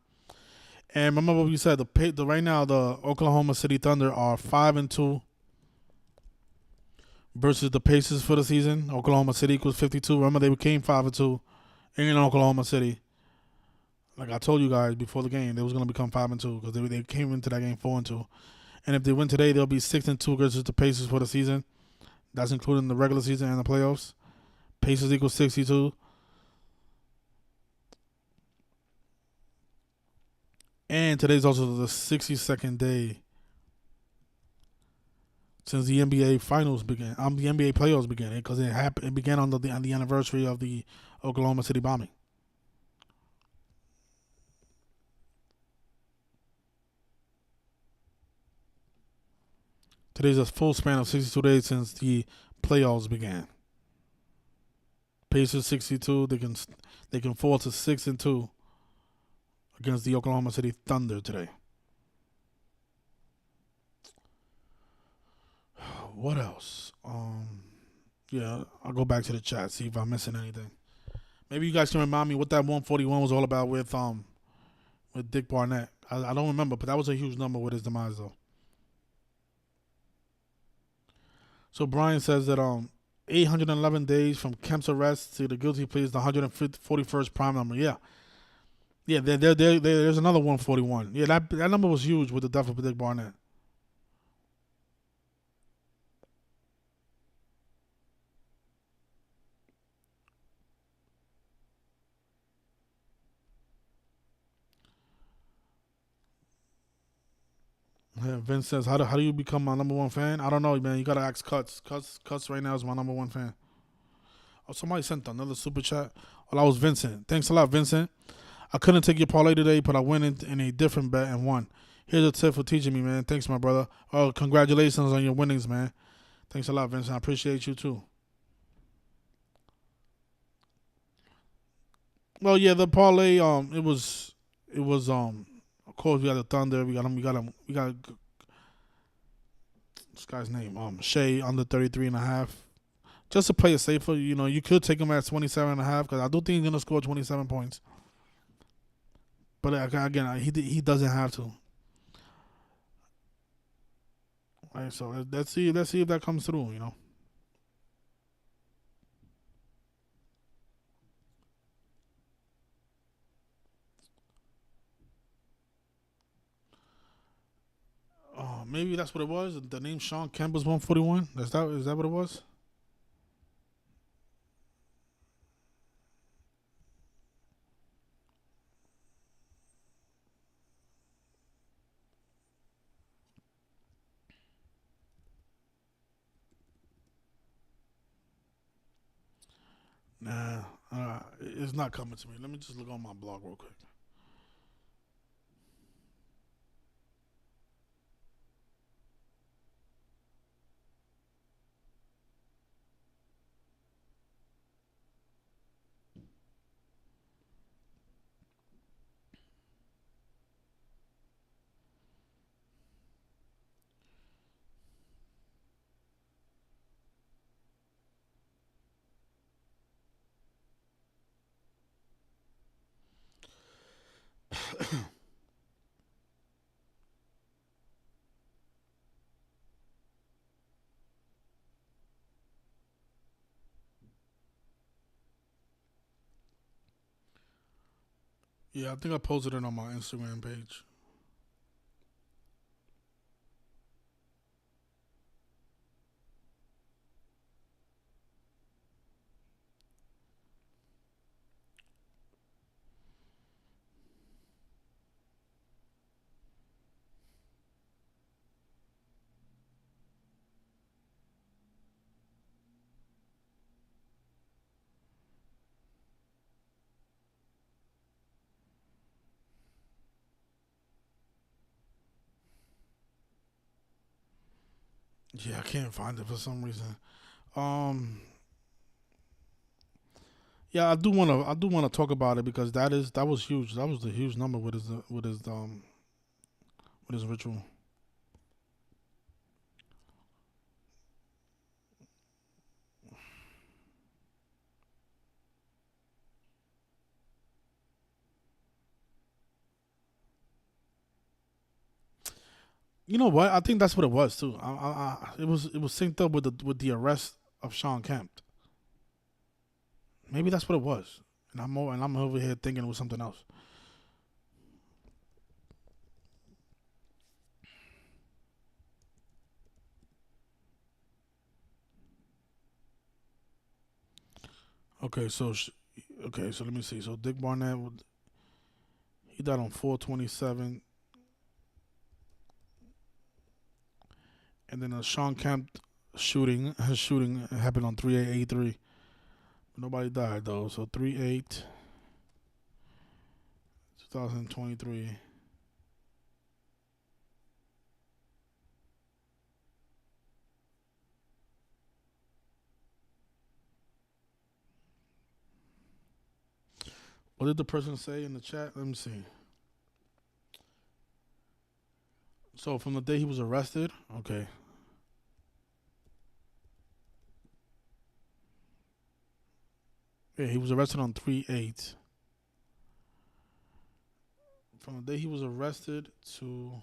And remember what we said. Right now, the Oklahoma City Thunder are 5-2 versus the Pacers for the season. Oklahoma City equals 52. Remember, they became 5-2 in Oklahoma City. Like I told you guys before the game, they was going to become 5-2 because they came into that game 4-2. And if they win today, they'll be 6-2 versus the Pacers for the season. That's including the regular season and the playoffs. Pacers equals 62. And today's also the 62nd day since the NBA finals began. The NBA playoffs began because it began on the anniversary of the Oklahoma City bombing. Today's a full span of 62 days since the playoffs began. Pacers 62. They can fall to 6-2 against the Oklahoma City Thunder today. What else? Yeah, I'll go back to the chat, see if I'm missing anything. Maybe you guys can remind me what that 141 was all about with Dick Barnett. I don't remember, but that was a huge number with his demise, though. So Brian says that 811 days from Kemp's arrest to the guilty plea is the 141st prime number. Yeah. Yeah, there's another 141. Yeah, that number was huge with the death of Dick Barnett. Yeah, Vince says, how do you become my number one fan? I don't know, man. You gotta ask Cuts. Cuts right now is my number one fan. Oh, somebody sent another super chat. Oh, that was Vincent. Thanks a lot, Vincent. I couldn't take your parlay today, but I went in a different bet and won. Here's a tip for teaching me, man. Thanks, my brother. Oh, congratulations on your winnings, man. Thanks a lot, Vincent. I appreciate you too. Well, yeah, the parlay, it was of course we got the Thunder, we got this guy's name, Shea under 33.5. Just to play it safer, you could take him at 27.5 because I do think he's gonna score 27 points. But again, he doesn't have to. All right, so let's see if that comes through. Oh, maybe that's what it was. The name Sean Kemp was 141. Is that what it was? Nah, it's not coming to me. Let me just look on my blog real quick. Yeah, I think I posted it on my Instagram page. Yeah, I can't find it for some reason. Yeah, I do wanna talk about it because that was huge. That was a huge number with his ritual. You know what? I think that's what it was too. It was synced up with the arrest of Sean Kemp. Maybe that's what it was. And I'm over here thinking it was something else. Okay, so let me see. So Dick Barnett, he died on 4/27, and then Sean Kemp his shooting happened on 3/8/83. Nobody died though. So 3/8/2023. What did the person say in the chat? Let me see. So from the day he was arrested, okay. Yeah, he was arrested on 3/8. From the day he was arrested to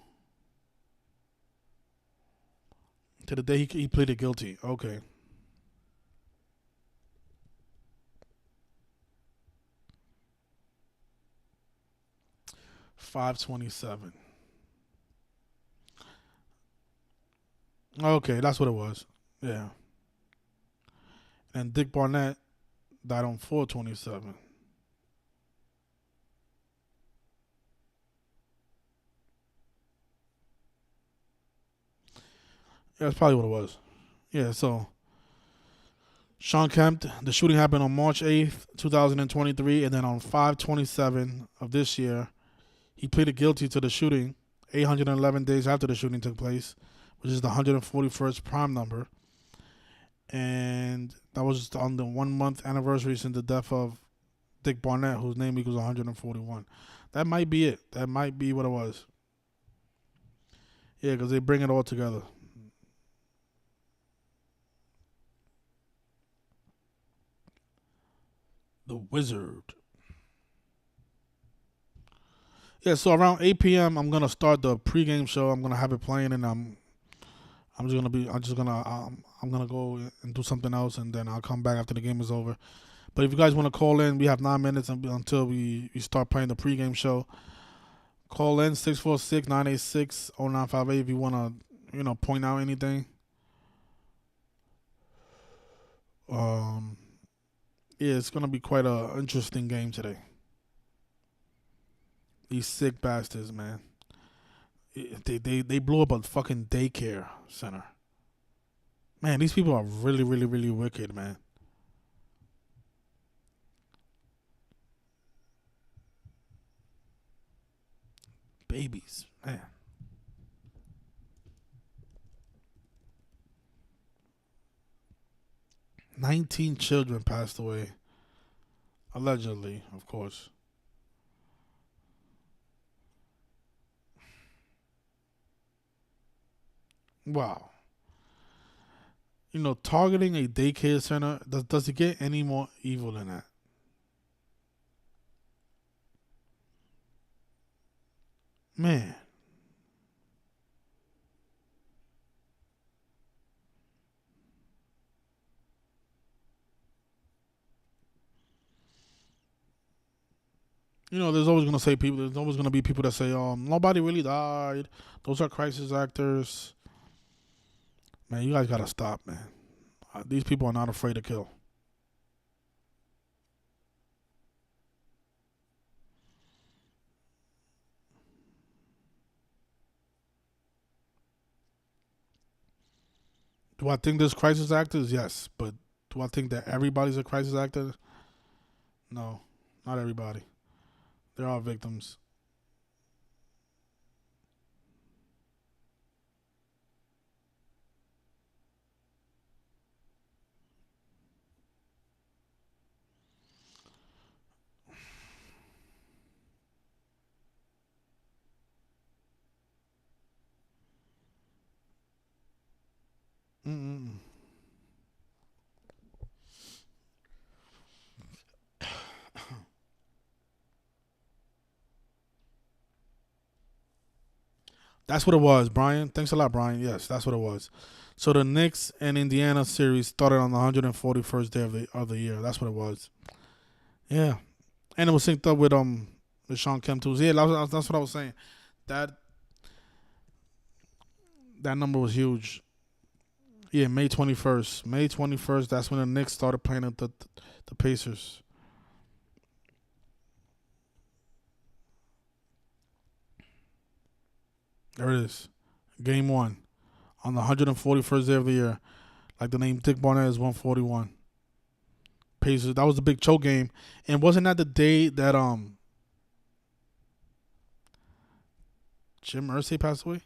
the day he pleaded guilty. Okay. $527. Okay, that's what it was. Yeah. And Dick Barnett died on 4/27. Yeah, that's probably what it was. Yeah, so Sean Kemp, the shooting happened on March 8th, 2023, and then on 5/27 of this year, he pleaded guilty to the shooting 811 days after the shooting took place, which is the 141st prime number. And that was on the 1 month anniversary since the death of Dick Barnett, whose name equals 141. That might be it. That might be what it was. Yeah, because they bring it all together. The Wizard. Yeah, so around 8 p.m. I'm gonna start the pregame show. I'm gonna have it playing, and I'm gonna go and do something else, and then I'll come back after the game is over. But if you guys want to call in, we have 9 minutes until we start playing the pregame show. Call in 646-986-0958 if you want to, point out anything. Yeah, it's gonna be quite a interesting game today. These sick bastards, man. They blew up a fucking daycare center. Man, these people are really, really, really wicked, man. Babies, man. "19 children passed away. Allegedly, of course. Wow. Targeting a daycare center, does it get any more evil than that? Man. There's always gonna be people that say, nobody really died. Those are crisis actors. Man, you guys gotta stop, man. These people are not afraid to kill. Do I think there's crisis actors? Yes. But do I think that everybody's a crisis actor? No, not everybody. There are victims. That's what it was, Brian. Thanks a lot, Brian. Yes, that's what it was. So the Knicks and Indiana series started on the 141st day of the year. That's what it was. Yeah, and it was synced up with Sean Kemp too. Yeah, that's what I was saying. That number was huge. Yeah, May 21st. May 21st. That's when the Knicks started playing at the Pacers. There it is. Game 1 on the 141st day of the year. Like the name Dick Barnett is 141. Pacers. That was the big choke game. And wasn't that the day that Jim Irsay passed away?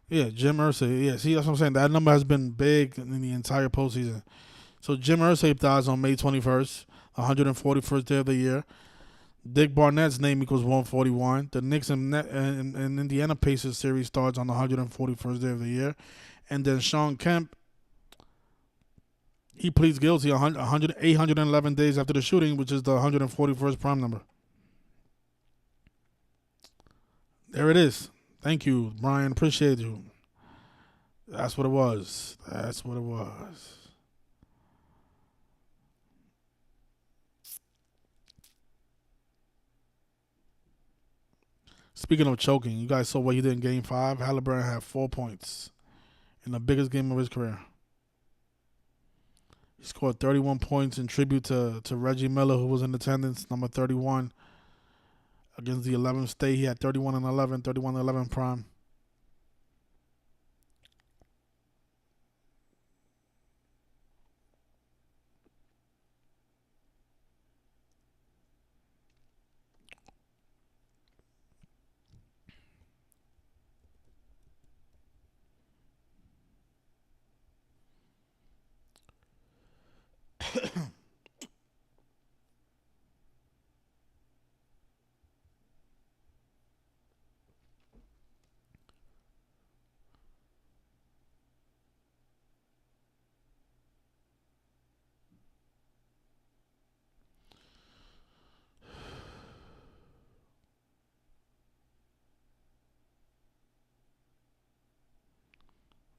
Yeah, Jim Irsay. Yeah, see, that's what I'm saying. That number has been big in the entire postseason. So Jim Irsay dies on May 21st, 141st day of the year. Dick Barnett's name equals 141. The Knicks and Indiana Pacers series starts on the 141st day of the year. And then Sean Kemp, he pleads guilty 811 days after the shooting, which is the 141st prime number. There it is. Thank you, Brian. Appreciate you. That's what it was. That's what it was. Speaking of choking, you guys saw what he did in Game 5. Halliburton had 4 points in the biggest game of his career. He scored 31 points in tribute to Reggie Miller, who was in attendance, number 31, against the 11th State. He had 31 and 11 prime.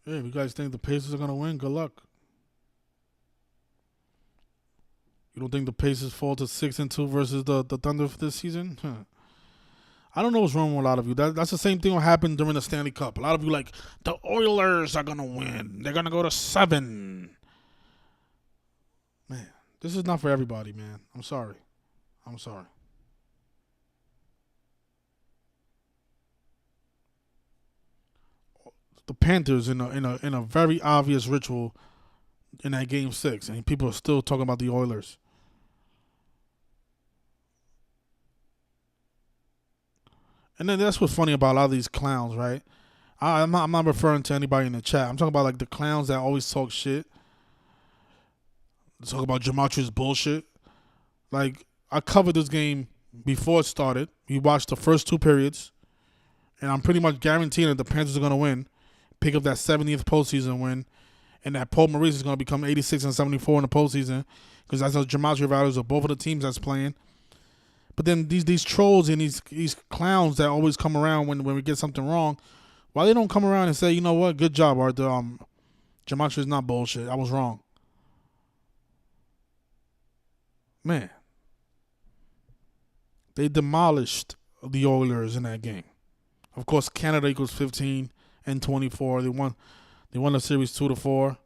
Yeah, if you guys think the Pacers are going to win, good luck. You don't think the Pacers fall to 6-2 versus the Thunder for this season? Huh. I don't know what's wrong with a lot of you. That's the same thing that happened during the Stanley Cup. A lot of you like, the Oilers are going to win. They're going to go to 7. Man, this is not for everybody, man. I'm sorry. The Panthers in a very obvious ritual in that Game 6, and people are still talking about the Oilers. And then that's what's funny about a lot of these clowns, right? I'm not referring to anybody in the chat. I'm talking about like the clowns that always talk shit. Talk about Gematria's bullshit. Like, I covered this game before it started. We watched the first 2 periods, and I'm pretty much guaranteeing that the Panthers are going to win, pick up that 70th postseason win, and that Paul Maurice is going to become 86 and 74 in the postseason, because that's the gematria values of both of the teams that's playing. But then these trolls and these clowns that always come around when we get something wrong, why they don't come around and say, you know what, good job, Arthur. Gematria is not bullshit. I was wrong. Man. They demolished the Oilers in that game. Of course, Canada equals 15 and 24. They won the series 2-4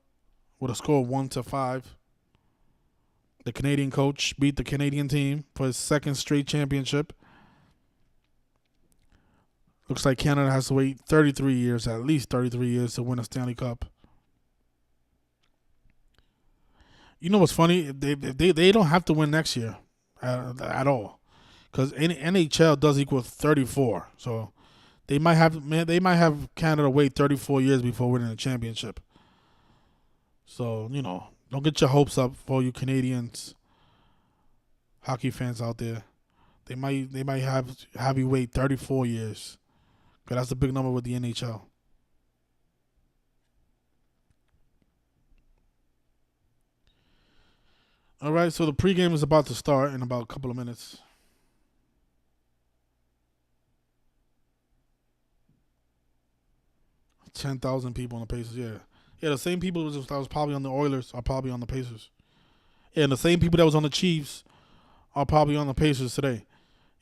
with a score of 1-5. The Canadian coach beat the Canadian team for his second straight championship. Looks like Canada has to wait at least 33 years to win a Stanley Cup. You know what's funny? They don't have to win next year at all, because NHL does equal 34. So they might have Canada wait 34 years before winning a championship. So, you know, don't get your hopes up for you Canadians, hockey fans out there. They might have you wait 34 years, because that's the big number with the NHL. All right, so the pregame is about to start in about a couple of minutes. 10,000 people on the Pacers, yeah. Yeah, the same people that was probably on the Oilers are probably on the Pacers. Yeah, and the same people that was on the Chiefs are probably on the Pacers today.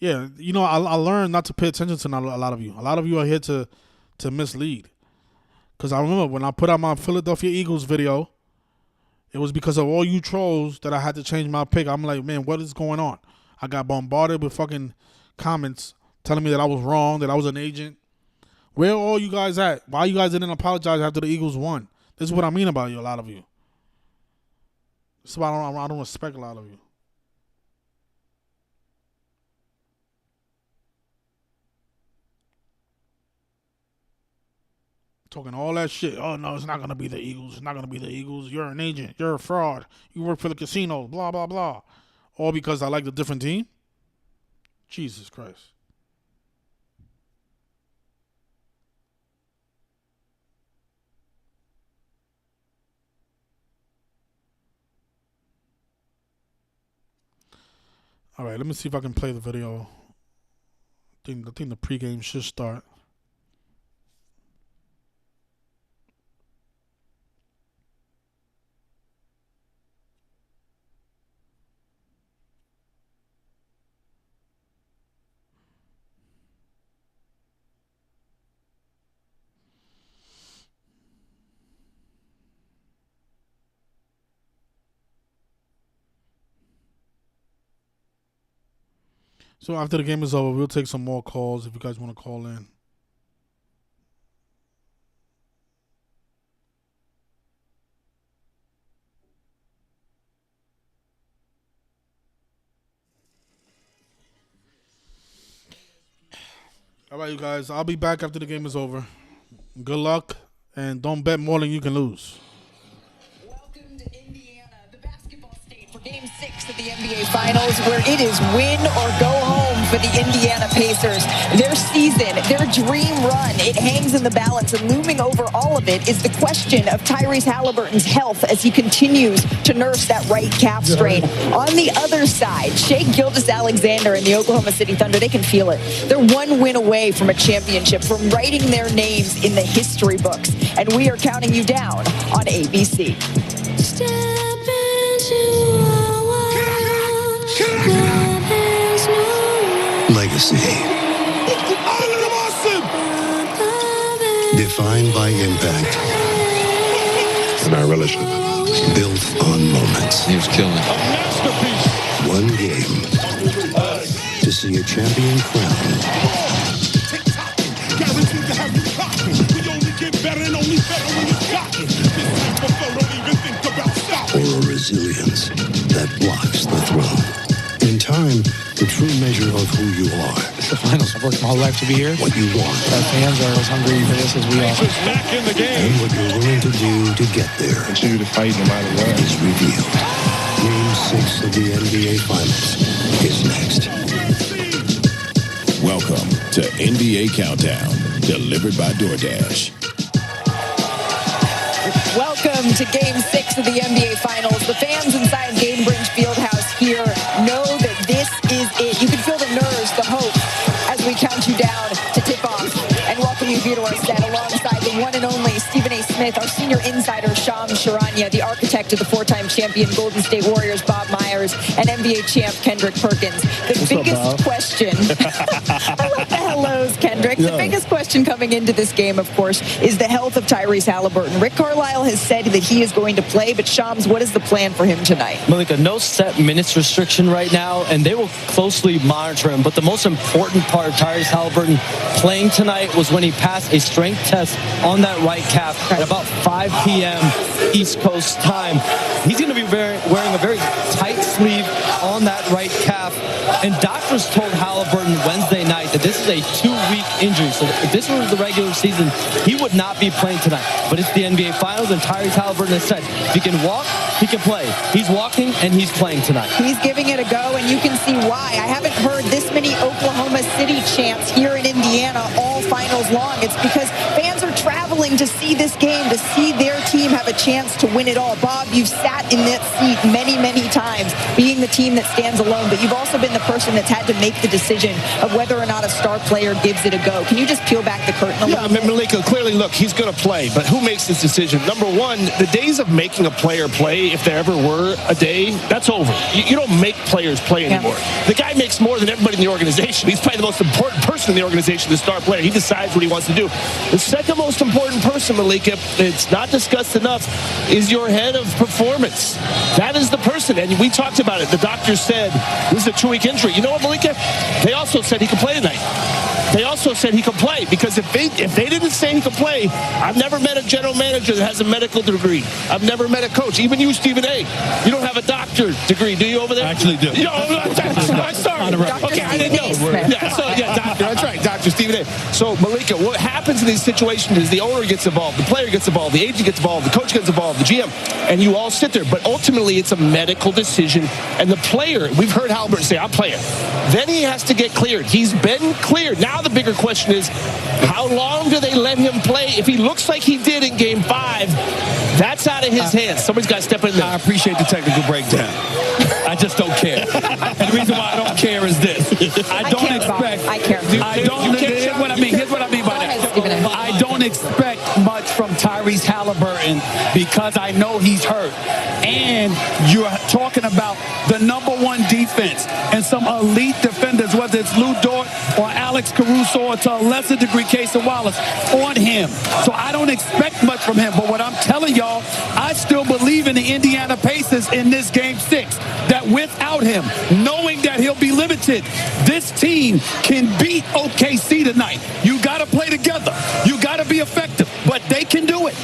Yeah, you know, I learned not to pay attention to a lot of you. A lot of you are here to mislead. Because I remember when I put out my Philadelphia Eagles video, it was because of all you trolls that I had to change my pick. I'm like, man, what is going on? I got bombarded with fucking comments telling me that I was wrong, that I was an agent. Where are all you guys at? Why you guys didn't apologize after the Eagles won? This is what I mean about you, a lot of you. This is why I don't respect a lot of you. Talking all that shit. Oh, no, it's not going to be the Eagles. It's not going to be the Eagles. You're an agent. You're a fraud. You work for the casinos. Blah, blah, blah. All because I like the different team? Jesus Christ. All right, let me see if I can play the video. I think the pregame should start. So after the game is over, we'll take some more calls if you guys want to call in. All right, you guys. I'll be back after the game is over. Good luck, and don't bet more than you can lose. Game 6 of the NBA Finals, where it is win or go home for the Indiana Pacers. Their season, their dream run, it hangs in the balance, and looming over all of it is the question of Tyrese Halliburton's health as he continues to nurse that right calf strain. On the other side, Shai Gilgeous-Alexander and the Oklahoma City Thunder, they can feel it. They're one win away from a championship, from writing their names in the history books, and we are counting you down on ABC. Legacy. Defined by impact. And I relish it. Built on moments. He was killing it. One game to see a champion crowned. Guaranteed to have you cotton. We only get better and only better when it's cotton. This before don't even think about stopping. Or a resilience that blocks the throne. In time, the true measure of who you are. It's the finals. I've worked my whole life to be here. What you want. Our fans are as hungry for this as we are. Back in the game. And what you're willing to do to get there. Continue to fight no matter what. Is revealed. Game 6 of the NBA Finals is next. Welcome to NBA Countdown, delivered by DoorDash. Welcome to Game 6 of the NBA Finals. The fans inside Gainbridge Fieldhouse here know that this is it. You can feel the nerves, the hope, as we count you down to tip off. And welcome you here to our set alongside the one and only Stephen A. Smith, our senior insider, Shams Charania, the architect of the four-time champion Golden State Warriors, Bob Myers, and NBA champ Kendrick Perkins. The biggest question... I like the hellos, Kendrick. The biggest question coming into this game, of course, is the health of Tyrese Halliburton. Rick Carlisle has said that he is going to play, but Shams, what is the plan for him tonight? Malika, no set minutes restriction right now, and they will closely monitor him. But the most important part of Tyrese Halliburton playing tonight was when he passed a strength test on that right calf at about 5 p.m. East Coast time. He's going to be wearing a very tight sleeve on that right calf, and doctors told Halliburton Wednesday night that this is a 2-week injury. So if this were the regular season, he would not be playing tonight. But it's the NBA Finals, and Tyrese Halliburton has said if he can walk, he can play. He's walking, and he's playing tonight. He's giving it a go, and you can see why. I haven't heard this many Oklahoma City chants here in Indiana all finals long. It's because fans are traveling to see this game, to see their team team have a chance to win it all. Bob, you've sat in that seat many, many times, being the team that stands alone, but you've also been the person that's had to make the decision of whether or not a star player gives it a go. Can you just peel back the curtain a little bit? Malika, clearly, look, he's going to play, but who makes this decision? Number one, the days of making a player play, if there ever were a day, that's over. You don't make players play anymore. The guy makes more than everybody in the organization. He's probably the most important person in the organization, the star player. He decides what he wants to do. The second most important person, Malika, it's not discussed enough, is your head of performance. That is the person, and we talked about it. The doctor said this is a 2-week injury. You know what, Malika? They also said he could play tonight. They also said he could play, because if they didn't say he could play, I've never met a general manager that has a medical degree. I've never met a coach. Even you, Stephen A. You don't have a doctor degree, do you, over there? I actually do. I'm sorry. Okay, I didn't know. Yeah, doctor. That's right, Dr. Stephen A. So, Malika, what happens in these situations is the owner gets involved, the player gets involved, the agent gets involved, the coach gets involved, the GM, and you all sit there. But ultimately, it's a medical decision. And the player, we've heard Halliburton say, I'm playing. Then he has to get cleared. He's been cleared. Now the bigger question is, how long do they let him play? If he looks like he did in Game 5, that's out of his hands. Somebody's got to step in there. I appreciate the technical breakdown. I just don't care. And the reason why I don't care is this. I don't expect. I care. Here's what I mean by that. I don't expect much from Tyrese Halliburton because I know he's hurt. And you're talking about the #1 defense and some elite defenders, whether it's Lou Dort or Alex Caruso or to a lesser degree Casey Wallace, on him. So I don't expect much from him. But what I'm telling y'all, I still believe in the Indiana Pacers in this Game 6. That without him, knowing that he'll be limited, this team can beat OKC tonight. You got to play together. You got to be effective. But they can do it.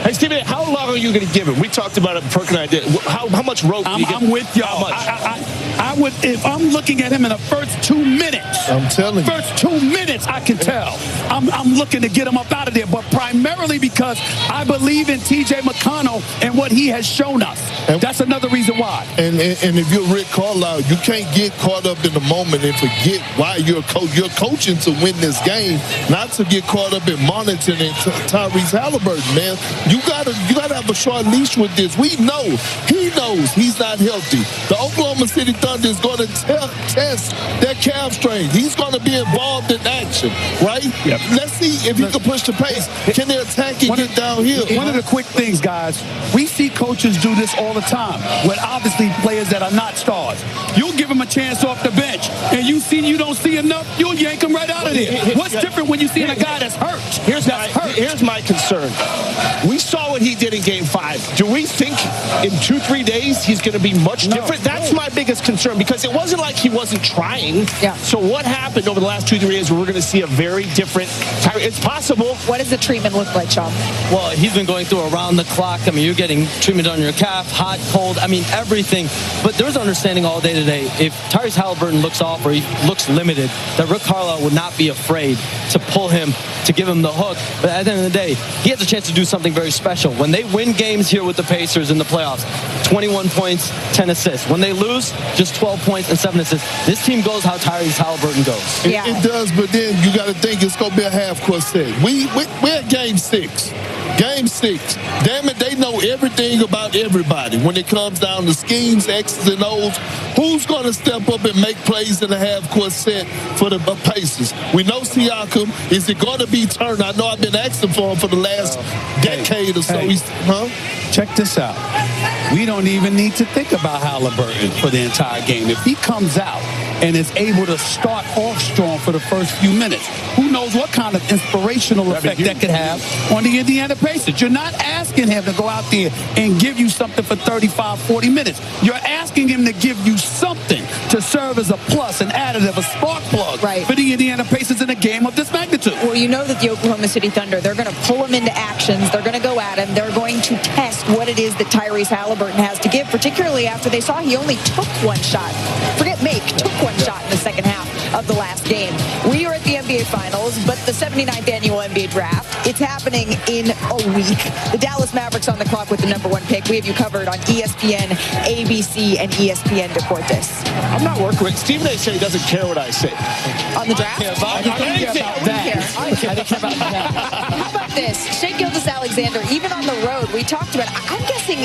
Hey, Stephen, how long are you going to give him? We talked about it, Perk and I did. How much rope do you give him? I'm with y'all. I would, if I'm looking at him in the first 2 minutes. I'm telling you. First 2 minutes, I can tell. I'm looking to get him up out of there, but primarily because I believe in TJ McConnell and what he has shown us. That's another reason why. And if you're Rick Carlisle, you can't get caught up in the moment and forget why you're coaching to win this game, not to get caught up in monitoring Tyrese Halliburton, man. You gotta have a short leash with this. We know, he knows he's not healthy. The Oklahoma City Thunder is going to test their calf strain. He's going to be involved in action, right? Yep. Let's see if he can push the pace. Can they attack and get downhill? One of the quick things, guys, we see coaches do this all the time with obviously players that are not stars. You'll give them a chance off the bench, and you don't see enough, you'll yank them right out of there. What's different when you see a guy that's hurt? Here's my concern. We saw what he did in Game 5. Do we think in 2-3 days he's going to be much different? That's my biggest concern, because it wasn't like he wasn't trying. Yeah. So what happened over the last 2-3 days where we're going to see a very different Tyrese? It's possible. What does the treatment look like, Sean? Well, he's been going through around the clock. I mean, you're getting treatment on your calf, hot, cold, I mean, everything. But there's understanding all day today. If Tyrese Halliburton looks off or he looks limited, that Rick Carlisle would not be afraid to pull him, to give him the hook. But at the end of the day, he has a chance to do something very special. When they win games here with the Pacers in the playoffs, 21 points, 10 assists. When they lose, just 12 points and 7 assists. This team goes how Tyrese Halliburton goes. It does, but then you got to think it's going to be a half-court set. We're at Game 6. Game 6. Damn it, they know everything about everybody. When it comes down to schemes, X's and O's, who's going to step up and make plays in a half-court set for the Pacers? We know Siakam. Is it going to be Turner? I know I've been asking for him for the last decade or so. Check this out. We don't even need to think about Halliburton for the entire game. If he comes out and is able to start off strong for the first few minutes, who knows what kind of inspirational effect that could have on the Indiana Pacers. You're not asking him to go out there and give you something for 35, 40 minutes. You're asking him to give you something to serve as a plus, an additive, a spark plug for the Indiana Pacers in a game of this magnitude. Well, you know that the Oklahoma City Thunder, they're going to pull him into actions. They're going to go at him. They're going to test what it is that Tyrese Halliburton has to give, particularly after they saw he only took one shot. Forget make, took one shot in the second half of the last game. We are at the NBA Finals, but the 79th annual NBA Draft, it's happening in a week. The Dallas Mavericks on the clock with the #1 pick. We have you covered on ESPN, ABC, and ESPN Deportes. I'm not working with Stephen A. said he doesn't care what I say. On the draft? I don't care about that. How about this? Shea Gilgeous-Alexander, even on the road, we talked about, I'm guessing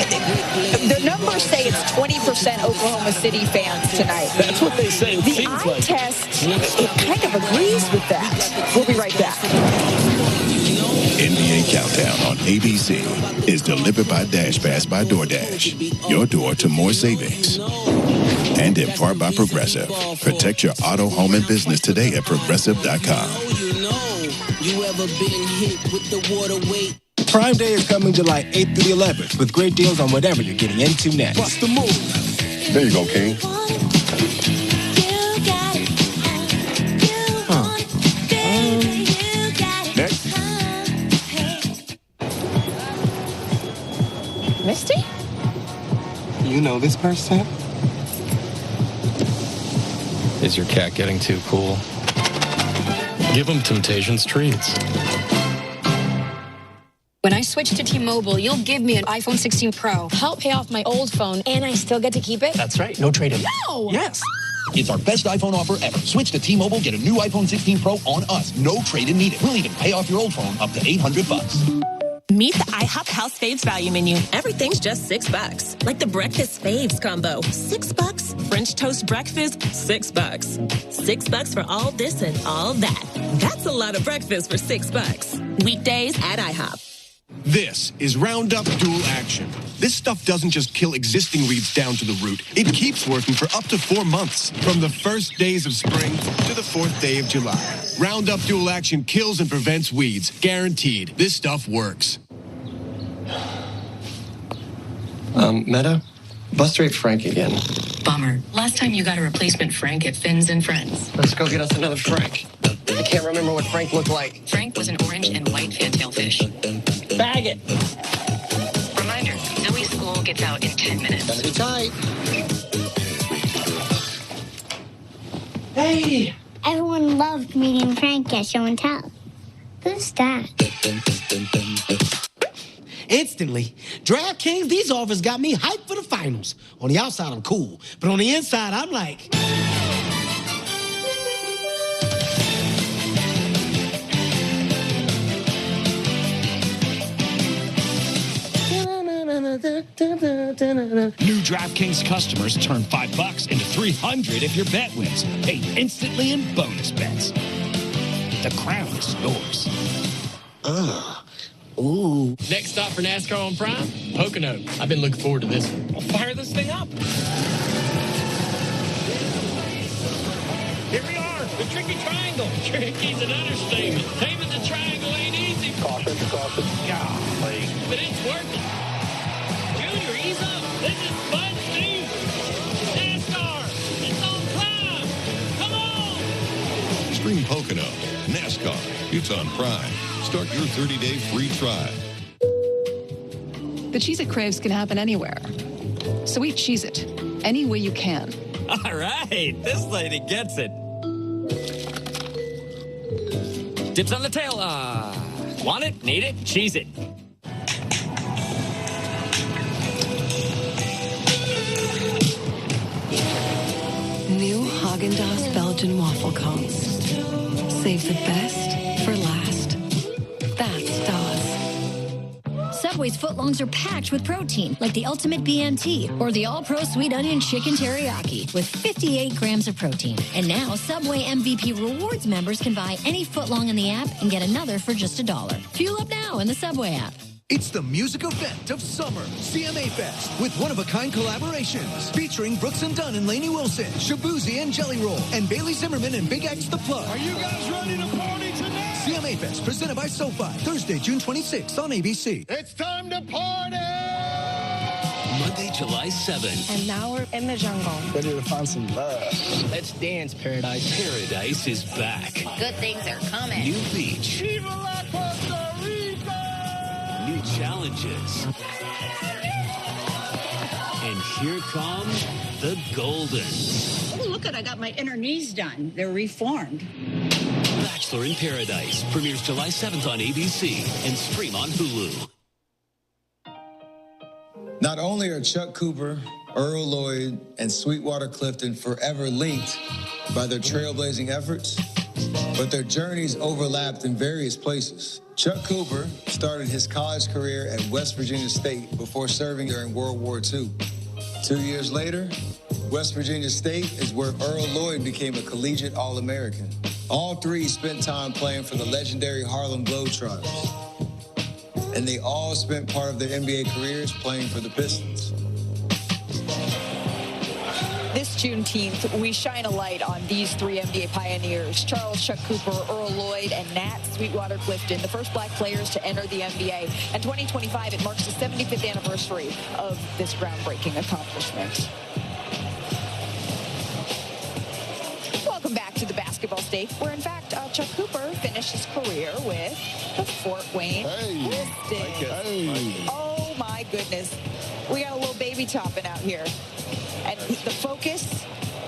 the numbers say it's 20% Oklahoma City fans tonight. That's what they say. The eye test, it kind of agrees with that. We'll be right back. NBA Countdown on ABC is delivered by Dash Pass by DoorDash. Your door to more savings. And in part by Progressive. Protect your auto, home, and business today at Progressive.com. Prime Day is coming July 8th through the 11th with great deals on whatever you're getting into next. Bust the move. There you go, King. Next. Misty? You know this person? Is your cat getting too cool? Give him Temptations treats. When I switch to T-Mobile, you'll give me an iPhone 16 Pro, help pay off my old phone, and I still get to keep it? That's right. No trade-in. No! Yes. It's our best iPhone offer ever. Switch to T-Mobile, get a new iPhone 16 Pro on us. No trade-in needed. We'll even pay off your old phone up to $800. Meet the IHOP House Faves value menu. Everything's just $6. Like the Breakfast Faves combo. $6. French toast breakfast, $6. $6 for all this and all that. That's a lot of breakfast for $6. Weekdays at IHOP. This is Roundup Dual Action. This stuff doesn't just kill existing weeds down to the root. It keeps working for up to 4 months, from the first days of spring to the 4th day of July. Roundup Dual Action kills and prevents weeds. Guaranteed. This stuff works. Meta? Bust rate Frank again. Bummer. Last time you got a replacement Frank at Fins and Friends. Let's go get us another Frank. I can't remember what Frank looked like. Frank was an orange and white fantail fish. Bag it. Reminder, Zoe's school gets out in 10 minutes. Gotta be tight. Hey! Everyone loved meeting Frank at Show and Tell. Who's that? Instantly, DraftKings, these offers got me hyped for the finals. On the outside, I'm cool. But on the inside, I'm like... New DraftKings customers turn $5 into $300 if your bet wins. Paid instantly in bonus bets. The crown is yours. Ooh. Next stop for NASCAR on Prime? Pocono. I've been looking forward to this one. I'll fire this thing up. Here we are, the tricky triangle. Tricky's an understatement. Taming the triangle ain't easy. Caution. Golly. But it's working. Junior, ease up. This is fun, Steve. NASCAR. It's on Prime. Come on. Stream Pocono. NASCAR. It's on Prime. Start your 30-day free trial. The Cheez-It craves can happen anywhere. So eat Cheez-It any way you can. All right, this lady gets it. Dips on the tail. Want it? Need it? Cheez-It. New Haagen-Dazs Belgian waffle cones. Save the best for last. That's Dazs. Subway's footlongs are packed with protein, like the Ultimate BMT or the All-Pro Sweet Onion Chicken Teriyaki, with 58 grams of protein. And now, Subway MVP Rewards members can buy any footlong in the app and get another for just $1. Fuel up now in the Subway app. It's the music event of summer, CMA Fest, with one-of-a-kind collaborations featuring Brooks and Dunn and Lainey Wilson, Shabuzi and Jelly Roll, and Bailey Zimmerman and Big X The Plug. Are you guys ready to party tonight? CMA Fest, presented by SoFi, Thursday, June 26th on ABC. It's time to party! Monday, July 7th. And now we're in the jungle. Ready to find some love. Let's dance, Paradise. Paradise is back. Good things are coming. New beach. Viva la Costa Rica! New challenges. And here come the Goldens. Oh, look I got my inner knees done. They're reformed. Bachelor in Paradise premieres July 7th on ABC and stream on Hulu. Not only are Chuck Cooper, Earl Lloyd, and Sweetwater Clifton forever linked by their trailblazing efforts, but their journeys overlapped in various places. Chuck Cooper started his college career at West Virginia State before serving during World War II. 2 years later, West Virginia State is where Earl Lloyd became a collegiate All-American. All three spent time playing for the legendary Harlem Globetrotters. And they all spent part of their NBA careers playing for the Pistons. This Juneteenth, we shine a light on these three NBA pioneers, Charles Chuck Cooper, Earl Lloyd, and Nat Sweetwater Clifton, the first black players to enter the NBA. And 2025, it marks the 75th anniversary of this groundbreaking accomplishment. Welcome back to the basketball state, where in fact Chuck Cooper finished his career with the Fort Wayne Pistons. Oh my goodness. We got a little baby topping out here. And the focus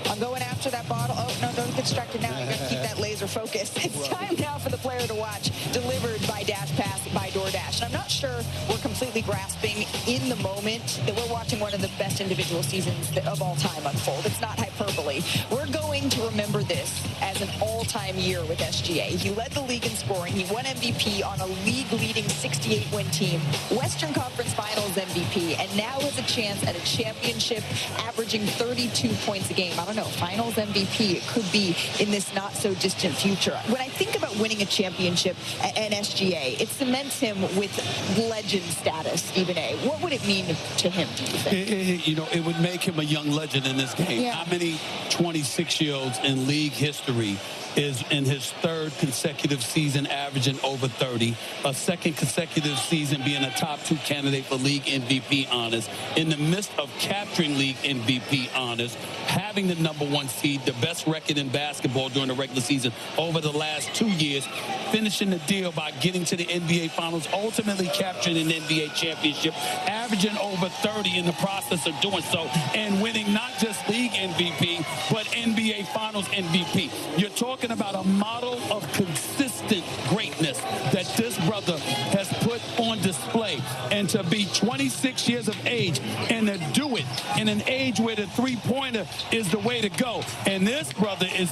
on going after that bottle. Oh, no, don't get distracted now. You got to keep that laser focus. It's time now for the player to watch, delivered by Dash Pass by DoorDash. And I'm not sure we're completely grasping in the moment that we're watching one of the best individual seasons of all time unfold. It's not hyperbole. We're going to remember this as an all-time year with SGA. He led the league in scoring. He won MVP on a league-leading 68-win team, Western Conference Finals MVP, and now has a chance at a championship, averaging 32 points a game. I don't know, Finals MVP, it could be in this not-so-distant future. When I think about winning a championship at SGA, it cements him with legend status, Stephen A. What would it mean to him, do you think? It would make him a young legend in this game. Yeah. How many 26-year-olds in league history is in his third consecutive season averaging over 30, a second consecutive season being a top 2 candidate for league MVP honors, in the midst of capturing league MVP honors, having the #1 seed, the best record in basketball during the regular season over the last 2 years, finishing the deal by getting to the NBA Finals, ultimately capturing an NBA championship, averaging over 30 in the process of doing so, and winning not just league MVP, but NBA Finals MVP. You're talking about a model of consistent greatness that this brother has put on display. And to be 26 years of age and to do it in an age where the three-pointer is the way to go. And this brother is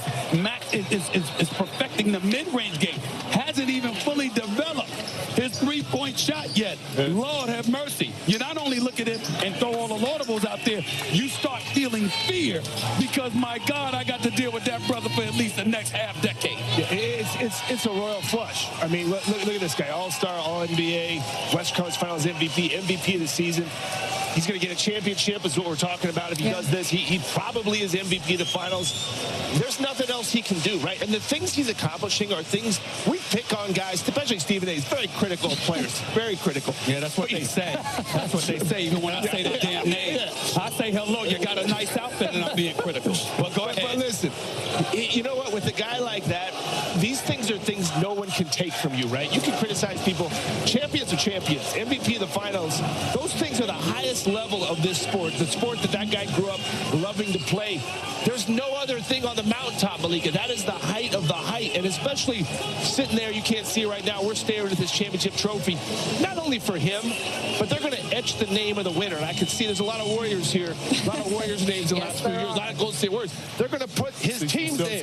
perfecting the mid-range game. Hasn't even fully developed his three-point shot yet. Lord have mercy. You not only look at it and throw all the laudables out there, you start feeling fear because, my God, I got to deal with that brother for at least the next half decade. Yeah, it's a royal flush. I mean, look at this guy. All-star, All-NBA, Western Conference Finals MVP of the season. He's going to get a championship is what we're talking about. If he does this, he probably is MVP of the finals. There's nothing else he can do, right? And the things he's accomplishing are things we pick on guys, especially Stephen A. He's very critical of players. Very critical. Yeah, that's what they say. That's what they say, even when I say the damn name. I say, hello, you got a nice outfit, and I'm being critical. Well, go ahead. But listen, you know what? With a guy like that, these things are things no one can take from you, right? You can criticize people. Champions are champions. MVP of the finals. Those things are the highest level of this sport, the sport that guy grew up loving to play. There's no other thing on the mountaintop, Malika. That is the height of the height. And especially sitting there, you can't see it right now, we're staring at this championship trophy. Not only for him, but they're going to etch the name of the winner. And I can see there's a lot of Warriors here, a lot of Warriors names in the last few years, a lot of Golden State Warriors. They're going to put his team's name.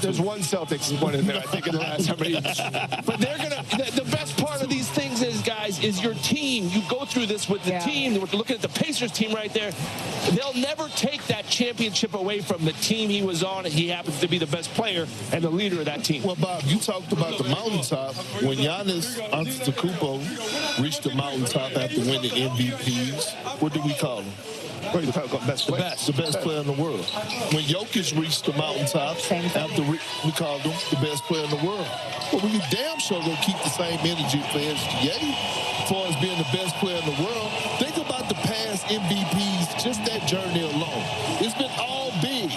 There's one Celtics one in there, I think, in the last how many years. But they're going to, the best part of these things is, guys, is your team. You go through this with the team. We're looking at the Pacers team right there. They'll never take that championship away from the team he was on, and he happens to be the best player and the leader of that team. Well, Bob, you talked about the mountaintop. When Giannis Antetokounmpo reached the mountaintop after winning MVPs, what do we call him? The best player in the world. When Jokic reached the mountaintop, after we called him the best player in the world. Well, we damn sure gonna keep the same energy for SGA as far as being the best player in the world. Think about the past MVPs, just that journey alone. It's been all bigs.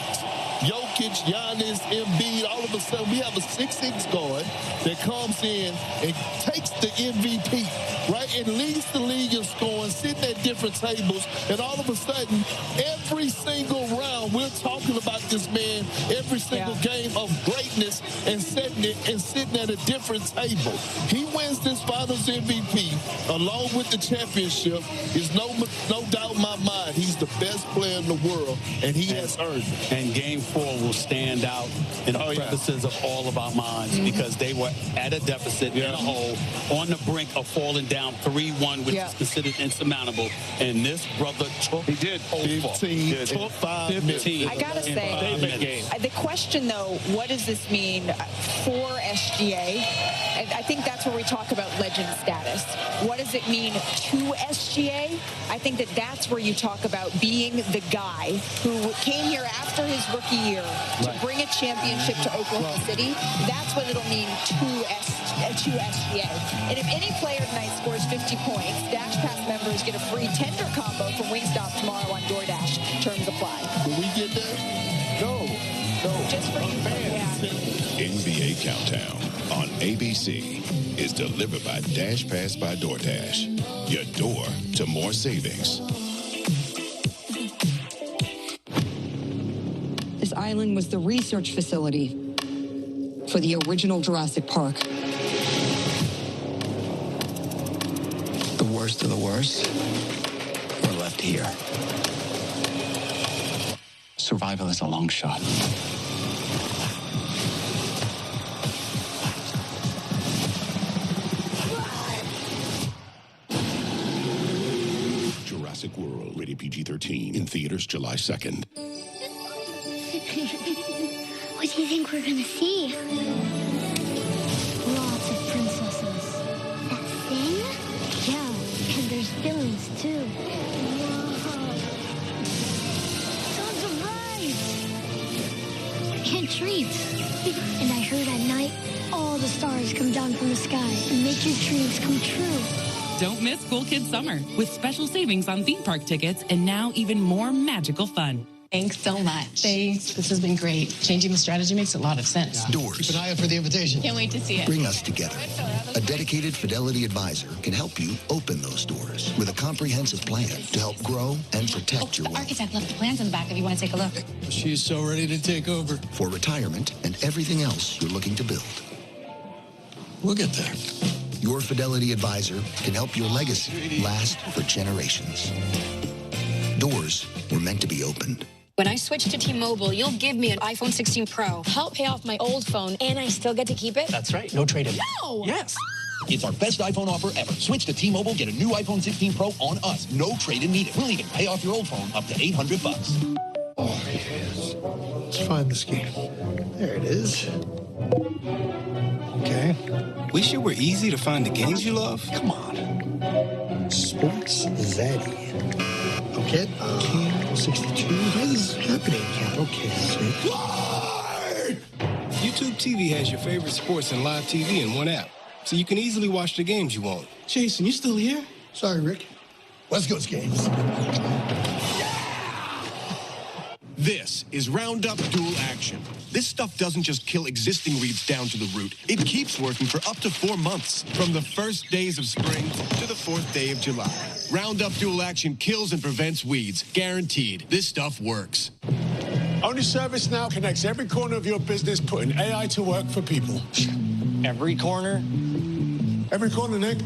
Jokic, Giannis, Embiid, all of a sudden we have a 6'6" guard that comes in and takes the MVP, right? And leads the league in scoring, sitting at different tables, and all of a sudden, every single round, we're talking about this man, every single game of greatness, and sitting at a different table. He wins this Finals MVP along with the championship. There's no doubt in my mind he's the best player in the world, and he has earned it. And Game 4 will stand out in the crevices of all of our minds because they were at a deficit in a hole, on the brink of falling down 3-1, which is considered insurmountable. And this brother took over. 15, took 5 minutes. I gotta say, the question though, what does this mean for SGA? And I think that's where we talk about legend status. What does it mean to SGA? I think that's where you talk about being the guy who came here after his rookie year to bring a championship to Oklahoma City. That's what it'll mean to SGA. And if any player tonight scores 50 points, Dash Pass members get a free tender combo from Wingstop tomorrow on DoorDash. Terms apply. Will we get that? No. Just for you fans. NBA Countdown on ABC is delivered by Dash Pass by DoorDash. Your door to more savings. This island was the research facility for the original Jurassic Park. The worst of the worst were left here. Survival is a long shot. Jurassic World, rated PG-13, in theaters July 2nd. What do you think we're gonna see? Lots of princesses. That thing? Yeah, and there's villains too. Whoa. Tons of rides. And treats. And I heard at night, all the stars come down from the sky and make your dreams come true. Don't miss Cool Kids Summer with special savings on theme park tickets and now even more magical fun. Thanks so much. Thanks. This has been great. Changing the strategy makes a lot of sense. Doors. Keep an eye out for the invitation. Can't wait to see it. Bring us together. A dedicated Fidelity advisor can help you open those doors with a comprehensive plan to help grow and protect your The wealth. architect left the plans in the back if you want to take a look. She's so ready to take over. For retirement and everything else you're looking to build. We'll get there. Your Fidelity advisor can help your legacy last for generations. Doors were meant to be opened. When I switch to T-Mobile, you'll give me an iPhone 16 Pro, help pay off my old phone, and I still get to keep it? That's right. No trade-in. No! Yes. It's our best iPhone offer ever. Switch to T-Mobile, get a new iPhone 16 Pro on us. No trade-in needed. We'll even pay off your old phone up to $800. Oh, yes. Let's find this game. There it is. Okay. Wish it were easy to find the games you love? Come on. Sports Zaddy. Okay. Cam 62. What is happening, Cam? Okay, sweet. YouTube TV has your favorite sports and live TV in one app, so you can easily watch the games you want. Jason, you still here? Sorry, Rick. West Coast games. This is Roundup Dual Action. This stuff doesn't just kill existing weeds down to the root. It keeps working for up to 4 months, from the first days of spring to the 4th day of July. Roundup Dual Action kills and prevents weeds. Guaranteed. This stuff works. Only service now connects every corner of your business, putting AI to work for people. Every corner? Every corner, Nick.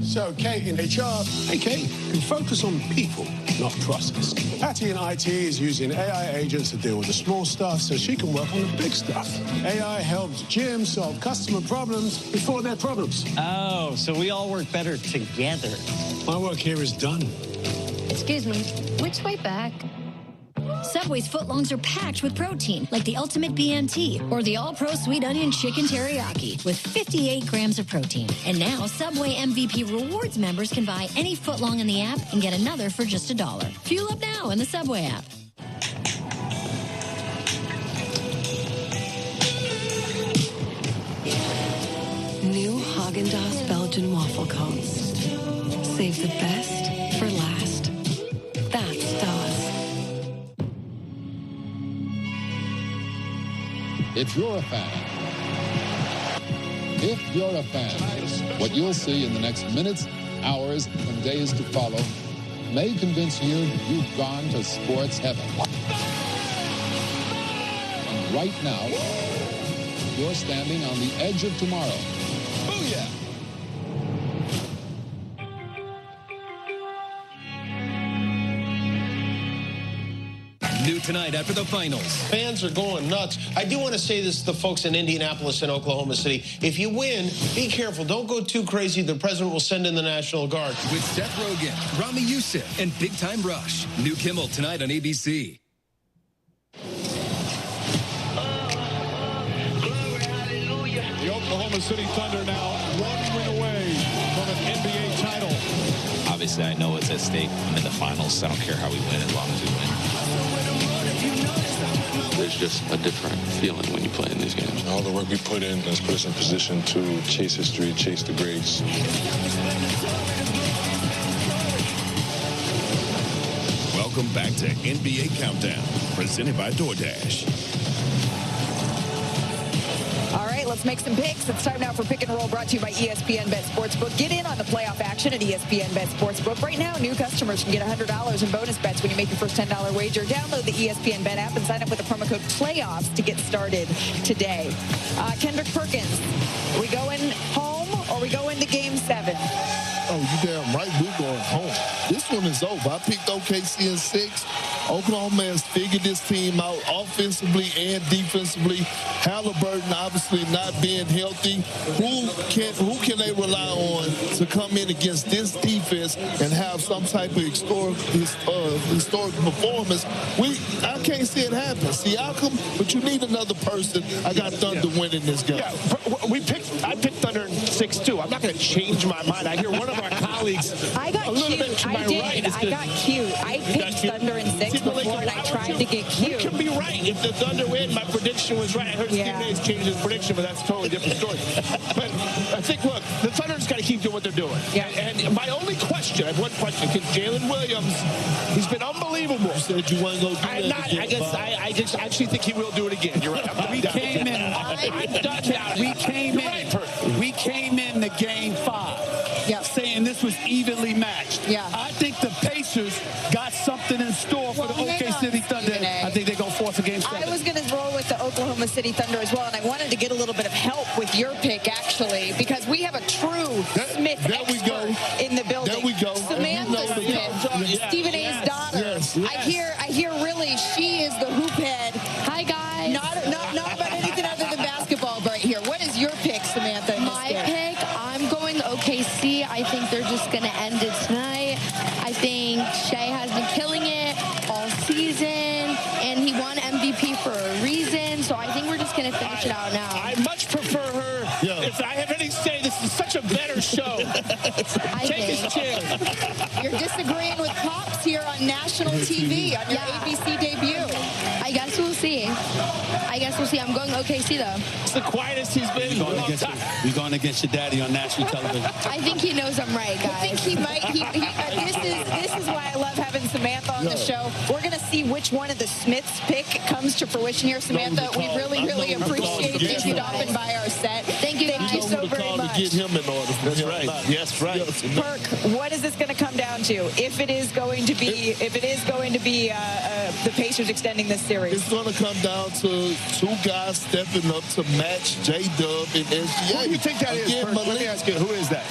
So, Kate in HR, hey, Kate, can focus on people, not process. Patty in IT is using AI agents to deal with the small stuff so she can work on the big stuff. AI helps Jim solve customer problems before they're problems. Oh, so we all work better together. My work here is done. Excuse me, which way back? Subway's footlongs are packed with protein, like the Ultimate BMT or the All-Pro Sweet Onion Chicken Teriyaki with 58 grams of protein. And now, Subway MVP Rewards members can buy any footlong in the app and get another for just $1. Fuel up now in the Subway app. New Haagen-Dazs Belgian waffle cones. Save the best for last. That's Dazs. If you're a fan, what you'll see in the next minutes hours and days to follow may convince you you've gone to sports heaven. And right now, you're standing on the edge of tomorrow. Booyah! New tonight after the finals. Fans are going nuts. I do want to say this to the folks in Indianapolis and Oklahoma City. If you win, be careful. Don't go too crazy. The president will send in the National Guard. With Seth Rogen, Rami Youssef, and Big Time Rush. New Kimmel tonight on ABC. The Oklahoma City Thunder now 1 win away from an NBA title. Obviously, I know what's at stake. I'm in the finals, so I don't care how we win as long as we win. There's just a different feeling when you play in these games. All the work we put in has put us in position to chase history, chase the greats. Welcome back to NBA Countdown, presented by DoorDash. All right, let's make some picks. It's time now for Pick and Roll, brought to you by ESPN Bet Sportsbook. Get in on the playoff action at ESPN Bet Sportsbook. Right now, new customers can get $100 in bonus bets when you make your first $10 wager. Download the ESPN Bet app and sign up with the promo code PLAYOFFS to get started today. Kendrick Perkins, are we going home or are we going to Game 7? Oh, you damn right, we're going home. This one is over. I picked OKC in 6. Oklahoma has figured this team out offensively and defensively. Halliburton obviously not being healthy. Who can they rely on to come in against this defense and have some type of historic performance? I can't see it happen. Siakam, but you need another person. I got Thunder winning this game. Yeah, I picked Thunder in 6 too. I'm not going to change my mind. I hear one of our colleagues I got a little cute. bit to my I did. right. I got cute. I picked Thunder in 6 before, and I tried to get cute. You can be right. If the Thunder win, my prediction was right. I heard Steve Nash change his prediction, but that's a totally different story. But I think, look, the Thunder's got to keep doing what they're doing. Yeah. And my only question, I have one question, because Jalen Williams, he's been unbelievable. You said you want to go do I just actually think he will do it again. You're right. We came in the Game 5 saying this was evenly matched. Yeah. I think the Pacers got something in store for the OK City Thunder. I think they're going to force a Game 7. I was going to roll with the Oklahoma City Thunder as well, and I wanted to get a little bit of help with your pick, actually, because we have a true Smith expert in the building. There we go. Samantha Smith, Stephen A's daughter. Yes. I hear really she is the hoop head. Hi, guys. Not about anything other than basketball right here. What is your pick, Samantha? My pick, I'm going OKC. I think they're just going to end it tonight. I think Shea has been killing it all season, and he won MVP for a reason. So I think we're just going to finish it out now. I much prefer her. Yeah. If I have anything to say, this is such a better show. Take his chair. You're disagreeing with Pops here on national TV on your ABC debut. I guess we'll see. I'm going OKC though. It's the quietest he's been in a long time. You're going against your daddy on national television. I think he knows I'm right, guys. I think he might. This is why I love having Samantha on the show. We're going to see which one of the Smiths pick comes to fruition here, Samantha. We really appreciate you stopping by our set. Thank you so very much. To get him in order. That's right. Yes, right. Perk, what is this going to come down to? If it is going to be the Pacers extending this series, it's going to come down to two guys stepping up to match J-Dub and SGA. Who do you think that is? Let me ask you, who is that?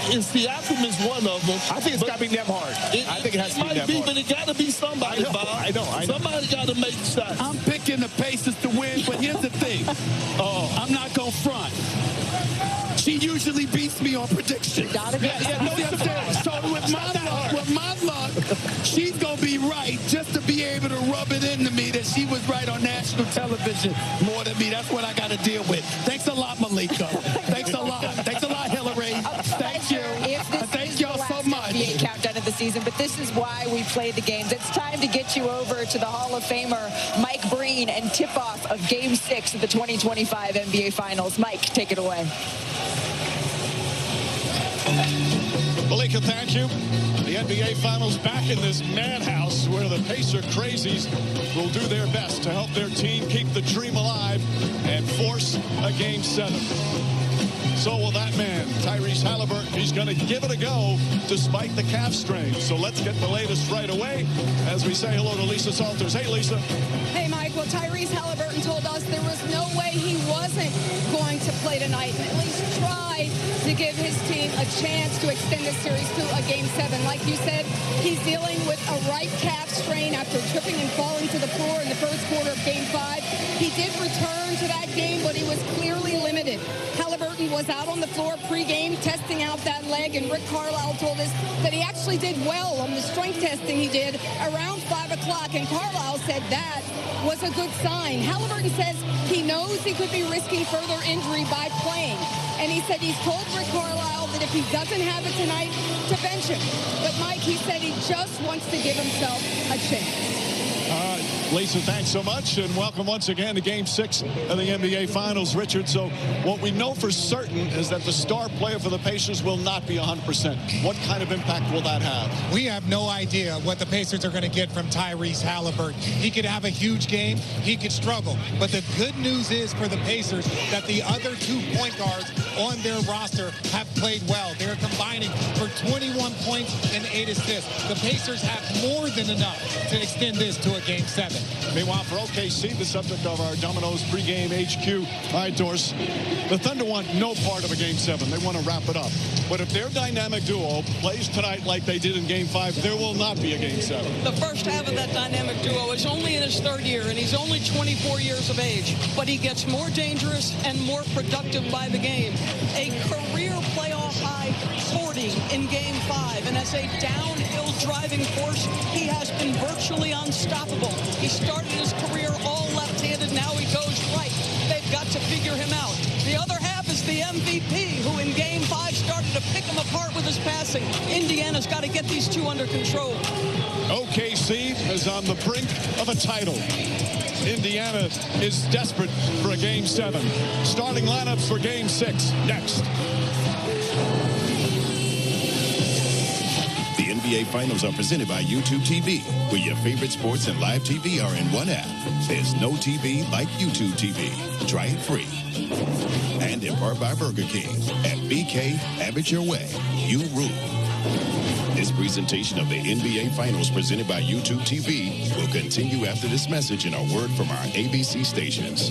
Siakam is one of them. I think it's got to be Nembhard. I think it has to be Nembhard. But it got to be somebody, Bob. I know. Somebody got to make shots. I'm picking the Pacers to win, but here's the thing. I'm not going to front. She usually beats me on prediction. So with my luck, she's going to be right just to be able to rub it into me that she was right on national television more than me. That's what I got to deal with. Thanks a lot, Malika. Thanks a lot. Thanks a lot, Hillary. Thank you. Thank y'all so much. NBA countdown of the season, but this is why we play the games. It's time to get you over to the Hall of Famer, Mike Breen, and tip-off of Game 6 of the 2025 NBA Finals. Mike, take it away. Malika, thank you. The NBA Finals back in this madhouse where the Pacer crazies will do their best to help their team keep the dream alive and force a Game 7. So will that man, Tyrese Halliburton. He's going to give it a go despite the calf strain. So let's get the latest right away as we say hello to Lisa Salters. Hey, Lisa. Hey, Mike. Well, Tyrese Halliburton told us there was no way he wasn't going to play tonight, and at least try to give his team a chance to extend this series to a Game 7. Like you said, he's dealing with a right calf strain after tripping and falling to the floor in the first quarter of Game 5. He did return to that game, but he was clearly limited. Halliburton was out on the floor pregame testing out that leg, and Rick Carlisle told us that he actually did well on the strength testing he did around 5 o'clock, and Carlisle said that was a good sign. Halliburton says he knows he could be risking further injury by playing, and he said he's told Rick Carlisle that if he doesn't have it tonight, to bench him. But Mike, he said he just wants to give himself a chance. All right, Lisa, thanks so much, and welcome once again to Game 6 of the NBA Finals, Richard. So what we know for certain is that the star player for the Pacers will not be 100%. What kind of impact will that have? We have no idea what the Pacers are going to get from Tyrese Halliburton. He could have a huge game. He could struggle. But the good news is for the Pacers that the other 2 point guards on their roster have played well. They're combining for 21 points and 8 assists. The Pacers have more than enough to extend this to a Game 7. Meanwhile, for OKC, the subject of our Domino's pregame HQ. All right, Doris, the Thunder want no part of a Game 7. They want to wrap it up. But if their dynamic duo plays tonight like they did in Game 5, there will not be a Game 7. The first half of that dynamic duo is only in his 3rd year, and he's only 24 years of age. But he gets more dangerous and more productive by the game. A career playoff high 40 in Game 5, and as a downhill driving force, he has been virtually unstoppable. He started his career all left-handed, now he goes right. They've got to figure him out. The other half is the MVP, who in Game 5 started to pick him apart with his passing. Indiana's got to get these 2 under control. OKC is on the brink of a title. Indiana is desperate for a Game 7. Starting lineups for Game 6 next. The NBA Finals are presented by YouTube TV, where your favorite sports and live TV are in one app. There's no TV like YouTube TV. Try it free. And in part by Burger King. At BK, have it your way. You rule. This presentation of the NBA Finals presented by YouTube TV will continue after this message and a word from our ABC stations.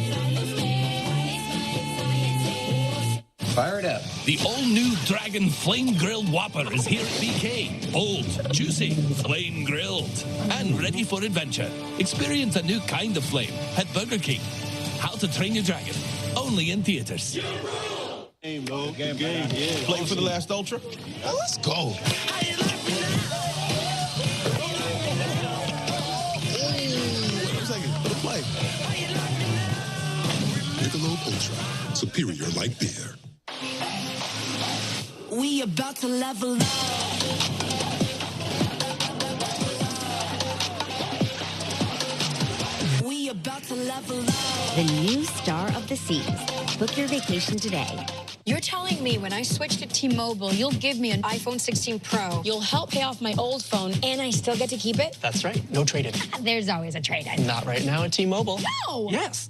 Fire it up. The all-new Dragon Flame Grilled Whopper is here at BK. Bold, juicy, flame grilled, and ready for adventure. Experience a new kind of flame at Burger King. How to Train Your Dragon. Only in theaters. Game, yeah. Play for the last Ultra? Let's go. Play. Michelob Ultra. Superior like beer. We about to level up. We about to level up. The new star of the seas. Book your vacation today. You're telling me when I switch to T-Mobile, you'll give me an iPhone 16 Pro. You'll help pay off my old phone, and I still get to keep it? That's right. No trade-in. There's always a trade-in. Not right now at T-Mobile. No! Yes.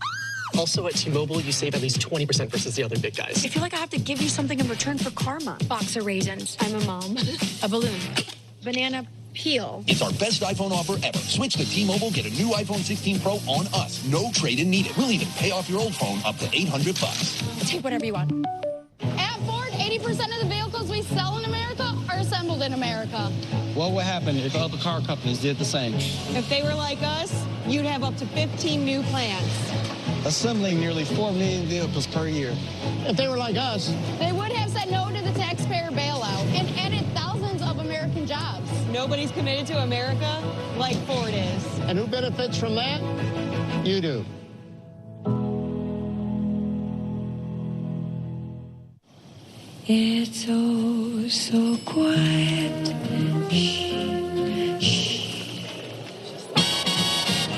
Also at T-Mobile, you save at least 20% versus the other big guys. I feel like I have to give you something in return for karma. Box of raisins. I'm a mom. A balloon. Banana peel. It's our best iPhone offer ever. Switch to T-Mobile, get a new iPhone 16 Pro on us. No trade-in needed. We'll even pay off your old phone up to $800. Take whatever you want. At Ford, 80% of the vehicles we sell in America are assembled in America. What would happen if other car companies did the same? If they were like us, you'd have up to 15 new plants. Assembling nearly 4 million vehicles per year. If they were like us, they would have said no to the taxpayer bailout and added thousands of American jobs. Nobody's committed to America like Ford is. And who benefits from that? You do. It's oh so quiet.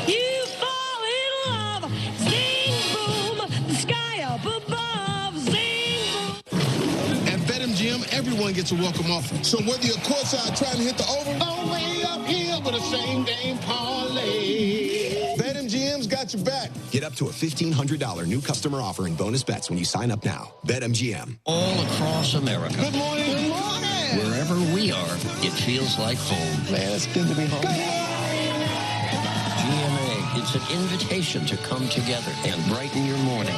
You fall in love. Sing boom. The sky up above. Sing boom. At BetMGM, everyone gets a welcome offer. So whether you're courtside trying to hit the over, or way up here with a same game parlay, BetMGM's got your back. Get up to to a $1,500 new customer offer and bonus bets when you sign up now. BetMGM. All across America. Good morning. Good morning. Wherever we are, it feels like home. Man, it's good to be home. GMA, it's an invitation to come together and brighten your morning.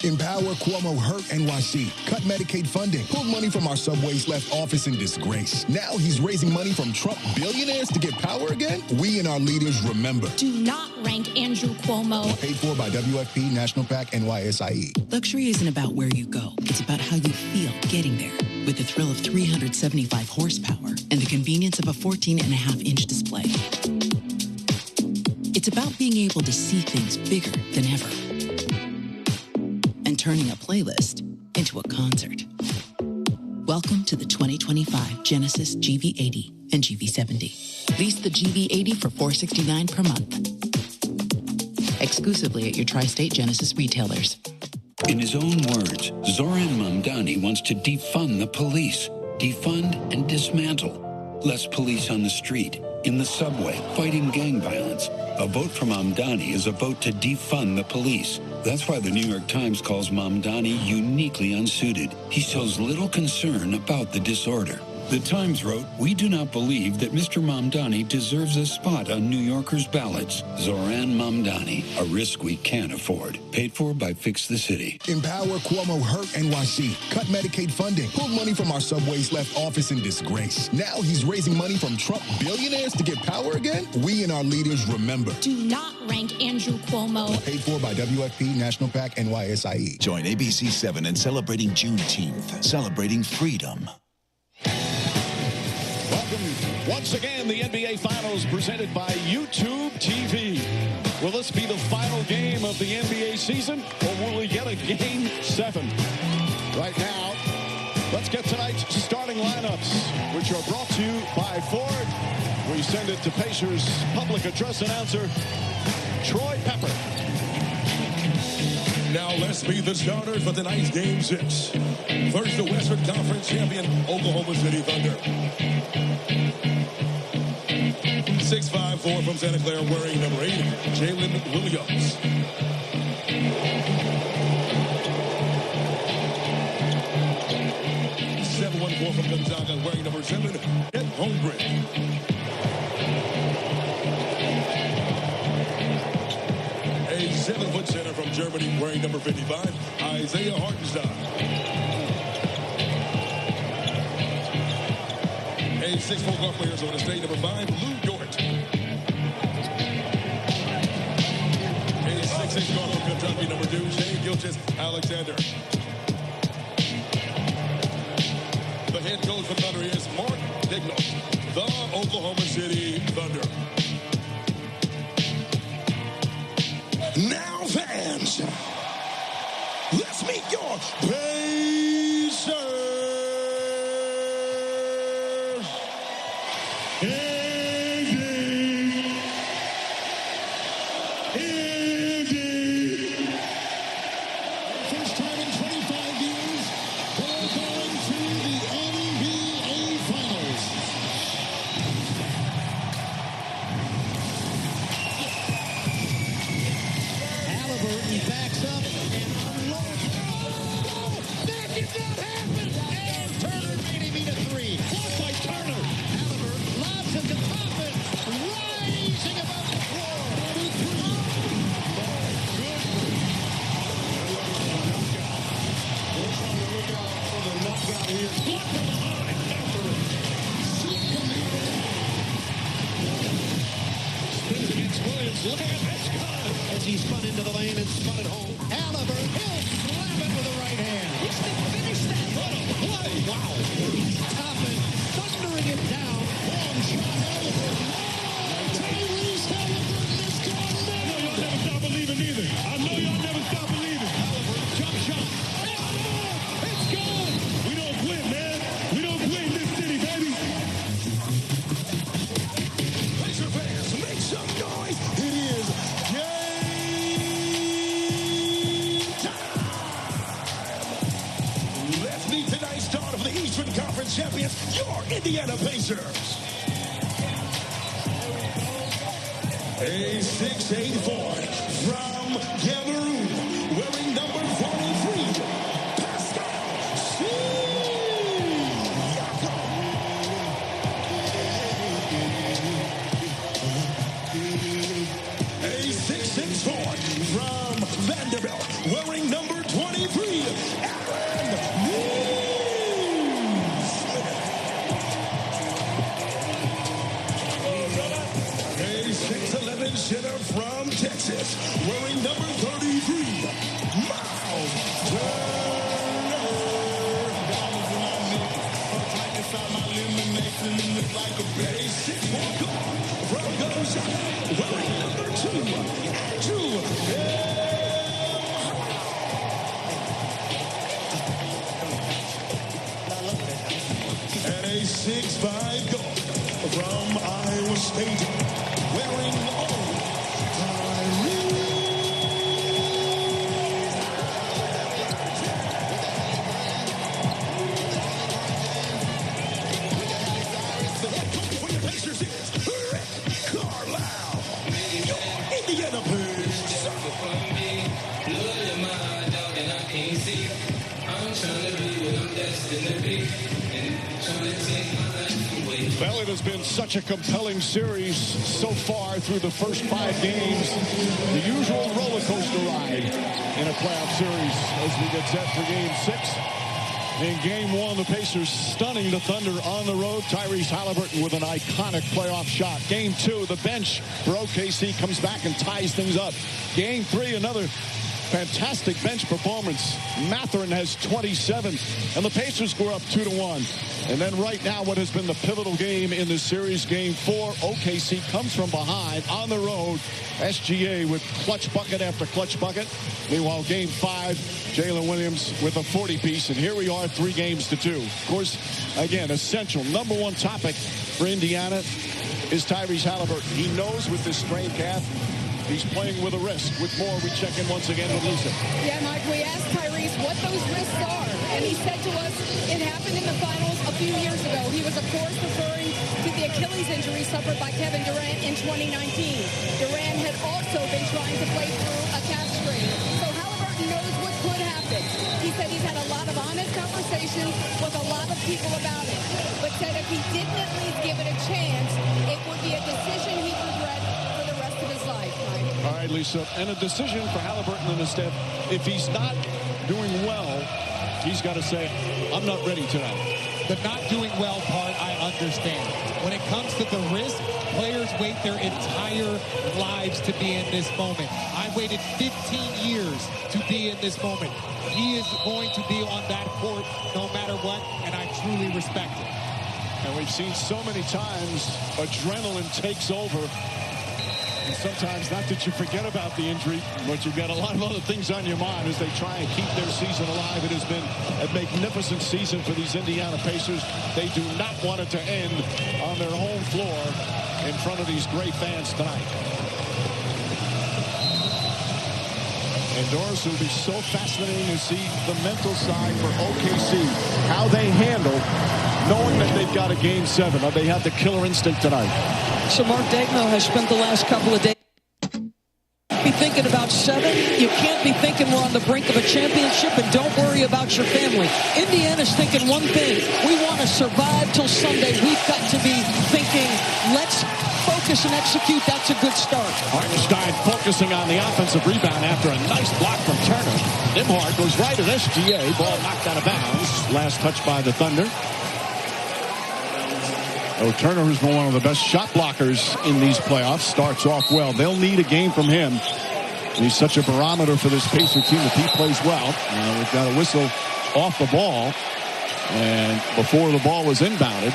Empower Cuomo Hurt NYC. Cut Medicaid funding. Pulled money from our subways left office in disgrace. Now he's raising money from Trump billionaires to get power again? We and our leaders remember. Do not rank Andrew Cuomo. Paid for by WFP, National PAC, NYSIE. Luxury isn't about where you go. It's about how you feel getting there. With the thrill of 375 horsepower and the convenience of a 14.5-inch display. It's about being able to see things bigger than ever. And turning a playlist into a concert. Welcome to the 2025 Genesis GV80 and GV70. Lease the GV80 for $469 per month. Exclusively at your tri-state Genesis retailers. In his own words, Zoran Mamdani wants to defund the police. Defund and dismantle. Less police on the street, in the subway, fighting gang violence. A vote for Mamdani is a vote to defund the police. That's why the New York Times calls Mamdani uniquely unsuited. He shows little concern about the disorder. The Times wrote, "We do not believe that Mr. Mamdani deserves a spot on New Yorkers' ballots." Zoran Mamdani, a risk we can't afford. Paid for by Fix the City. Empower Cuomo Hurt NYC. Cut Medicaid funding. Pulled money from our subways left office in disgrace. Now he's raising money from Trump billionaires to get power again? We and our leaders remember. Do not rank Andrew Cuomo. Paid for by WFP, National PAC, NYSIE. Join ABC7 in celebrating Juneteenth, celebrating freedom. Once again, the NBA Finals presented by YouTube TV. Will this be the final game of the NBA season, or will we get a Game 7? Right now, let's get tonight's starting lineups, which are brought to you by Ford. We send it to Pacers public address announcer, Troy Pepper. Now let's meet the starters for tonight's Game 6. First, the Western Conference champion, Oklahoma City Thunder. 6'5" from Santa Clara, wearing number 8, Jalen Williams. .714 from Gonzaga, wearing number 7, Ed Holmgren. A 7-foot center from Germany, wearing number 55, Isaiah Hartenstein. A 6'4" guard players on the state, number 5, Lou Dort. A 6'6" guard from Kentucky, number 2, Shane Gilgeous-Alexander. The head coach for Thunder is Mark Dignault, the Oklahoma City Thunder. Now, fans, let's meet your Pacers. First time in 25 years, they're going to the NBA Finals. Halliburton backs up and unloads. Oh, that did not happen. And Turner made him eat a 3. Blocked by Turner. Halliburton lobs it to Toppin, rising above the floor. Spins against Williams. Look at this gun as he spun into the lane and spun it home. Halliburton, he'll slam it with the right hand. He's going to finish that. What a play. Wow. Toppin thundering it down. Long shot, Halliburton. Tyrese Halliburton is gone. I know y'all never stop believing either. I know y'all never stop believing. Halliburton, jump shot. It's gone. We don't quit, man. We don't quit in this city, baby. Pacer fans, make some noise. It is game time. Let's meet tonight's start of the Eastern Conference champions, your Indiana Pacers. A 6'8" from Cameroon, wearing number 43, A 6'6" from Vanderbilt, wearing number 23, A 6'11" center from Texas, wearing number 33, A 6'4" guard from Gonzaga, wearing number 2, Andrew. And a 6'5" guard from Iowa State, wearing Indiana Well, it has been such a compelling series so far through the first 5 games. The usual roller coaster ride in a playoff series as we get set for Game 6. In Game 1, the Pacers stunning the Thunder on the road. Tyrese Halliburton with an iconic playoff shot. Game 2, the bench for OKC comes back and ties things up. Game 3, another fantastic bench performance. Mathurin has 27, and the Pacers score up 2-1. And then right now, what has been the pivotal game in this series, Game 4, OKC comes from behind on the road. SGA with clutch bucket after clutch bucket. Meanwhile, Game 5, Jalen Williams with a 40-piece, and here we are 3 games to 2. Of course, again, essential number 1 topic for Indiana is Tyrese Halliburton. He knows with this sprained calf, he's playing with a risk. With more, we check in once again with Lisa. Yeah, Mike, we asked Tyrese what those risks are, and he said to us it happened in the finals a few years ago. He was, of course, referring to the Achilles injury suffered by Kevin Durant in 2019. Durant had also been trying to play through a calf strain. So Halliburton knows what could happen. He said he's had a lot of honest conversations with a lot of people about it, but said if he didn't at least give it a chance, it would be a decision he'd regret for the rest of his life. All right, Lisa, and a decision for Halliburton and his staff. If he's not doing well, he's got to say, I'm not ready tonight. The not doing well part, I understand. When it comes to the risk, players wait their entire lives to be in this moment. I waited 15 years to be in this moment. He is going to be on that court no matter what, and I truly respect it. And we've seen so many times adrenaline takes over. And sometimes, not that you forget about the injury, but you've got a lot of other things on your mind as they try and keep their season alive. It has been a magnificent season for these Indiana Pacers. They do not want it to end on their home floor in front of these great fans tonight. And Doris, it'll be so fascinating to see the mental side for OKC, how they handle knowing that they've got a Game 7, or they have the killer instinct tonight. So Mark Daigneault has spent the last couple of days be thinking about 7. You can't be thinking we're on the brink of a championship, and don't worry about your family. Indiana's thinking one thing. We want to survive till Sunday. We've got to be thinking, let's focus and execute. That's a good start. Hartenstein focusing on the offensive rebound after a nice block from Turner. Nembhard goes right at SGA. Ball knocked out of bounds. Last touch by the Thunder. Oh, Turner, who's been one of the best shot blockers in these playoffs, starts off well. They'll need a game from him. He's such a barometer for this Pacer team if he plays well. We've got a whistle off the ball. And before the ball was inbounded,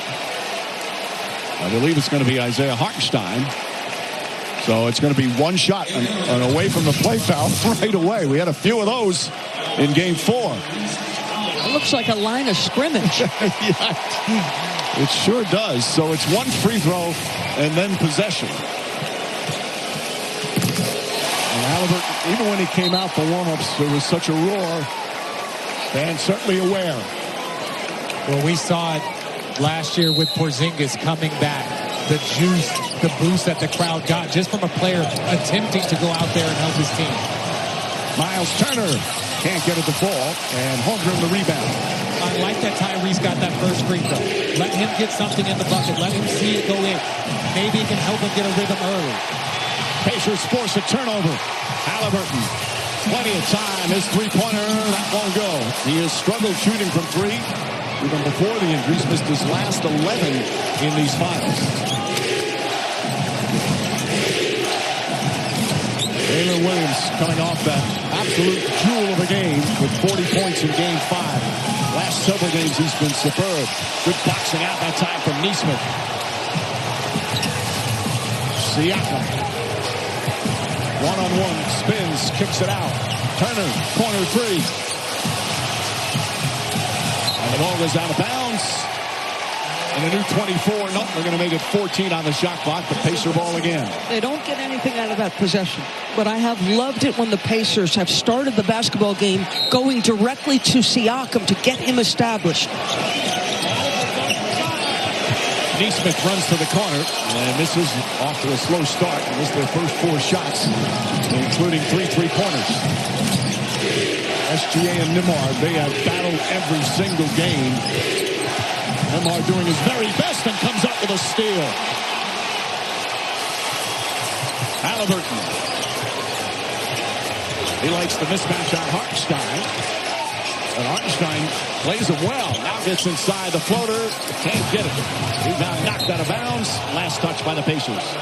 I believe it's going to be Isaiah Hartenstein. So it's going to be one shot and away from the play foul right away. We had a few of those in Game 4. It looks like a line of scrimmage. Yeah. It sure does. So it's one free throw and then possession. And Halliburton, even when he came out for warm-ups, there was such a roar. Fans certainly aware. Well, we saw it last year with Porzingis coming back. The juice the boost that the crowd got just from a player attempting to go out there and help his team. Miles Turner can't get it to fall, and Holmgren the rebound. I like that Tyrese got that first free throw. Let him get something in the bucket. Let him see it go in. Maybe it can help him get a rhythm early. Pacers force a turnover. Halliburton, plenty of time. His three-pointer, that won't go. He has struggled shooting from three. Even before the injuries, missed his last 11 in these finals. Jalen Williams coming off that absolute jewel of a game with 40 points in Game 5. Last several games he's been superb. Good boxing out that time from Neesmith. Siakam. One-on-one, spins, kicks it out. Turner, corner three. And the ball goes out of bounds. And a new 24. No, they're going to make it 14 on the shot clock. The Pacer ball again. They don't get anything out of that possession. But I have loved it when the Pacers have started the basketball game going directly to Siakam to get him established. Neesmith runs to the corner and misses off to a slow start. Missed their first 4 shots, including 3 three-pointers. SGA and Nembhard, they have battled every single game. Nembhard doing his very best and comes up with a steal. Halliburton. He likes the mismatch on Hartenstein. And Hartenstein plays it well. Now gets inside the floater. Can't get it. Rebound knocked out of bounds. Last touch by the Pacers.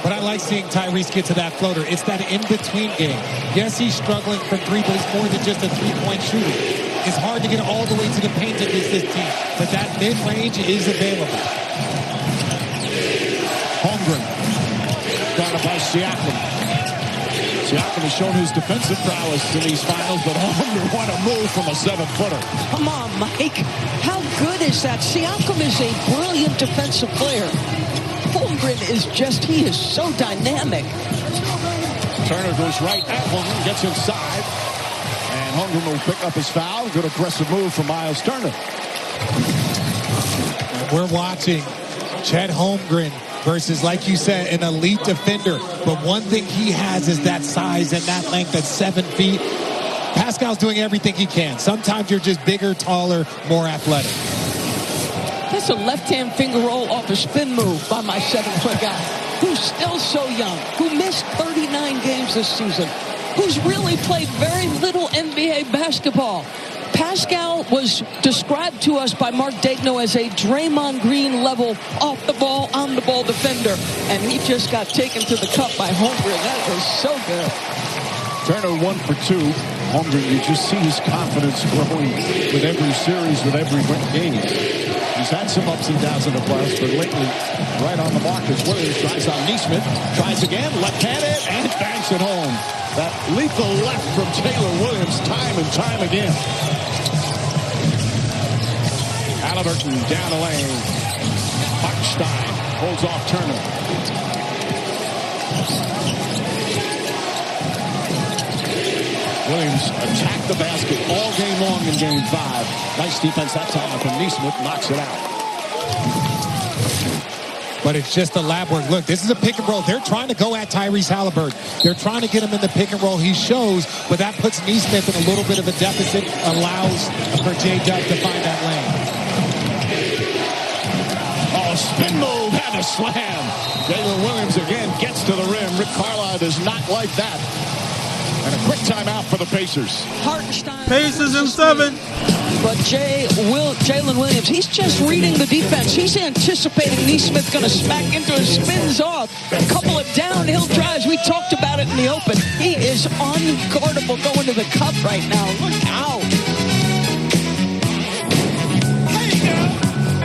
But I like seeing Tyrese get to that floater. It's that in-between game. Yes, he's struggling from three, but he's more than just a three-point shooter. It's hard to get all the way to the paint against this team, but that mid-range is available. Holmgren. Guarded by Siakam. Siakam has shown his defensive prowess in these finals, but Holmgren want to move from a 7-footer. Come on, Mike. How good is that? Siakam is a brilliant defensive player. Holmgren is just, he is so dynamic. Turner goes right at Holmgren, gets inside. And Holmgren will pick up his foul. Good aggressive move from Miles Turner. We're watching Chet Holmgren versus, like you said, an elite defender. But one thing he has is that size and that length at 7 feet. Pascal's doing everything he can. Sometimes you're just bigger, taller, more athletic. That's a left-hand finger roll off a spin move by my 7-foot guy, who's still so young, who missed 39 games this season, who's really played very little NBA basketball. Pascal was described to us by Mark Daigneault as a Draymond Green level off the ball, on the ball defender, and he just got taken to the cup by Holmgren. That was so good. Turner 1 for 2. Holmgren, you just see his confidence growing with every series, with every game. He's had some ups and downs in the playoffs, but lately, right on the mark as Williams tries on Neesmith. Tries again, left-handed, and banks it home. That lethal left from Taylor Williams time and time again. Halliburton down the lane. Hartenstein holds off Turner. Williams attacked the basket all game long in Game 5. Nice defense that time from Neesmith. Knocks it out. But it's just a lab work. Look, this is a pick and roll. They're trying to go at Tyrese Halliburton. They're trying to get him in the pick and roll. He shows, but that puts Neesmith in a little bit of a deficit, allows for J-Dub to find that lane. Oh, spin move and a slam. Jalen Williams again gets to the rim. Rick Carlisle does not like that. And a quick timeout for the Pacers. Hartenstein. Pacers in 7. But Jalen Williams, he's just reading the defense. He's anticipating Neesmith going to smack into his spins off. A couple of downhill drives. We talked about it in the open. He is unguardable going to the cup right now. Look out. Hey, girl,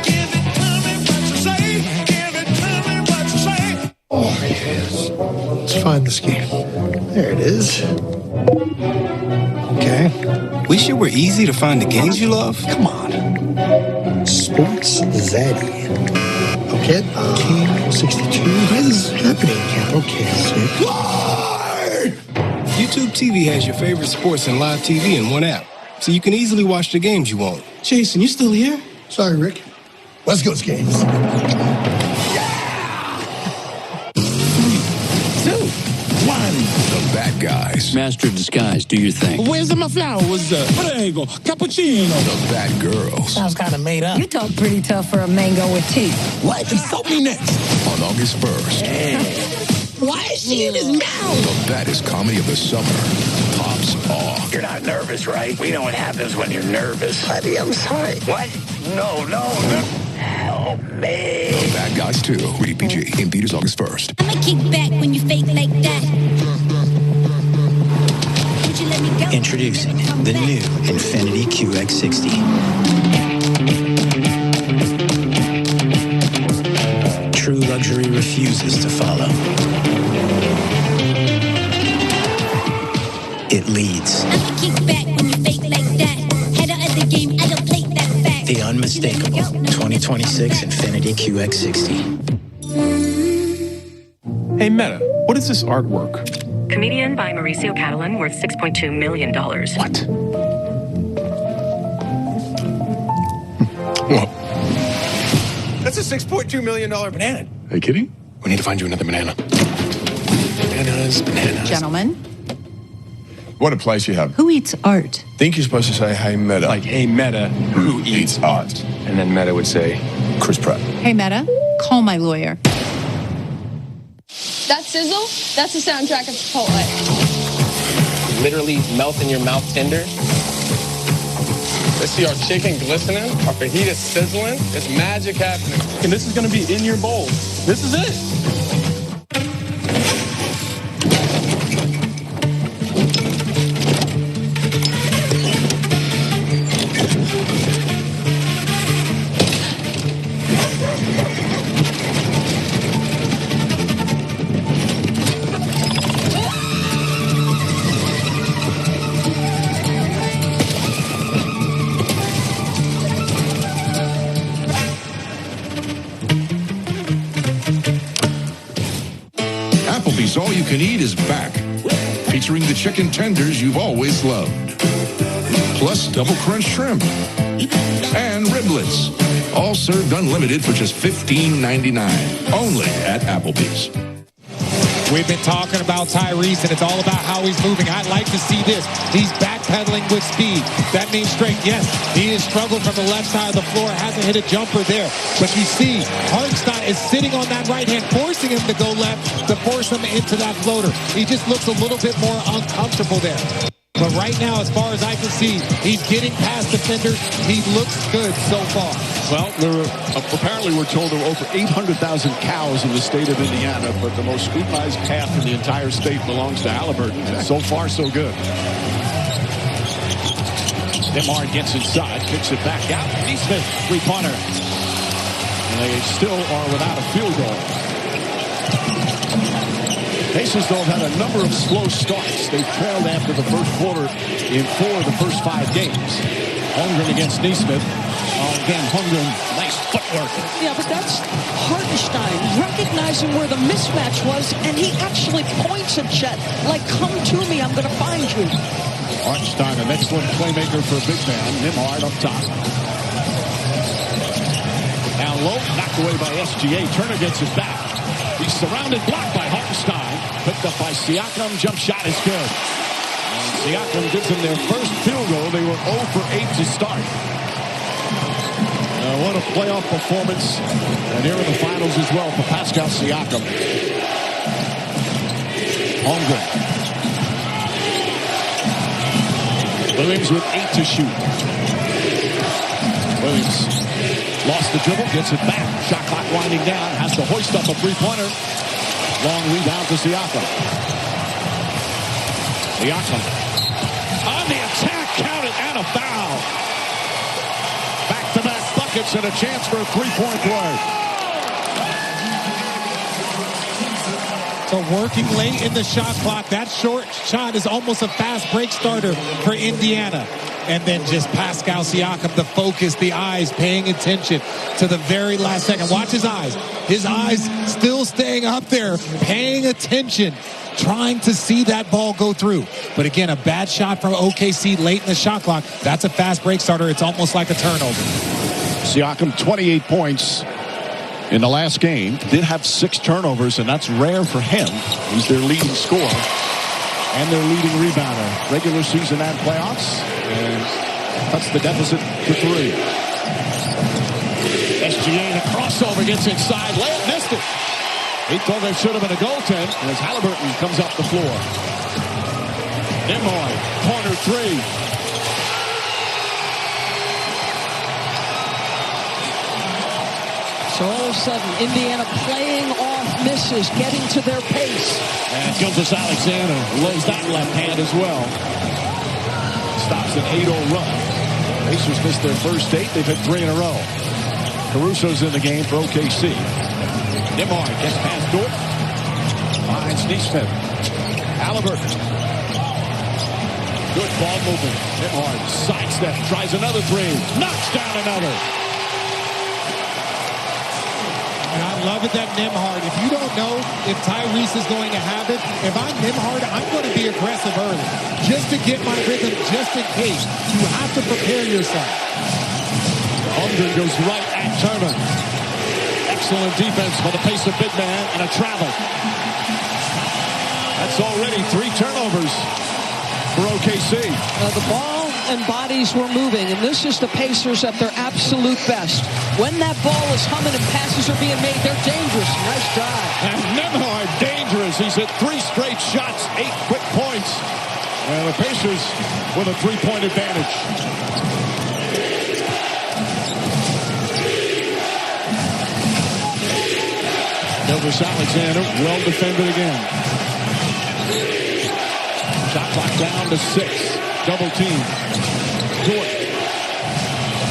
give it to me what you say. Give it to me what you say. Oh, yes. Let's find this game. There it is. Okay. Wish it were easy to find the games you love? Come on. Sports Zaddy. Okay. King 62. What is happening? Okay. YouTube TV has your favorite sports and live TV in one app, so you can easily watch the games you want. Jason, you still here? Sorry, Rick. West Coast games. Master of disguise, do your thing. Where's my flowers? Prego, cappuccino. The bad girls. Sounds kind of made up. You talk pretty tough for a mango with teeth. What? Stop me next. On August 1st. Why is she in his mouth? The baddest comedy of the summer pops off. You're not nervous, right? We know what happens when you're nervous. Buddy, I'm sorry. What? No. Help me. The Bad Guys 2. Rated PG. In theaters August 1st. I'ma kick back when you fake like that. Would you let me go? Introducing the new Infiniti QX60. True luxury refuses to follow. It leads. I'ma kick back when you fake like that. Head out of the game, I don't play that fact. The unmistakable 2026 Infiniti QX60. Hey, Meta, what is this artwork? Comedian by Mauricio Catalan, worth $6.2 million. What? Well, That's a $6.2 million banana. are you kidding? We need to find you another banana. Bananas. Gentlemen, What a place you have. who eats art? Think you're supposed to say, hey, Meta. Like, hey, Meta, who eats art? And then Meta would say, Chris Pratt. Hey, Meta, call my lawyer. That sizzle, that's the soundtrack of Chipotle. Literally melt in your mouth tender. Let's see our chicken glistening, our fajita sizzling. It's magic happening. And this is going to be in your bowl. This is it. Applebee's All You Can Eat is back, featuring the chicken tenders you've always loved, plus double crunch shrimp and riblets, all served unlimited for just $15.99, only at Applebee's. We've been talking about Tyrese, and it's all about how he's moving. I'd like to see this. He's backpedaling with speed. That means strength. Yes, he has struggled from the left side of the floor, hasn't hit a jumper there. But you see, Hartenstein is sitting on that right hand, forcing him to go left, to force him into that floater. He just looks a little bit more uncomfortable there. But right now, as far as I can see, he's getting past defenders. He looks good so far. Well, apparently we're told there are over 800,000 cows in the state of Indiana, but the most scrutinized calf in the entire state belongs to Halliburton. So far, so good. Demar gets inside, kicks it back out. Neesmith, three-pointer. And they still are without a field goal. Pacers, though, have had a number of slow starts. They've trailed after the first quarter in 4 of the first 5 games. Holmgren against Neesmith. Again, Holmgren, nice footwork. Yeah, but that's Hartenstein recognizing where the mismatch was, and he actually points at Chet, like, come to me, I'm going to find you. Hartenstein, an excellent playmaker for a big man. Nimhard up top. Now low, knocked away by SGA. Turner gets it back. He's surrounded, blocked by Hartenstein. Picked up by Siakam. Jump shot is good. And Siakam gives them their first field goal. They were 0 for 8 to start. What a playoff performance. And here in the finals as well for Pascal Siakam. Holmgren. Williams with 8 to shoot. Williams lost the dribble, gets it back. Shot clock winding down. Has to hoist up a three-pointer. Long rebound to Siakam. Siakam on the attack, counted, and a foul. Back-to-back buckets and a chance for a three-point play. So working late in the shot clock. That short shot is almost a fast break starter for Indiana. And then just Pascal Siakam, the focus, the eyes, paying attention to the very last second. Watch his eyes. His eyes still staying up there, paying attention, trying to see that ball go through. But again, a bad shot from OKC late in the shot clock. That's a fast break starter. It's almost like a turnover. Siakam, 28 points in the last game. Did have 6 turnovers, and that's rare for him. He's their leading scorer. and their leading rebounder. Regular season and playoffs. And cuts the deficit to 3. SGA, the crossover, gets inside. Layup missed it. He thought there should have been a goaltend as Halliburton comes up the floor. Nimoy, corner 3. So all of a sudden, Indiana playing off misses, getting to their pace. And Gilgeous-Alexander loads that left hand as well. Stops an 8-0 run. Pacers missed their first 8. They've hit 3 in a row. Caruso's in the game for OKC. Nimoy gets past Dort. Finds Neesmith. Halliburton. Good ball movement. Nimoy sidestep. Tries another 3. Knocks down another. And I love it that Nembhard, if you don't know if Tyrese is going to have it, if I'm Nembhard, I'm going to be aggressive early. Just to get my rhythm, just in case. You have to prepare yourself. Holmgren goes right at Turner. Excellent defense by the pace of big man and a travel. That's already 3 turnovers for OKC. The ball and bodies were moving, and this is the Pacers at their absolute best. When that ball is humming and passes are being made, they're dangerous. Nice drive. And Nembhard dangerous. He's hit 3 straight shots, 8 quick points. And the Pacers with a 3-point advantage. Gilgeous-Alexander, well defended again. Shot clock down to 6. Double team. Dort.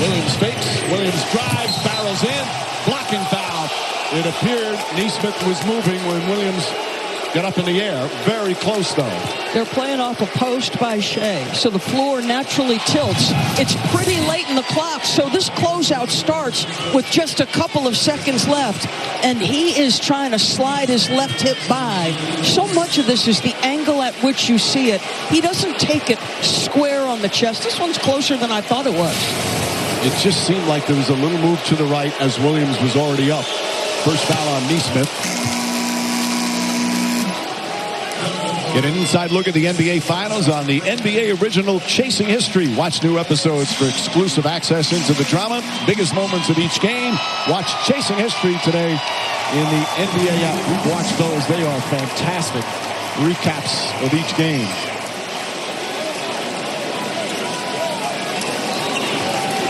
Williams fakes. Williams drives, barrels in. Blocking foul. It appeared Neesmith was moving when Williams got up in the air. Very close, though. They're playing off a post by Shea, so the floor naturally tilts. It's pretty late in the clock, so this closeout starts with just a couple of seconds left, and he is trying to slide his left hip by. So much of this is the angle at which you see it. He doesn't take it square on the chest. This one's closer than I thought it was. It just seemed like there was a little move to the right as Williams was already up. First foul on Neesmith. Get an inside look at the NBA Finals on the NBA original Chasing History. Watch new episodes for exclusive access into the drama, biggest moments of each game. Watch Chasing History today in the NBA app. We've watched those. They are fantastic recaps of each game.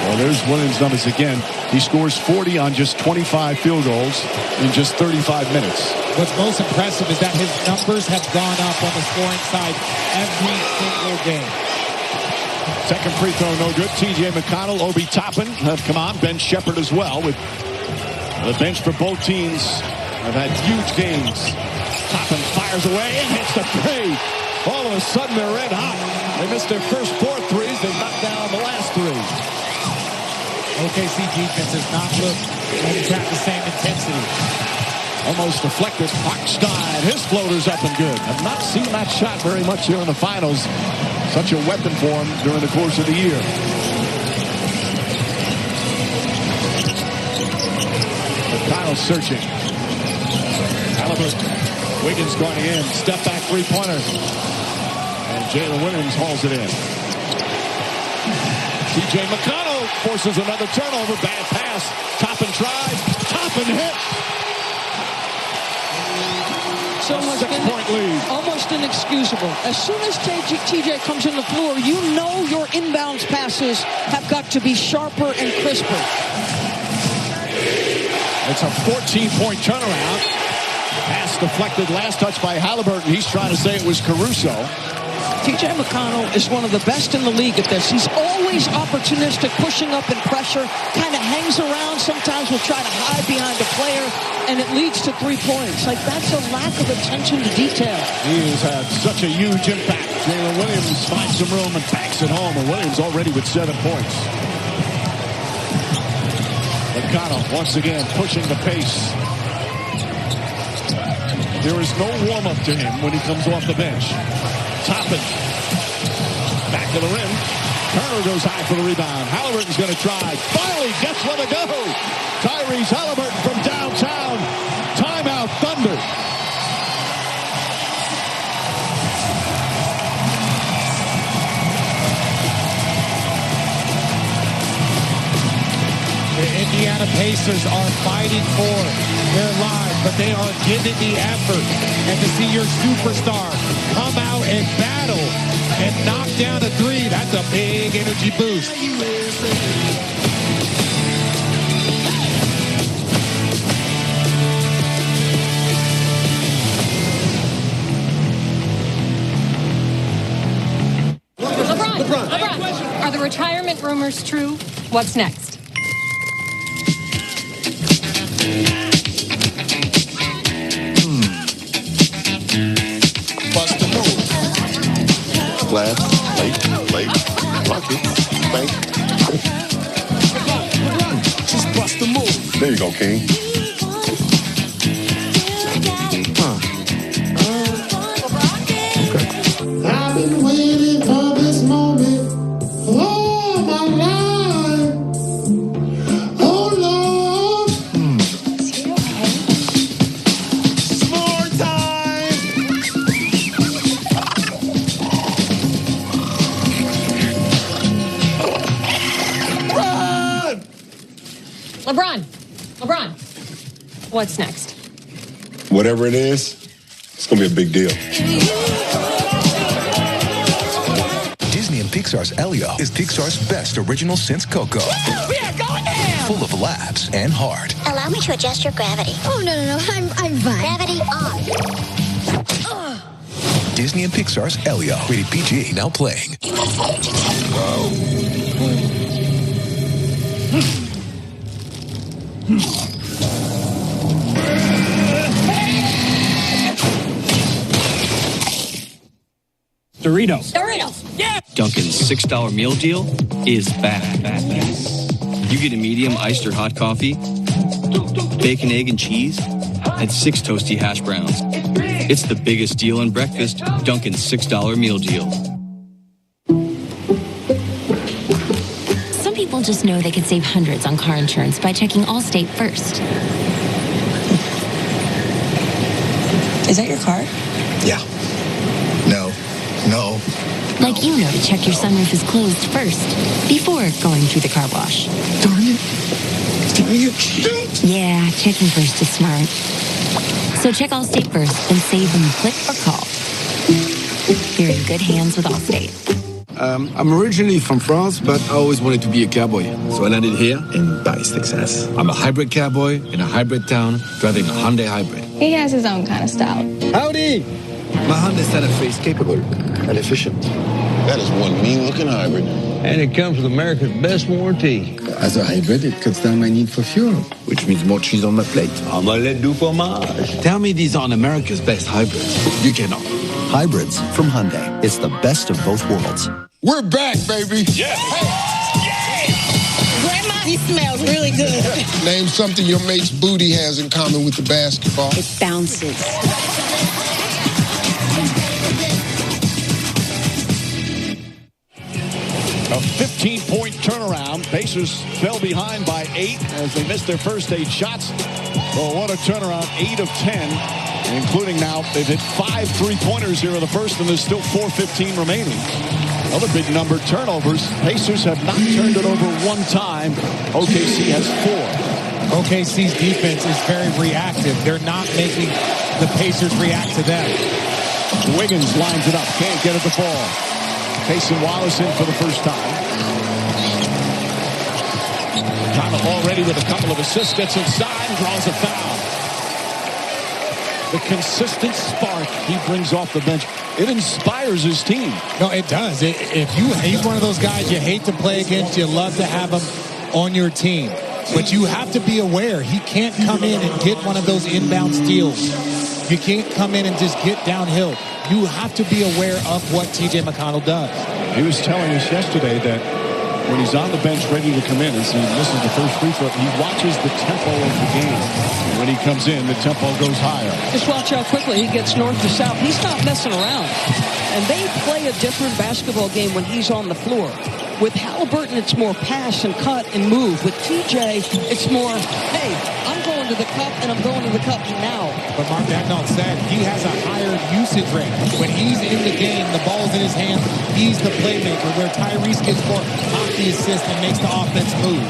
Well, there's Williams' numbers again. He scores 40 on just 25 field goals in just 35 minutes. What's most impressive is that his numbers have gone up on the scoring side every single game. Second free throw, no good. TJ McConnell, Obi Toppin have come on. Ben Shepherd as well. With the bench for both teams have had huge games. Toppin fires away and hits the three. All of a sudden, they're red hot. They missed their first 4 threes. They knocked down the last 3. OKC defense has not looked at the same intensity. Almost deflected. Hartenstein, his floater's up and good. Have not seen that shot very much here in the finals. Such a weapon for him during the course of the year. McConnell searching. Halliburton. Wiggins going in. Step back 3-pointer. And Jalen Williams hauls it in. TJ McConnell forces another turnover. Bad pass. Toppin tries. Toppin hit. So much 6-point lead. Almost inexcusable. As soon as TJ comes in the floor, you know your inbounds passes have got to be sharper and crisper. It's a 14-point turnaround. Pass deflected. Last touch by Halliburton. He's trying to say it was Caruso. TJ McConnell is one of the best in the league at this. He's always opportunistic, pushing up in pressure, kind of hangs around, sometimes will try to hide behind a player, and it leads to 3 points. Like, that's a lack of attention to detail. He has had such a huge impact. Jalen Williams finds some room and backs it home, and Williams already with 7 points. McConnell once again pushing the pace. There is no warm-up to him when he comes off the bench. Toppin. Back to the rim. Turner goes high for the rebound. Halliburton's going to try. Finally gets one to go. Tyrese Halliburton from downtown. Timeout, Thunder. Pacers are fighting for their lives, but they are giving the effort. And to see your superstar come out and battle and knock down a three, that's a big energy boost. LeBron, are the retirement rumors true? What's next? Bust the move. Last, late, block it, bank. Just bust the move. There you go, King. I've been waiting for this moment all my life. Oh Lord. Is he okay? More time. Run! LeBron, what's next? Whatever it is, it's going to be a big deal. Disney and Pixar's Elio is Pixar's best original since Coco. We are going down. Full of laughs and heart. Allow me to adjust your gravity. Oh, no, I'm fine. Gravity on. Disney and Pixar's Elio. Rated PG. Now playing. Doritos. Yeah! Dunkin's $6 meal deal is back. You get a medium iced or hot coffee, bacon, egg, and cheese, and 6 toasty hash browns. It's the biggest deal in breakfast, Dunkin's $6 meal deal. Some people just know they could save hundreds on car insurance by checking Allstate first. Is that your car? Yeah. No. Like you know to check your sunroof is closed first, before going through the car wash. Darn it. Yeah, checking first is smart. So check Allstate first, then save when you click or call. You're in good hands with Allstate. I'm originally from France, but I always wanted to be a cowboy. So I landed here in Paris, Texas. I'm a hybrid cowboy in a hybrid town, driving a Hyundai Hybrid. He has his own kind of style. Howdy! My Hyundai Santa Fe is capable and efficient. That is one mean-looking hybrid. And it comes with America's best warranty. As a hybrid, it cuts down my need for fuel, which means more cheese on my plate. Omelette du fromage. Tell me these aren't America's best hybrids. You cannot. Hybrids from Hyundai. It's the best of both worlds. We're back, baby. Yeah. Grandma, he smells really good. Name something your mate's booty has in common with the basketball. It bounces. A 15-point turnaround. Pacers fell behind by 8 as they missed their first 8 shots. Well, what a turnaround. 8 of 10, including now they've hit 5 3-pointers here in the first, and there's still 4:15 remaining. Another big number, turnovers. Pacers have not turned it over one time. OKC has 4. OKC's defense is very reactive. They're not making the Pacers react to them. Wiggins lines it up. Can't get it to fall. Payson Wallace in for the first time. Tyler already with a couple of assists. Gets inside and draws a foul. The consistent spark he brings off the bench. It inspires his team. No, it does. He's one of those guys you hate to play against. You love to have him on your team. But you have to be aware he can't come in and get one of those inbound steals. You can't come in and just get downhill. You have to be aware of what TJ McConnell does. He was telling us yesterday that when he's on the bench ready to come in and this is the first free throw, he watches the tempo of the game. And when he comes in, the tempo goes higher. Just watch how quickly he gets north to south. He's not messing around. And they play a different basketball game when he's on the floor. With Halliburton, it's more pass and cut and move. With TJ, it's more, hey, I'm going to the cup, and I'm going to the cup now. But Mark Dagnall said he has a higher usage rate. When he's in the game, the ball's in his hands, he's the playmaker, where Tyrese gets more hockey assist and makes the offense move.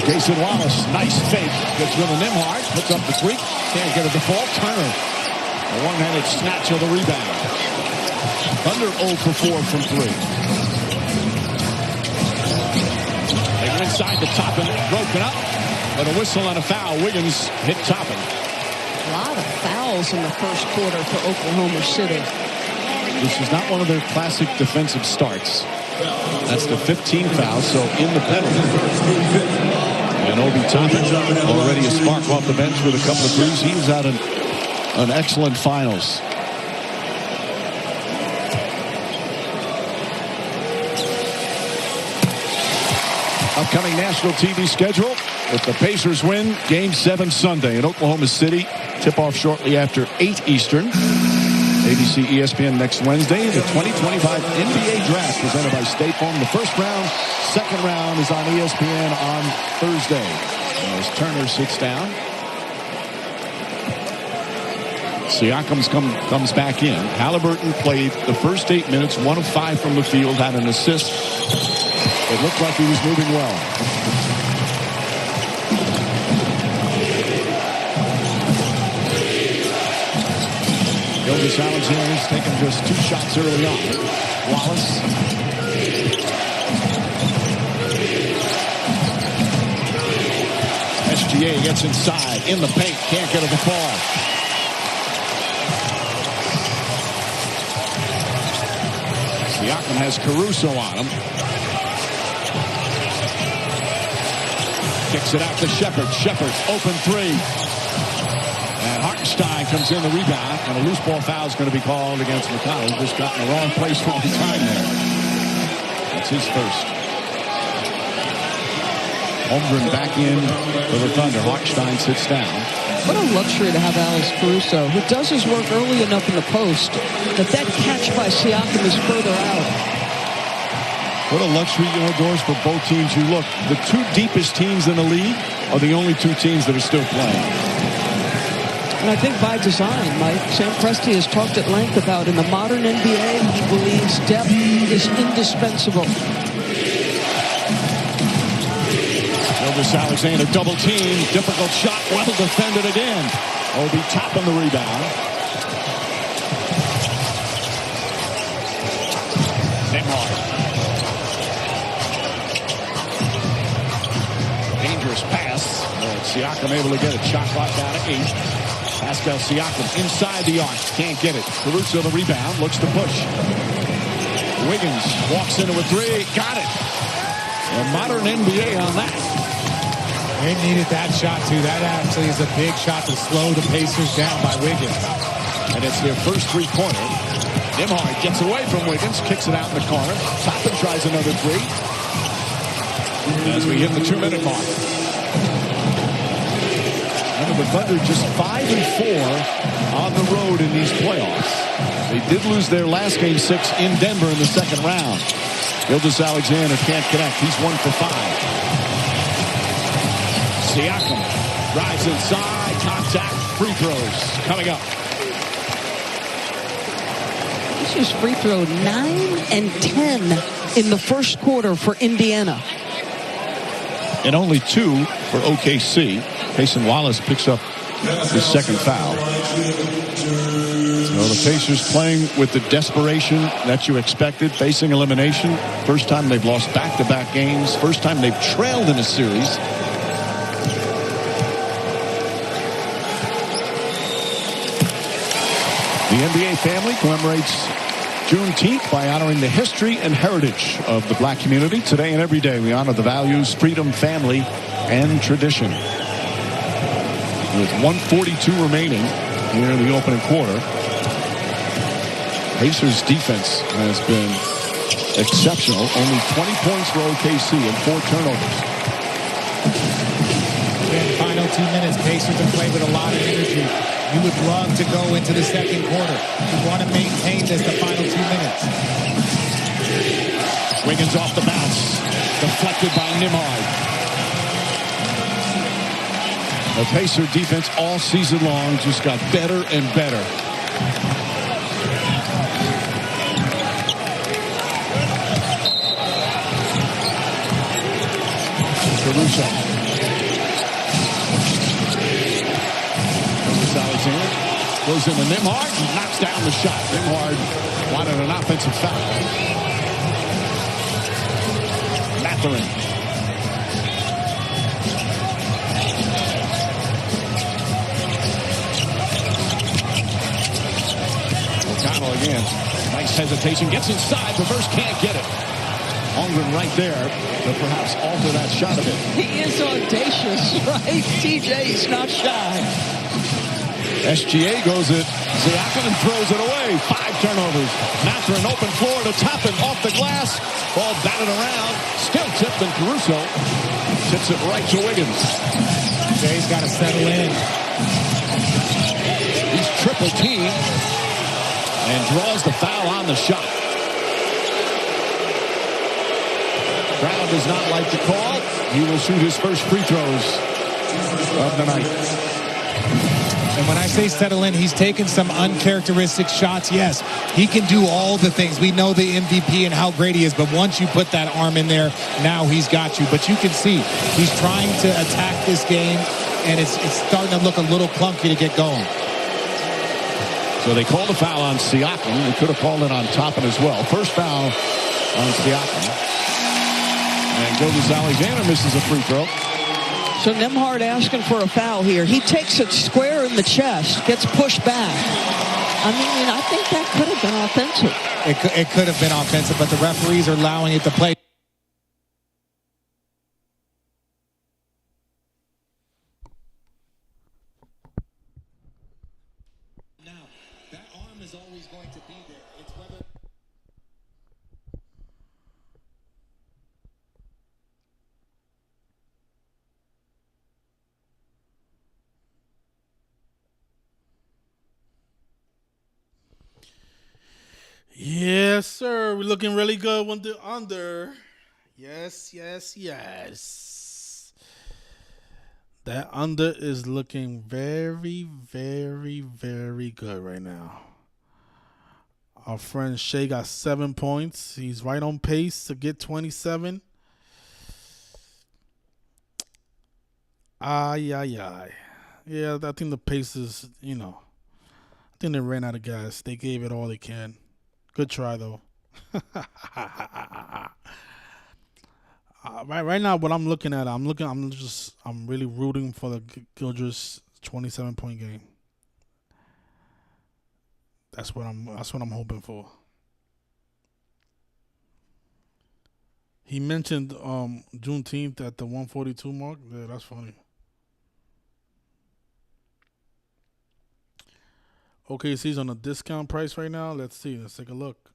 Jason Wallace, nice fake. Gets rid of Nembhard, puts up the three. Can't get it to fall. Turner, a one-handed snatch of the rebound. Thunder 0 for 4 from 3. They go inside the top and broken up. But a whistle and a foul. Wiggins hit Toppin. A lot of fouls in the first quarter for Oklahoma City. This is not one of their classic defensive starts. That's the 15th foul, so in the penalty. And Obi Toppin, already a spark off the bench with a couple of threes. He was had an excellent finals. Upcoming national TV schedule. If the Pacers win, Game 7 Sunday in Oklahoma City. Tip-off shortly after 8 Eastern. ABC, ESPN next Wednesday. The 2025 NBA Draft presented by State Farm. The first round, second round is on ESPN on Thursday. As Turner sits down. Siakam comes back in. Halliburton played the first 8 minutes, 1 of 5 from the field, had an assist. It looked like he was moving well. Gilgeous-Alexander's taken just 2 shots early on. Wallace. SGA gets inside, in the paint, can't get it to fall. Siakam has Caruso on him. Kicks it out to Shepard. Shepard, open 3. And Hartenstein comes in the rebound, and a loose ball foul is going to be called against McConnell. Just got in the wrong place all the time there. That's his first. Holmgren back in for the Thunder. Hartenstein sits down. What a luxury to have Alex Caruso, who does his work early enough in the post that catch by Siakam is further out. What a luxury, Doris, for both teams. You look, the 2 deepest teams in the league are the only 2 teams that are still playing. And I think by design, Mike, Sam Presti has talked at length about in the modern NBA, he believes depth is indispensable. Gilgeous-Alexander double team, difficult shot, well defended again. Obi Toppin the rebound. Nembhard. Dangerous pass. Siakam able to get a shot clock down to 8. Pascal Siakam inside the arc. Can't get it. Caruso the rebound. Looks to push. Wiggins walks into a 3. Got it. A modern NBA on that. They needed that shot, too. That actually is a big shot to slow the Pacers down by Wiggins. And it's their first 3-pointer. Nembhard gets away from Wiggins. Kicks it out in the corner. Toppin tries another 3. As we hit the 2-minute mark. The Thunder just 5-4 on the road in these playoffs. They did lose their last game 6 in Denver in the second round. Gilgeous-Alexander can't connect. He's 1 for 5. Siakam drives inside. Contact. Free throws coming up. This is free throw 9 and 10 in the first quarter for Indiana. And only 2 for OKC. Cason Wallace picks up his second foul. So the Pacers playing with the desperation that you expected, facing elimination. First time they've lost back-to-back games. First time they've trailed in a series. The NBA family commemorates Juneteenth by honoring the history and heritage of the black community. Today and every day we honor the values, freedom, family, and tradition. With 1:42 remaining here in the opening quarter, Pacers defense has been exceptional. Only 20 points for OKC and 4 turnovers. In final 2 minutes, Pacers have played with a lot of energy. You would love to go into the second quarter. You want to maintain this the final 2 minutes. Wiggins off the bounce. Deflected by Nembhard. The Pacer defense all season long just got better and better. Caruso. Alexander goes into Nembhard, knocks down the shot. Nembhard wanted an offensive foul. Mathurin. O'Connell again. Nice hesitation. Gets inside. Reverse can't get it. Holmgren right there to perhaps alter that shot a bit. He is audacious, right? TJ's not shy. SGA goes at Siakam and throws it away. 5 turnovers. Mathurin open floor to Toppin off the glass. Ball batted around. Still tipped, and Caruso tips it right to Wiggins. Jay's got to settle in. He's triple teamed and draws the foul on the shot. Brown does not like the call. He will shoot his first free throws of the night. And when I say settle in, he's taken some uncharacteristic shots. Yes, he can do all the things. We know the MVP and how great he is, but once you put that arm in there, now he's got you. But you can see he's trying to attack this game, and it's starting to look a little clunky to get going. So they called a foul on Siakam. They could have called it on Toppin as well. First foul on Siakam. And Gilgeous-Alexander misses a free throw. So Nembhard asking for a foul here. He takes it square in the chest, gets pushed back. I mean, I think that could have been offensive. It could have been offensive, but the referees are allowing it to play. Now, that arm is always going to be there. It's whether... Yes, sir. We're looking really good with the under. Yes, yes, yes. That under is looking very, very, very good right now. Our friend Shea got 7 points. He's right on pace to get 27. Ay, ay, ay. Yeah, I think the Pacers, I think they ran out of gas. They gave it all they can. Good try, though. Right now, what I'm looking at, I'm really rooting for the Gilgeous 27-point game. That's what I'm hoping for. He mentioned Juneteenth at the 142 mark. Yeah, that's funny. OKC's on a discount price right now. Let's see. Let's take a look.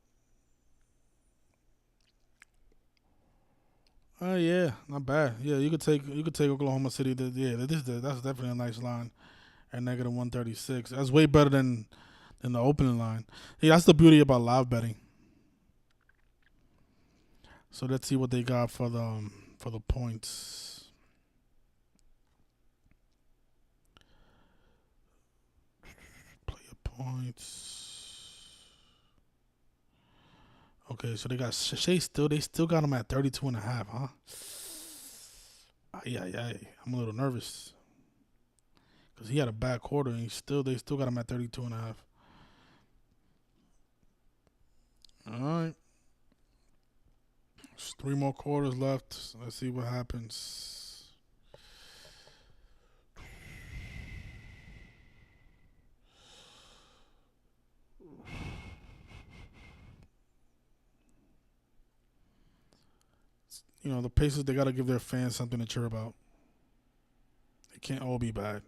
Oh yeah, not bad. Yeah, you could take Oklahoma City. That's definitely a nice line at negative 136. That's way better than the opening line. Yeah, that's the beauty about live betting. So let's see what they got for the points. Points. Okay, so they got Shea still. They still got him at 32.5, huh? Ay. I'm a little nervous because he had a bad quarter, and they still got him at 32.5. All right. There's 3 more quarters left. Let's see what happens. The Pacers, they got to give their fans something to cheer about. It can't all be bad.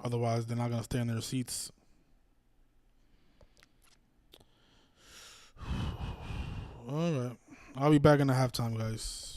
Otherwise, they're not going to stay in their seats. All right. I'll be back in the halftime, guys.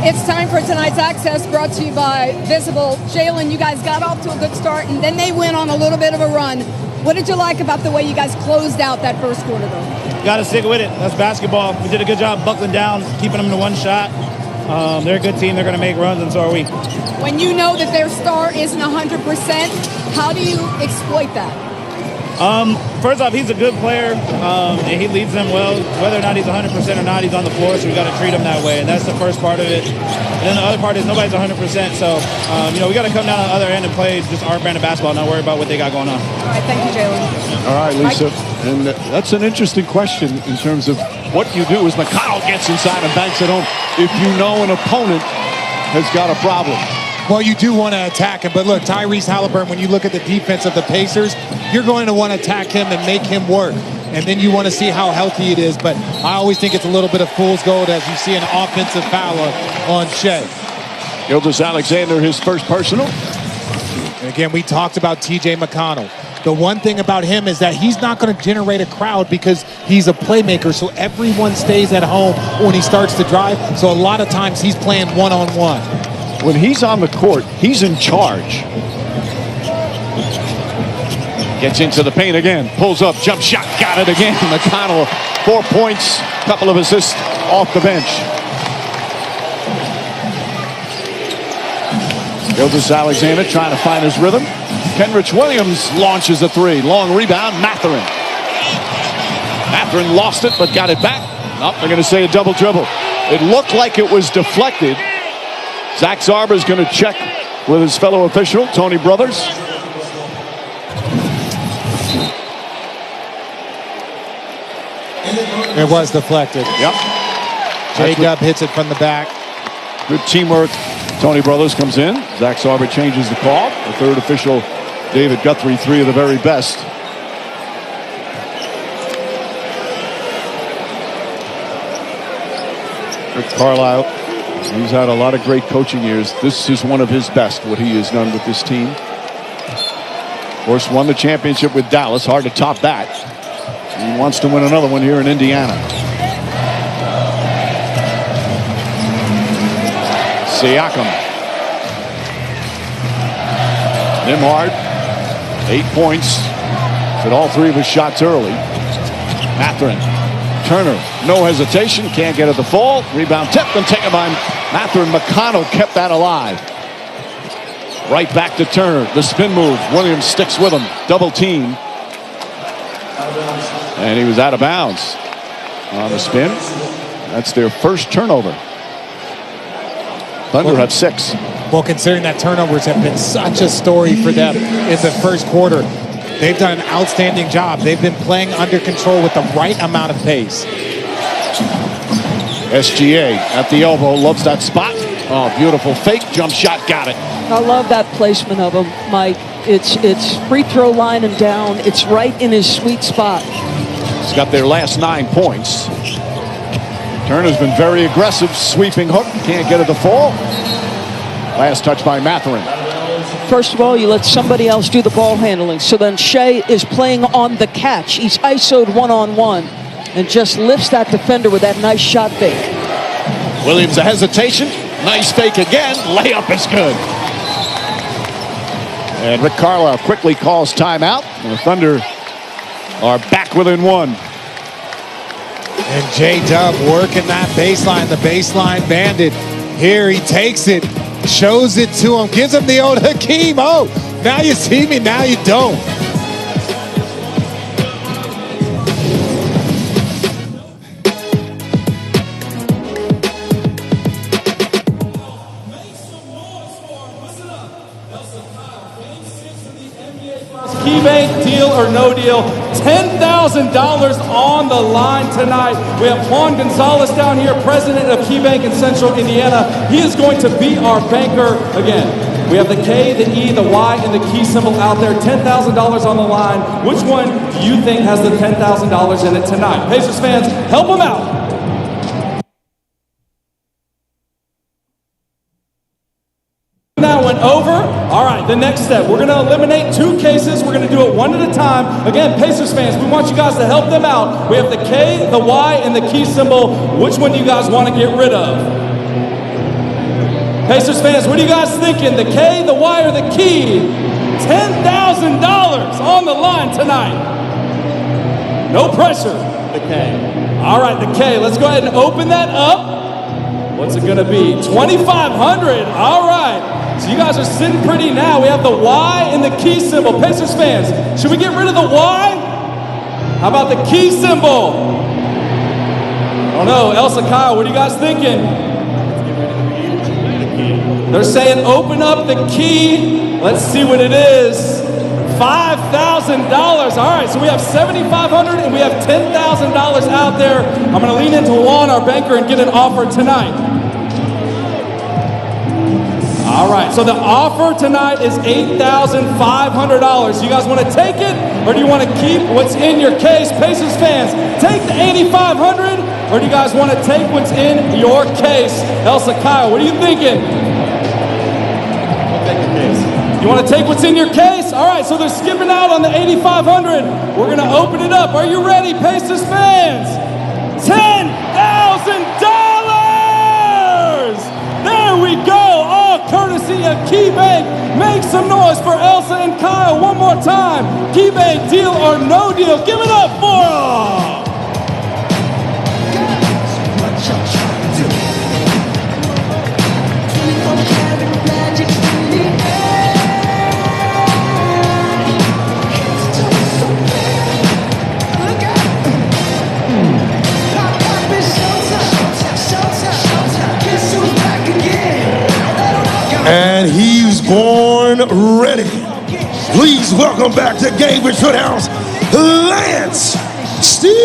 It's time for tonight's Access, brought to you by Visible. Jalen, you guys got off to a good start, and then they went on a little bit of a run. What did you like about the way you guys closed out that first quarter, though? Got to stick with it. That's basketball. We did a good job buckling down, keeping them to one shot. They're a good team. They're going to make runs, and so are we. When you know that their star isn't 100%, how do you exploit that? First off, he's a good player, and he leads them well. Whether or not he's 100% or not, he's on the floor, so we got to treat him that way, and that's the first part of it. And then the other part is nobody's 100%, so we got to come down on the other end and play just our brand of basketball, not worry about what they got going on. All right, thank you, Jalen. All right, Lisa, and that's an interesting question in terms of what you do as McConnell gets inside and banks it home if you know an opponent has got a problem. Well, you do want to attack him, but look, Tyrese Halliburton, when you look at the defense of the Pacers, you're going to want to attack him and make him work. And then you want to see how healthy it is. But I always think it's a little bit of fool's gold as you see an offensive foul on Shea. Gilgeous-Alexander, his first personal. And again, we talked about TJ McConnell. The one thing about him is that he's not going to generate a crowd because he's a playmaker. So everyone stays at home when he starts to drive. So a lot of times he's playing one-on-one. When he's on the court, he's in charge. Gets into the paint again, pulls up, jump shot, got it again. McConnell, 4 points, couple of assists off the bench. Gilgeous-Alexander trying to find his rhythm. Kenrich Williams launches a three. Long rebound, Mathurin. Mathurin lost it, but got it back. Oh, they're going to say a double dribble. It looked like it was deflected. Zach Zarber's going to check with his fellow official, Tony Brothers. It was deflected. Yep. J-Dub hits it from the back. Good teamwork. Tony Brothers comes in. Zach Zarber changes the call. The third official, David Guthrie, three of the very best. Rick Carlisle, he's had a lot of great coaching years. This is one of his best, what he has done with this team. Of course, won the championship with Dallas. Hard to top that. He wants to win another one here in Indiana. Siakam. Nembhard, 8 points. Hit all three of his shots early. Mathurin. Turner, no hesitation, can't get at the fall. Rebound tipped and taken by Mathurin. McConnell kept that alive. Right back to Turner. The spin move. Williams sticks with him. Double team. And he was out of bounds on the spin. That's their first turnover. Thunder have 6. Well, considering that turnovers have been such a story for them in the first quarter, they've done an outstanding job. They've been playing under control with the right amount of pace. SGA at the elbow, loves that spot. Oh, beautiful fake jump shot, got it. I love that placement of him, Mike. It's free throw line and down. It's right in his sweet spot. He's got their last 9 points. Turner's been very aggressive, sweeping hook, can't get at the fall. Last touch by Mathurin. First of all, you let somebody else do the ball handling. So then Shea is playing on the catch. He's ISO'd one-on-one and just lifts that defender with that nice shot fake. Williams a hesitation. Nice fake again. Layup is good. And Rick Carlisle quickly calls timeout. And the Thunder are back within 1. And J-Dub working that baseline, the baseline bandit. Here he takes it, shows it to him, gives him the old Hakeem. Oh, now you see me, now you don't. KeyBank, deal or no deal, $10,000 on the line tonight. We have Juan Gonzalez down here, president of KeyBank in Central Indiana. He is going to be our banker again. We have the K, the E, the Y, and the key symbol out there. $10,000 on the line. Which one do you think has the $10,000 in it tonight? Pacers fans, help them out. Now went over. All right, the next step. We're going to eliminate 2 cases. We're going to do it one at a time. Again, Pacers fans, we want you guys to help them out. We have the K, the Y, and the key symbol. Which one do you guys want to get rid of? Pacers fans, what are you guys thinking? The K, the Y, or the key? $10,000 on the line tonight. No pressure. The K. All right, the K. Let's go ahead and open that up. What's it gonna be? $2,500. All right. So you guys are sitting pretty now. We have the Y and the key symbol. Pacers fans, should we get rid of the Y? How about the key symbol? I don't know. Elsa, Kyle, what are you guys thinking? They're saying open up the key. Let's see what it is. $5,000. All right, so we have $7,500 and we have $10,000 out there. I'm gonna lean into Juan, our banker, and get an offer tonight. All right, so the offer tonight is $8,500. You guys want to take it, or do you want to keep what's in your case? Pacers fans, take the $8,500, or do you guys want to take what's in your case? Elsa, Kyle, what are you thinking? We'll take the case. You want to take what's in your case? All right, so they're skipping out on the $8,500. We're going to open it up. Are you ready, Pacers fans? $10,000! There we go, all courtesy of KeyBank. Make some noise for Elsa and Kyle one more time. KeyBank, deal or no deal. Give it up for them. And he's born ready. Please welcome back to Gainbridge Foothouse, Lance Stevenson.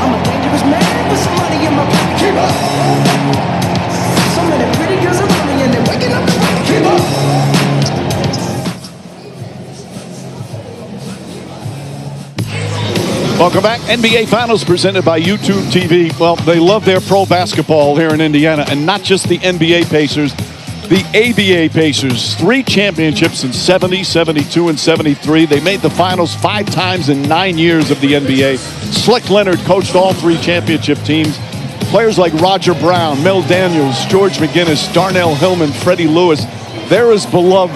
I'm a dangerous man with some money in my pocket. Keep up. So many pretty girls around me and they're waking up the rocket. Keep up. Welcome back. NBA Finals presented by YouTube TV. Well, they love their pro basketball here in Indiana, and not just the NBA Pacers, the ABA Pacers. 3 championships in 70, 72, and 73. They made the finals 5 times in 9 years of the NBA. Slick Leonard coached all 3 championship teams. Players like Roger Brown, Mel Daniels, George McGinnis, Darnell Hillman, Freddie Lewis. They're as beloved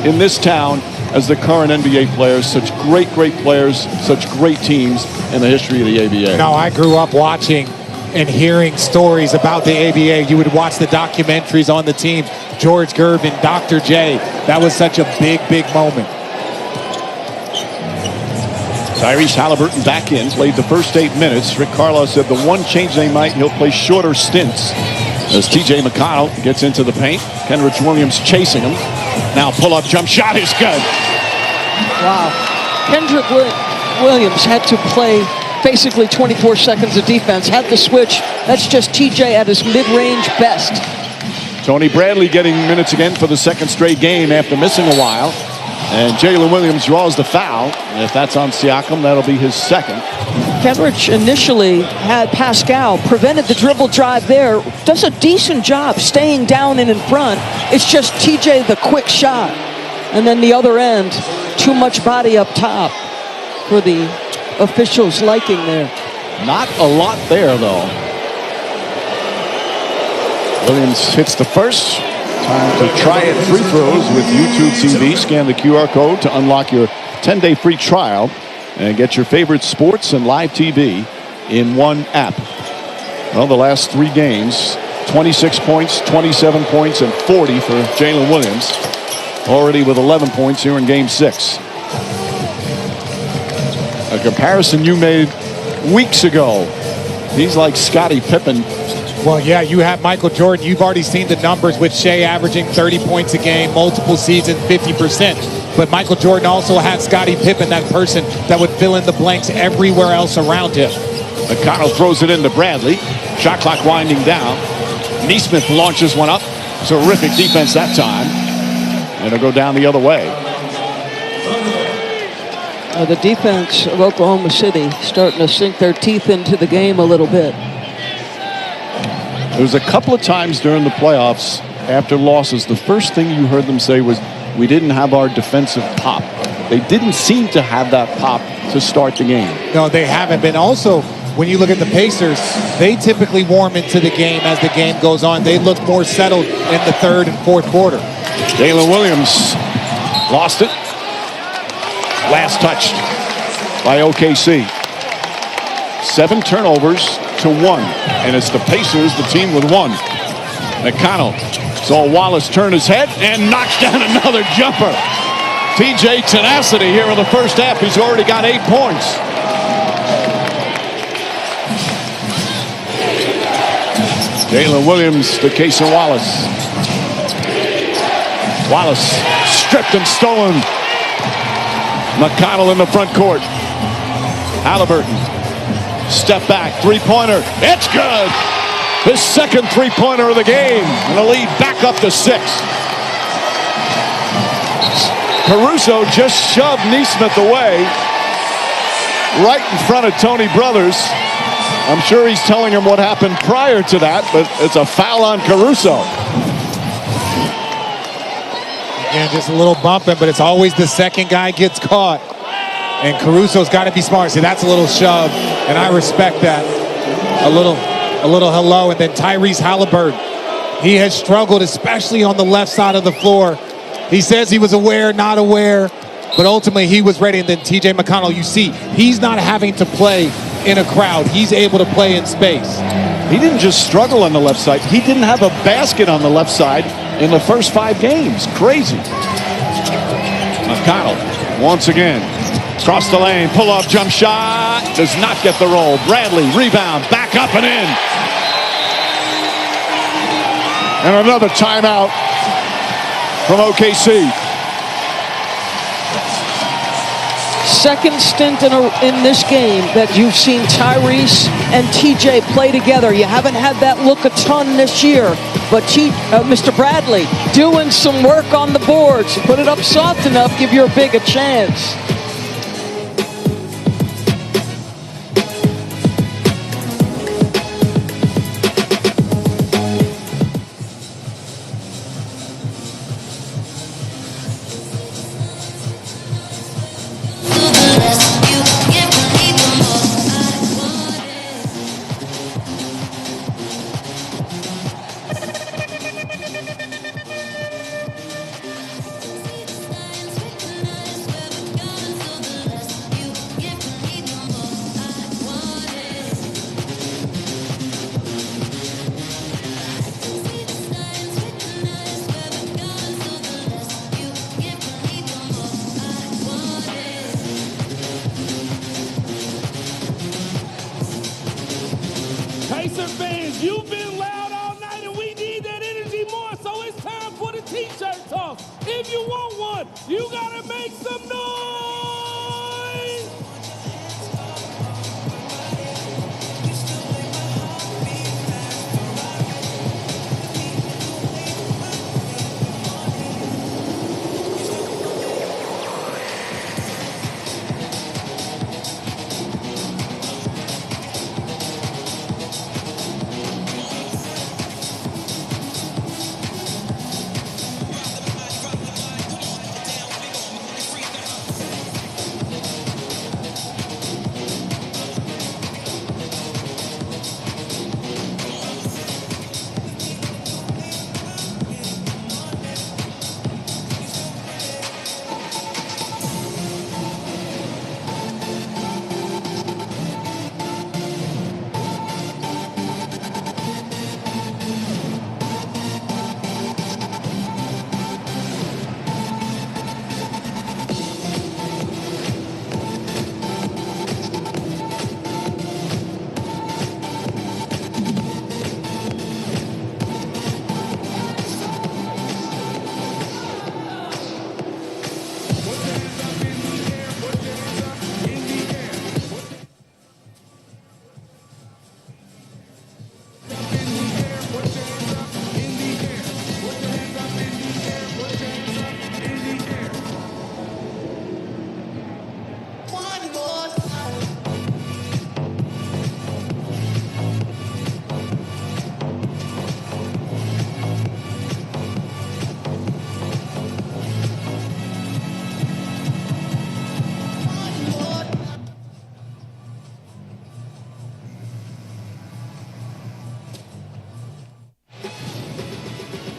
in this town as the current NBA players. Such great players, such great teams in the history of the ABA. No, I grew up watching and hearing stories about the ABA. You would watch the documentaries on the team. George Gervin, Dr. J. That was such a big moment. Tyrese Halliburton back in, played the first 8 minutes. Rick Carlisle said the one change they might, he'll play shorter stints. As TJ McConnell gets into the paint, Kenrich Williams chasing him. Now pull-up jump shot is good. Wow. Kendrick Williams had to play basically 24 seconds of defense, had the switch. That's just TJ at his mid-range best. Tony Bradley getting minutes again for the 2nd straight game after missing a while. And Jalen Williams draws the foul. And if that's on Siakam, that'll be his 2nd. Kenrich initially had Pascal, prevented the dribble drive there, does a decent job staying down and in front. It's just TJ the quick shot. And then the other end, too much body up top for the officials' liking there. Not a lot there, though. Williams hits the first. Time to try it free throws with YouTube TV. Scan the QR code to unlock your 10-day free trial and get your favorite sports and live TV in one app. Well, the last 3 games, 26 points, 27 points, and 40 for Jalen Williams. Already with 11 points here in Game 6. A comparison you made weeks ago. He's like Scottie Pippen. Well, yeah, you have Michael Jordan. You've already seen the numbers with Shea averaging 30 points a game, multiple seasons, 50%. But Michael Jordan also had Scottie Pippen, that person that would fill in the blanks everywhere else around him. McConnell throws it into Bradley. Shot clock winding down. Neesmith launches one up. Terrific defense that time. And it'll go down the other way. The defense of Oklahoma City starting to sink their teeth into the game a little bit. There was a couple of times during the playoffs after losses, the first thing you heard them say was, we didn't have our defensive pop. they didn't seem to have that pop to start the game. No, they haven't been. Also, when you look at the Pacers, they typically warm into the game as the game goes on. They look more settled in the third and fourth quarter. Jalen Williams lost it. Last touched by OKC. 7 turnovers to 1. And it's the Pacers, the team with 1. McConnell saw Wallace turn his head and knocks down another jumper. TJ tenacity here in the first half. He's already got 8 points. Jalen Williams to Casey Wallace. Wallace stripped and stolen. McConnell in the front court. Halliburton. Step back. 3-pointer. It's good. His second 3-pointer of the game. And the lead back up to 6. Caruso just shoved Neesmith away. Right in front of Tony Brothers. I'm sure he's telling him what happened prior to that, but it's a foul on Caruso. Again, just a little bumping, but it's always the second guy gets caught. And Caruso's got to be smart. See, that's a little shove, and I respect that. A little hello, and then Tyrese Halliburton. He has struggled, especially on the left side of the floor. He says he was aware, not aware, but ultimately he was ready. And then TJ McConnell, you see, he's not having to play in a crowd. He's able to play in space. He didn't just struggle on the left side. He didn't have a basket on the left side in the first 5 games. Crazy. McConnell once again. Across the lane, pull-up jump shot. Does not get the roll. Bradley, rebound, back up and in. And another timeout from OKC. Second stint in this game that you've seen Tyrese and TJ play together. You haven't had that look a ton this year, but Mr. Bradley doing some work on the boards. Put it up soft enough, give your big a chance. Pacer fans, you've been loud all night and we need that energy more, so it's time for the t-shirt toss. If you want one, you gotta make some noise!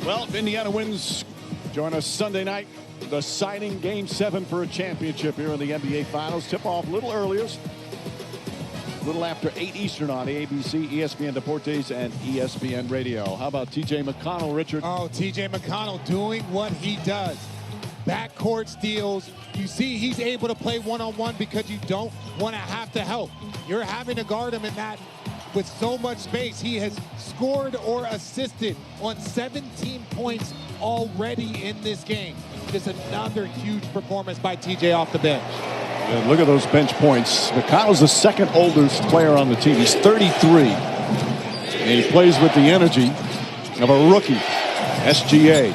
Well, if Indiana wins, join us Sunday night. The signing Game 7 for a championship here in the NBA Finals. Tip-off a little earlier. A little after 8 Eastern on ABC, ESPN Deportes, and ESPN Radio. How about T.J. McConnell, Richard? Oh, T.J. McConnell doing what he does. Backcourt steals. You see he's able to play one-on-one because you don't want to have to help. You're having to guard him in that with so much space. He has scored or assisted on 17 points already in this game. Just another huge performance by TJ off the bench. And look at those bench points. McConnell's the second oldest player on the team. He's 33. And he plays with the energy of a rookie. SGA.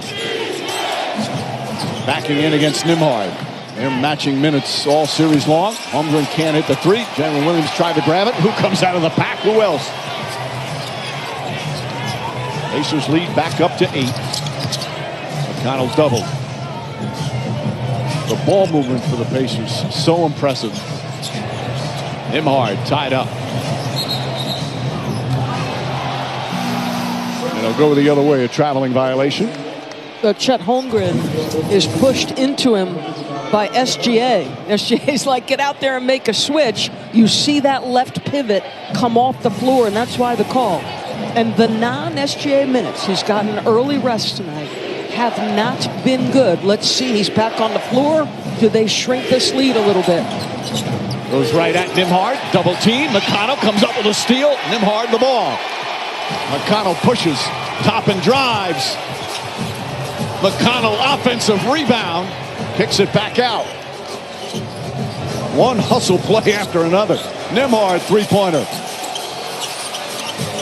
Backing in against Nembhard. They're matching minutes all series long. Holmgren can't hit the three. Jalen Williams tried to grab it. Who comes out of the pack? Who else? Pacers lead back up to 8. McConnell doubled. The ball movement for the Pacers, so impressive. Nembhard tied up. And it'll go the other way, a traveling violation. Chet Holmgren is pushed into him by SGA. SGA's like, get out there and make a switch. You see that left pivot come off the floor, and that's why the call. And the non-SGA minutes, he's gotten an early rest tonight, have not been good. Let's see, he's back on the floor. Do they shrink this lead a little bit? Goes right at Nembhard, double team. McConnell comes up with a steal. Nembhard the ball. McConnell pushes, top and drives. McConnell offensive rebound, kicks it back out. One hustle play after another. Nembhard three-pointer.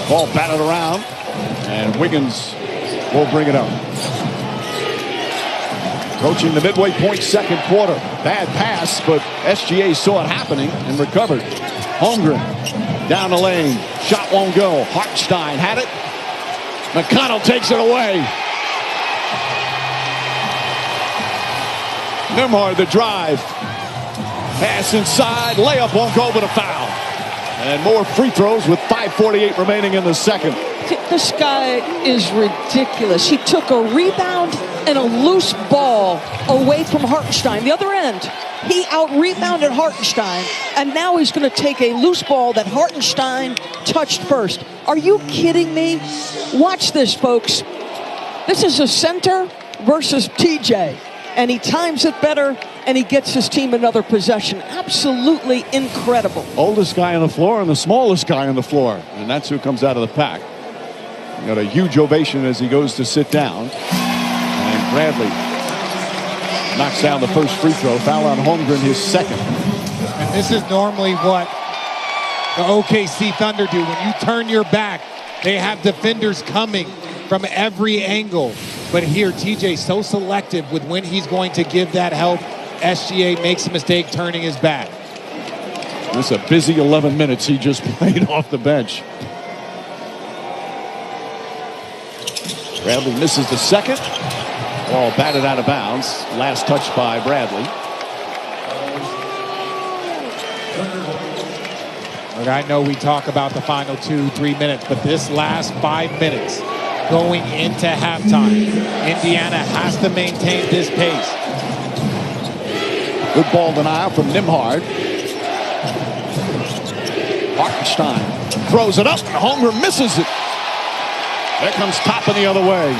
Ball batted around, and Wiggins will bring it up. Approaching the midway point, second quarter. Bad pass, but SGA saw it happening and recovered. Holmgren down the lane. Shot won't go. Hartenstein had it. McConnell takes it away. Nembhard the drive. Pass inside. Layup won't go, but a foul. And more free throws with 5:48 remaining in the second. This guy is ridiculous. He took a rebound and a loose ball away from Hartenstein. The other end, he out-rebounded Hartenstein, and now he's going to take a loose ball that Hartenstein touched first. Are you kidding me? Watch this, folks. This is a center versus TJ, and he times it better, and he gets his team another possession. Absolutely incredible. Oldest guy on the floor and the smallest guy on the floor, and that's who comes out of the pack. Got a huge ovation as he goes to sit down. And Bradley knocks down the first free throw. Foul on Holmgren, his second. And this is normally what the OKC Thunder do. When you turn your back, they have defenders coming from every angle. But here, TJ so selective with when he's going to give that help. SGA makes a mistake turning his back. This is a busy 11 minutes he just played off the bench. Bradley misses the second. Ball batted out of bounds. Last touch by Bradley. Look, I know we talk about the final 2-3 minutes, but this last 5 minutes going into halftime, Indiana has to maintain this pace. Good ball denial from Nembhard. Hartenstein throws it up. Holmgren misses it. There comes Toppin the other way.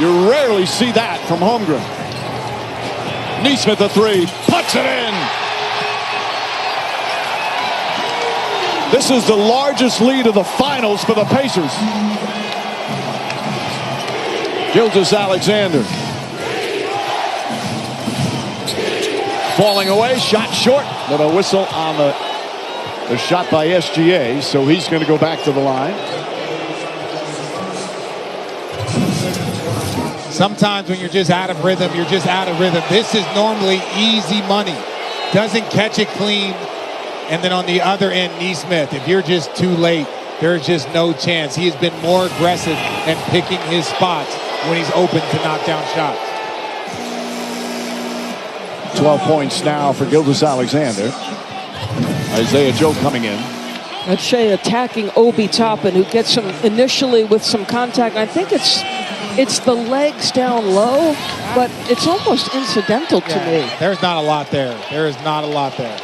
You rarely see that from Holmgren. Neesmith the three, puts it in. This is the largest lead of the finals for the Pacers. Gilgeous-Alexander. Falling away, shot short, but a whistle on the shot by SGA, so he's going to go back to the line. Sometimes when you're just out of rhythm, you're just out of rhythm. This is normally easy money. Doesn't catch it clean. And then on the other end, Neesmith, if you're just too late, there's just no chance. He has been more aggressive and picking his spots when he's open to knock down shots. 12 points now for Gilgeous-Alexander. Isaiah Joe coming in. That's Shea attacking Obi Toppin, who gets him initially with some contact. I think it's It's the legs down low, but it's almost incidental to me. There's not a lot there. There is not a lot there.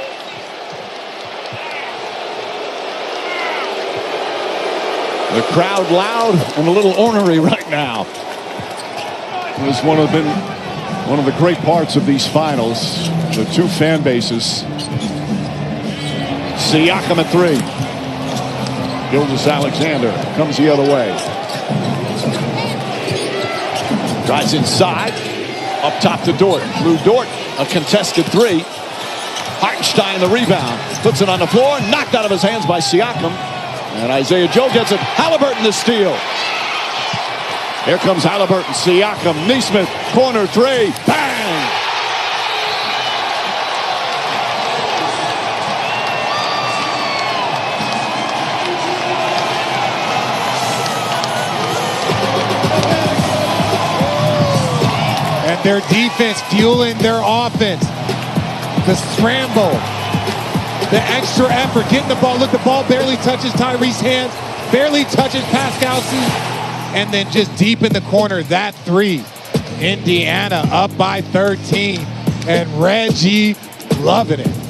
The crowd loud and a little ornery right now. It was one of the great parts of these finals. The two fan bases. Siakam at 3. Gilgeous-Alexander comes the other way. Drives inside. Up top to Dort. Lou Dort, a contested 3. Hartenstein the rebound. Puts it on the floor. Knocked out of his hands by Siakam. And Isaiah Joe gets it. Halliburton the steal. Here comes Halliburton. Siakam. Neesmith. Corner 3. Bang! And their defense fueling their offense. The scramble. The extra effort, getting the ball. Look, the ball barely touches Tyrese's hands, barely touches Pascal's, and then just deep in the corner, that 3. Indiana up by 13, and Reggie loving it.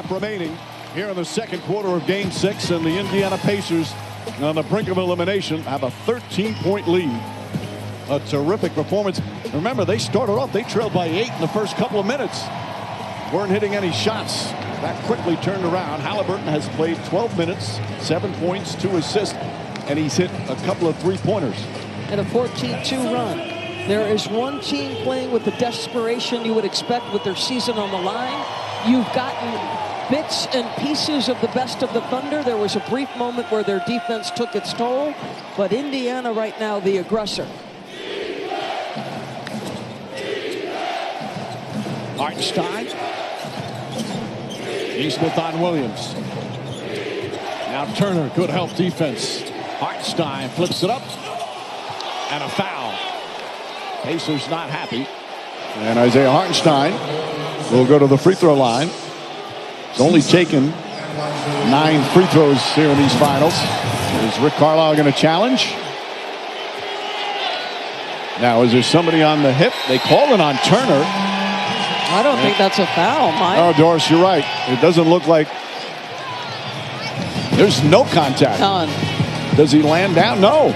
Remaining here in the second quarter of Game 6, and the Indiana Pacers on the brink of elimination have a 13-point lead. A terrific performance. Remember, they started off, they trailed by 8 in the first couple of minutes. Weren't hitting any shots. That quickly turned around. Halliburton has played 12 minutes, 7 points, 2 assists, and he's hit a couple of 3-pointers. And a 14-2 run. There is one team playing with the desperation you would expect with their season on the line. You've gotten bits and pieces of the best of the Thunder. There was a brief moment where their defense took its toll, but Indiana right now the aggressor. Hartenstein. Neesmith on Williams. Now Turner, good help defense. Hartenstein flips it up, and a foul. Pacers not happy. And Isaiah Hartenstein will go to the free throw line. He's only taken 9 free throws here in these finals. Is Rick Carlisle going to challenge? Now, is there somebody on the hip? They call it on Turner. I don't think that's a foul, Mike. Oh, Doris, you're right. It doesn't look like there's no contact. None. Does he land down? No.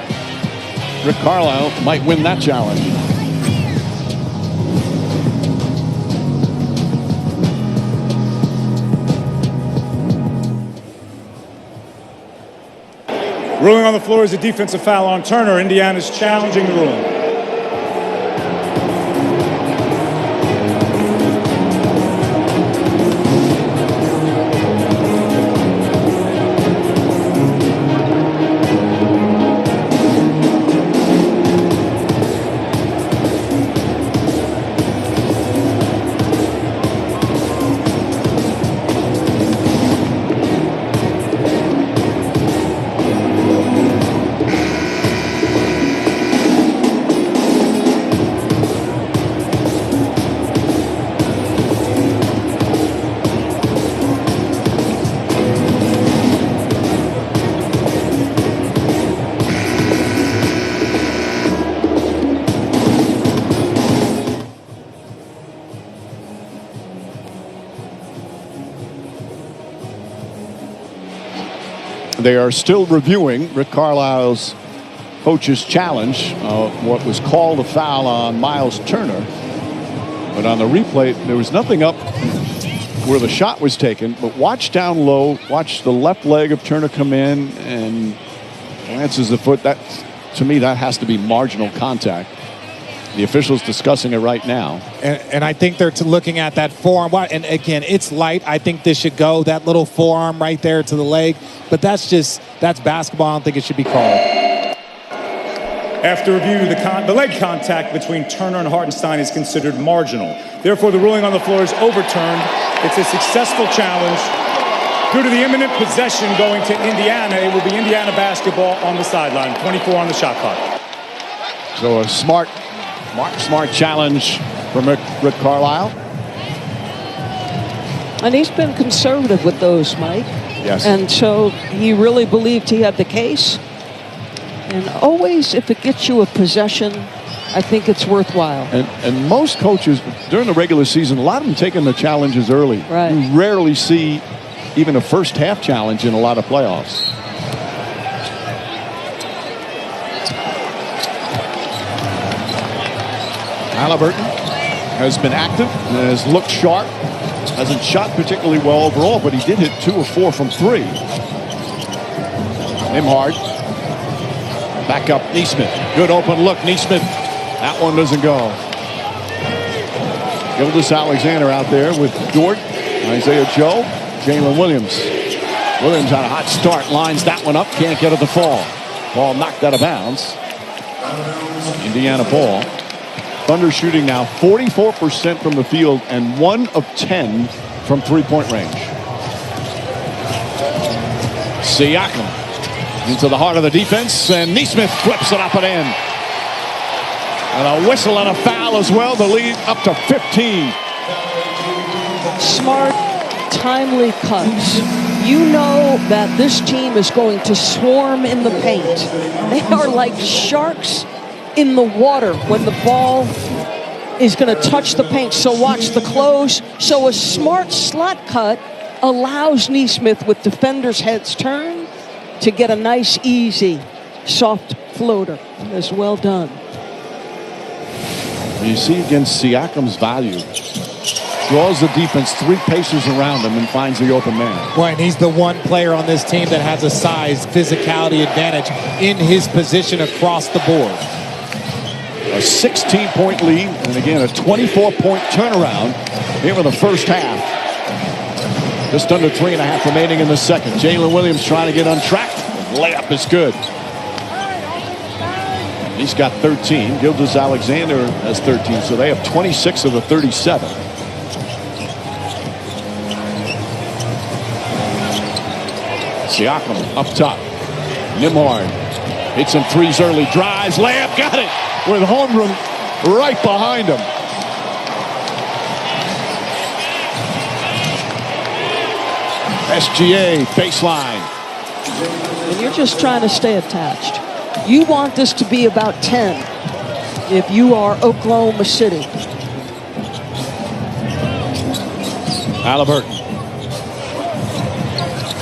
Rick Carlisle might win that challenge. Ruling on the floor is a defensive foul on Turner. Indiana's challenging the ruling. They are still reviewing Rick Carlisle's coach's challenge, what was called a foul on Miles Turner. But on the replay, there was nothing up where the shot was taken. But watch down low, watch the left leg of Turner come in and glances the foot. That, to me, that has to be marginal contact. The officials discussing it right now. And I think they're looking at that forearm. And again, it's light. I think this should go. That little forearm right there to the leg. But that's basketball. I don't think it should be called. After review, the leg contact between Turner and Hartenstein is considered marginal. Therefore, the ruling on the floor is overturned. It's a successful challenge. Due to the imminent possession going to Indiana, it will be Indiana basketball on the sideline. 24 on the shot clock. So a smart challenge from Rick Carlisle. And he's been conservative with those, Mike. Yes. And so he really believed he had the case. And always, if it gets you a possession, I think it's worthwhile. And most coaches, during the regular season, a lot of them taking the challenges early. Right. You rarely see even a first half challenge in a lot of playoffs. Halliburton has been active and has looked sharp. Hasn't shot particularly well overall, but he did hit 2 of 4 from 3. Nimhard. Back up Neesmith. Good open look, Neesmith. That one doesn't go. Gilgeous-Alexander out there with Dort, Isaiah Joe, Jalen Williams. Williams had a hot start, lines that one up, can't get it to fall. Ball knocked out of bounds. Indiana ball. Thunder shooting now 44% from the field and 1 of 10 from three-point range. Siakam into the heart of the defense, and Neesmith flips it up and in. And a whistle and a foul as well, the lead up to 15. Smart, timely cuts. You know that this team is going to swarm in the paint. They are like sharks in the water when the ball is going to touch the paint. So watch the close. So a smart slot cut allows Neesmith, with defenders' heads turned, to get a nice, easy, soft floater. That's well done. You see against Siakam's value. Draws the defense 3 paces around him and finds the open man. Right, and he's the one player on this team that has a size, physicality advantage in his position across the board. A 16-point lead, and again, a 24-point turnaround here in the first half. Just under 3.5 remaining in the second. Jalen Williams trying to get on track. Layup is good. He's got 13. Gilgeous-Alexander has 13, so they have 26 of the 37. Siakam up top. Nimhard hits some threes early, drives, layup, got it, with Holmgren right behind him. SGA baseline. And you're just trying to stay attached. You want this to be about 10 if you are Oklahoma City. Halliburton.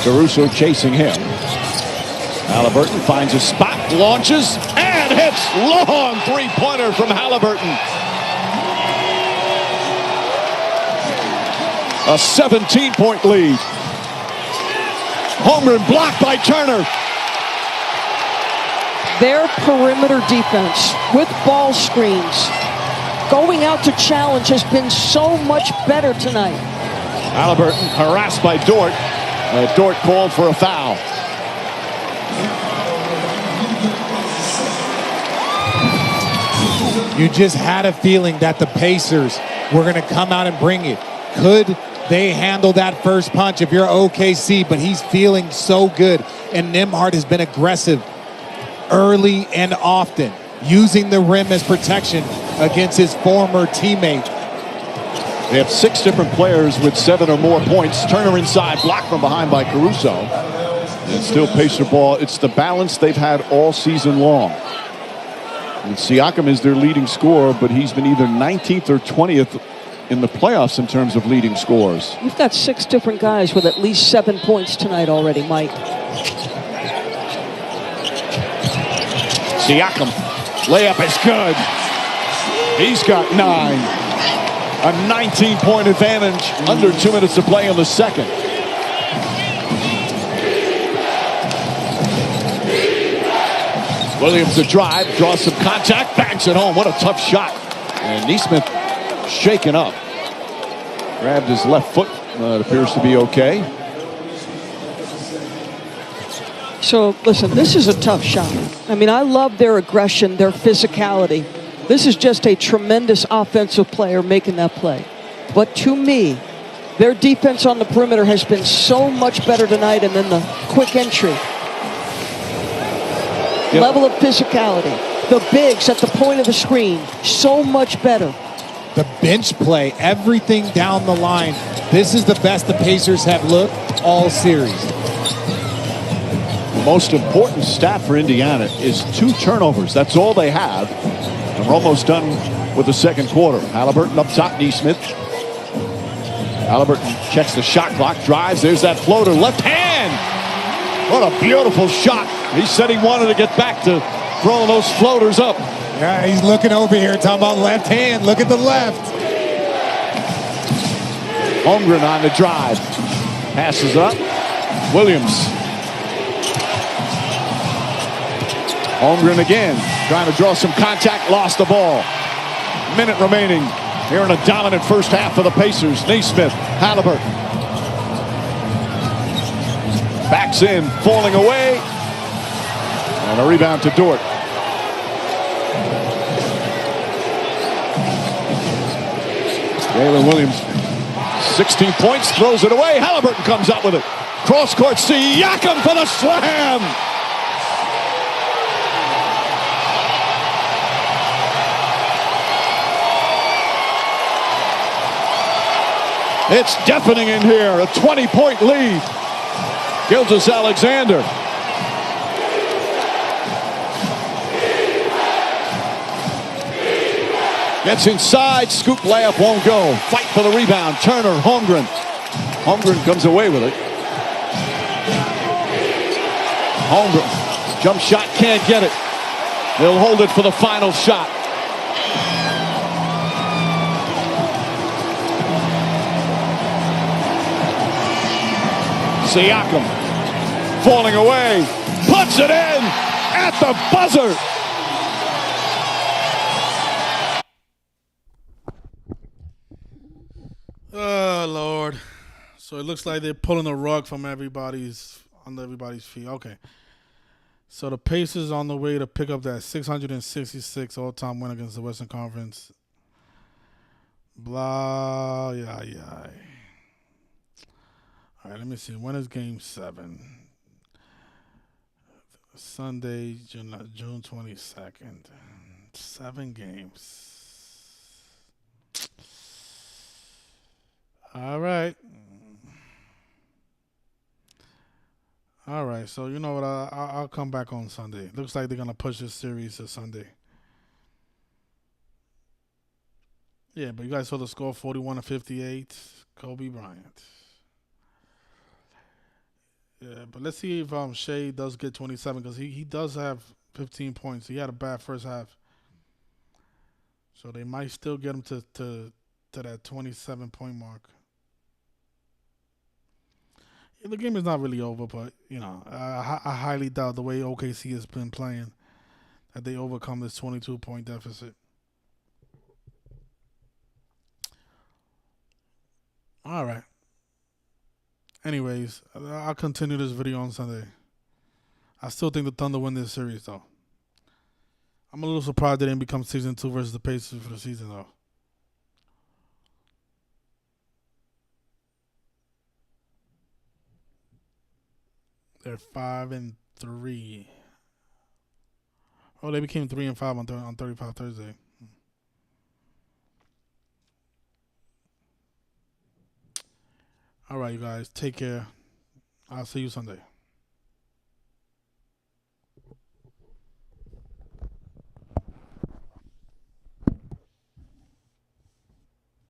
Caruso chasing him. Halliburton finds a spot, launches, and hits. Long three-pointer from Halliburton. A 17-point lead. Holmgren blocked by Turner. Their perimeter defense with ball screens going out to challenge has been so much better tonight. Halliburton harassed by Dort. Dort called for a foul. You just had a feeling that the Pacers were going to come out and bring it. Could they handle that first punch if you're OKC? But he's feeling so good. And Nimhard has been aggressive early and often, using the rim as protection against his former teammate. They have 6 different players with 7 or more points. Turner inside, blocked from behind by Caruso. And still Pacer ball. It's the balance they've had all season long. And Siakam is their leading scorer, but he's been either 19th or 20th in the playoffs in terms of leading scores. You've got 6 different guys with at least 7 points tonight already, Mike. Siakam, layup is good. He's got 9. A 19-point advantage, under 2 minutes to play in the second. Williams to drive, draws some contact, bangs it home. What a tough shot. And Neesmith shaken up. Grabbed his left foot. It appears to be okay. So, listen, this is a tough shot. I mean, I love their aggression, their physicality. This is just a tremendous offensive player making that play. But to me, their defense on the perimeter has been so much better tonight, and then the quick entry. Yep. Level of physicality. The bigs at the point of the screen, so much better. The bench play, everything down the line. This is the best the Pacers have looked all series. The most important stat for Indiana is 2 turnovers. That's all they have. And we're almost done with the second quarter. Halliburton up top, Neesmith. Halliburton checks the shot clock, drives. There's that floater, left hand. What a beautiful shot. He said he wanted to get back to throwing those floaters up. Yeah, he's looking over here, talking about left hand. Look at the left. Holmgren on the drive. Passes up. Williams. Holmgren again, trying to draw some contact, lost the ball. Minute remaining here in a dominant first half for the Pacers. Neesmith, Halliburton. Backs in, falling away. And a rebound to Dort. Jalen Williams, 16 points, throws it away. Halliburton comes up with it. Cross court, Siakam for the slam. It's deafening in here. A 20-point lead. Gilgeous-Alexander. Gets inside. Scoop layup won't go. Fight for the rebound. Turner, Holmgren. Holmgren comes away with it. Holmgren. Jump shot, can't get it. They'll hold it for the final shot. Siakam falling away, puts it in at the buzzer. Oh, Lord. So it looks like they're pulling the rug from under everybody's feet. Okay. So the Pacers on the way to pick up that 666 all-time win against the Western Conference. Blah, yeah. All right, let me see. When is Game 7? Sunday, June 22nd. 7 games. All right. So you know what? I'll come back on Sunday. Looks like they're going to push this series to Sunday. Yeah, but you guys saw the score, 41-58. Kobe Bryant. Yeah, but let's see if Shea does get 27, because he does have 15 points. He had a bad first half. So they might still get him to that 27-point mark. Yeah, the game is not really over, but, you know, I highly doubt the way OKC has been playing that they overcome this 22-point deficit. All right. Anyways, I'll continue this video on Sunday. I still think the Thunder win this series, though. I'm a little surprised they didn't become 6-2 versus the Pacers for the season, though. They're 5-3. Oh, they became 3-5 on 35 Thursday. All right, you guys. Take care. I'll see you Sunday.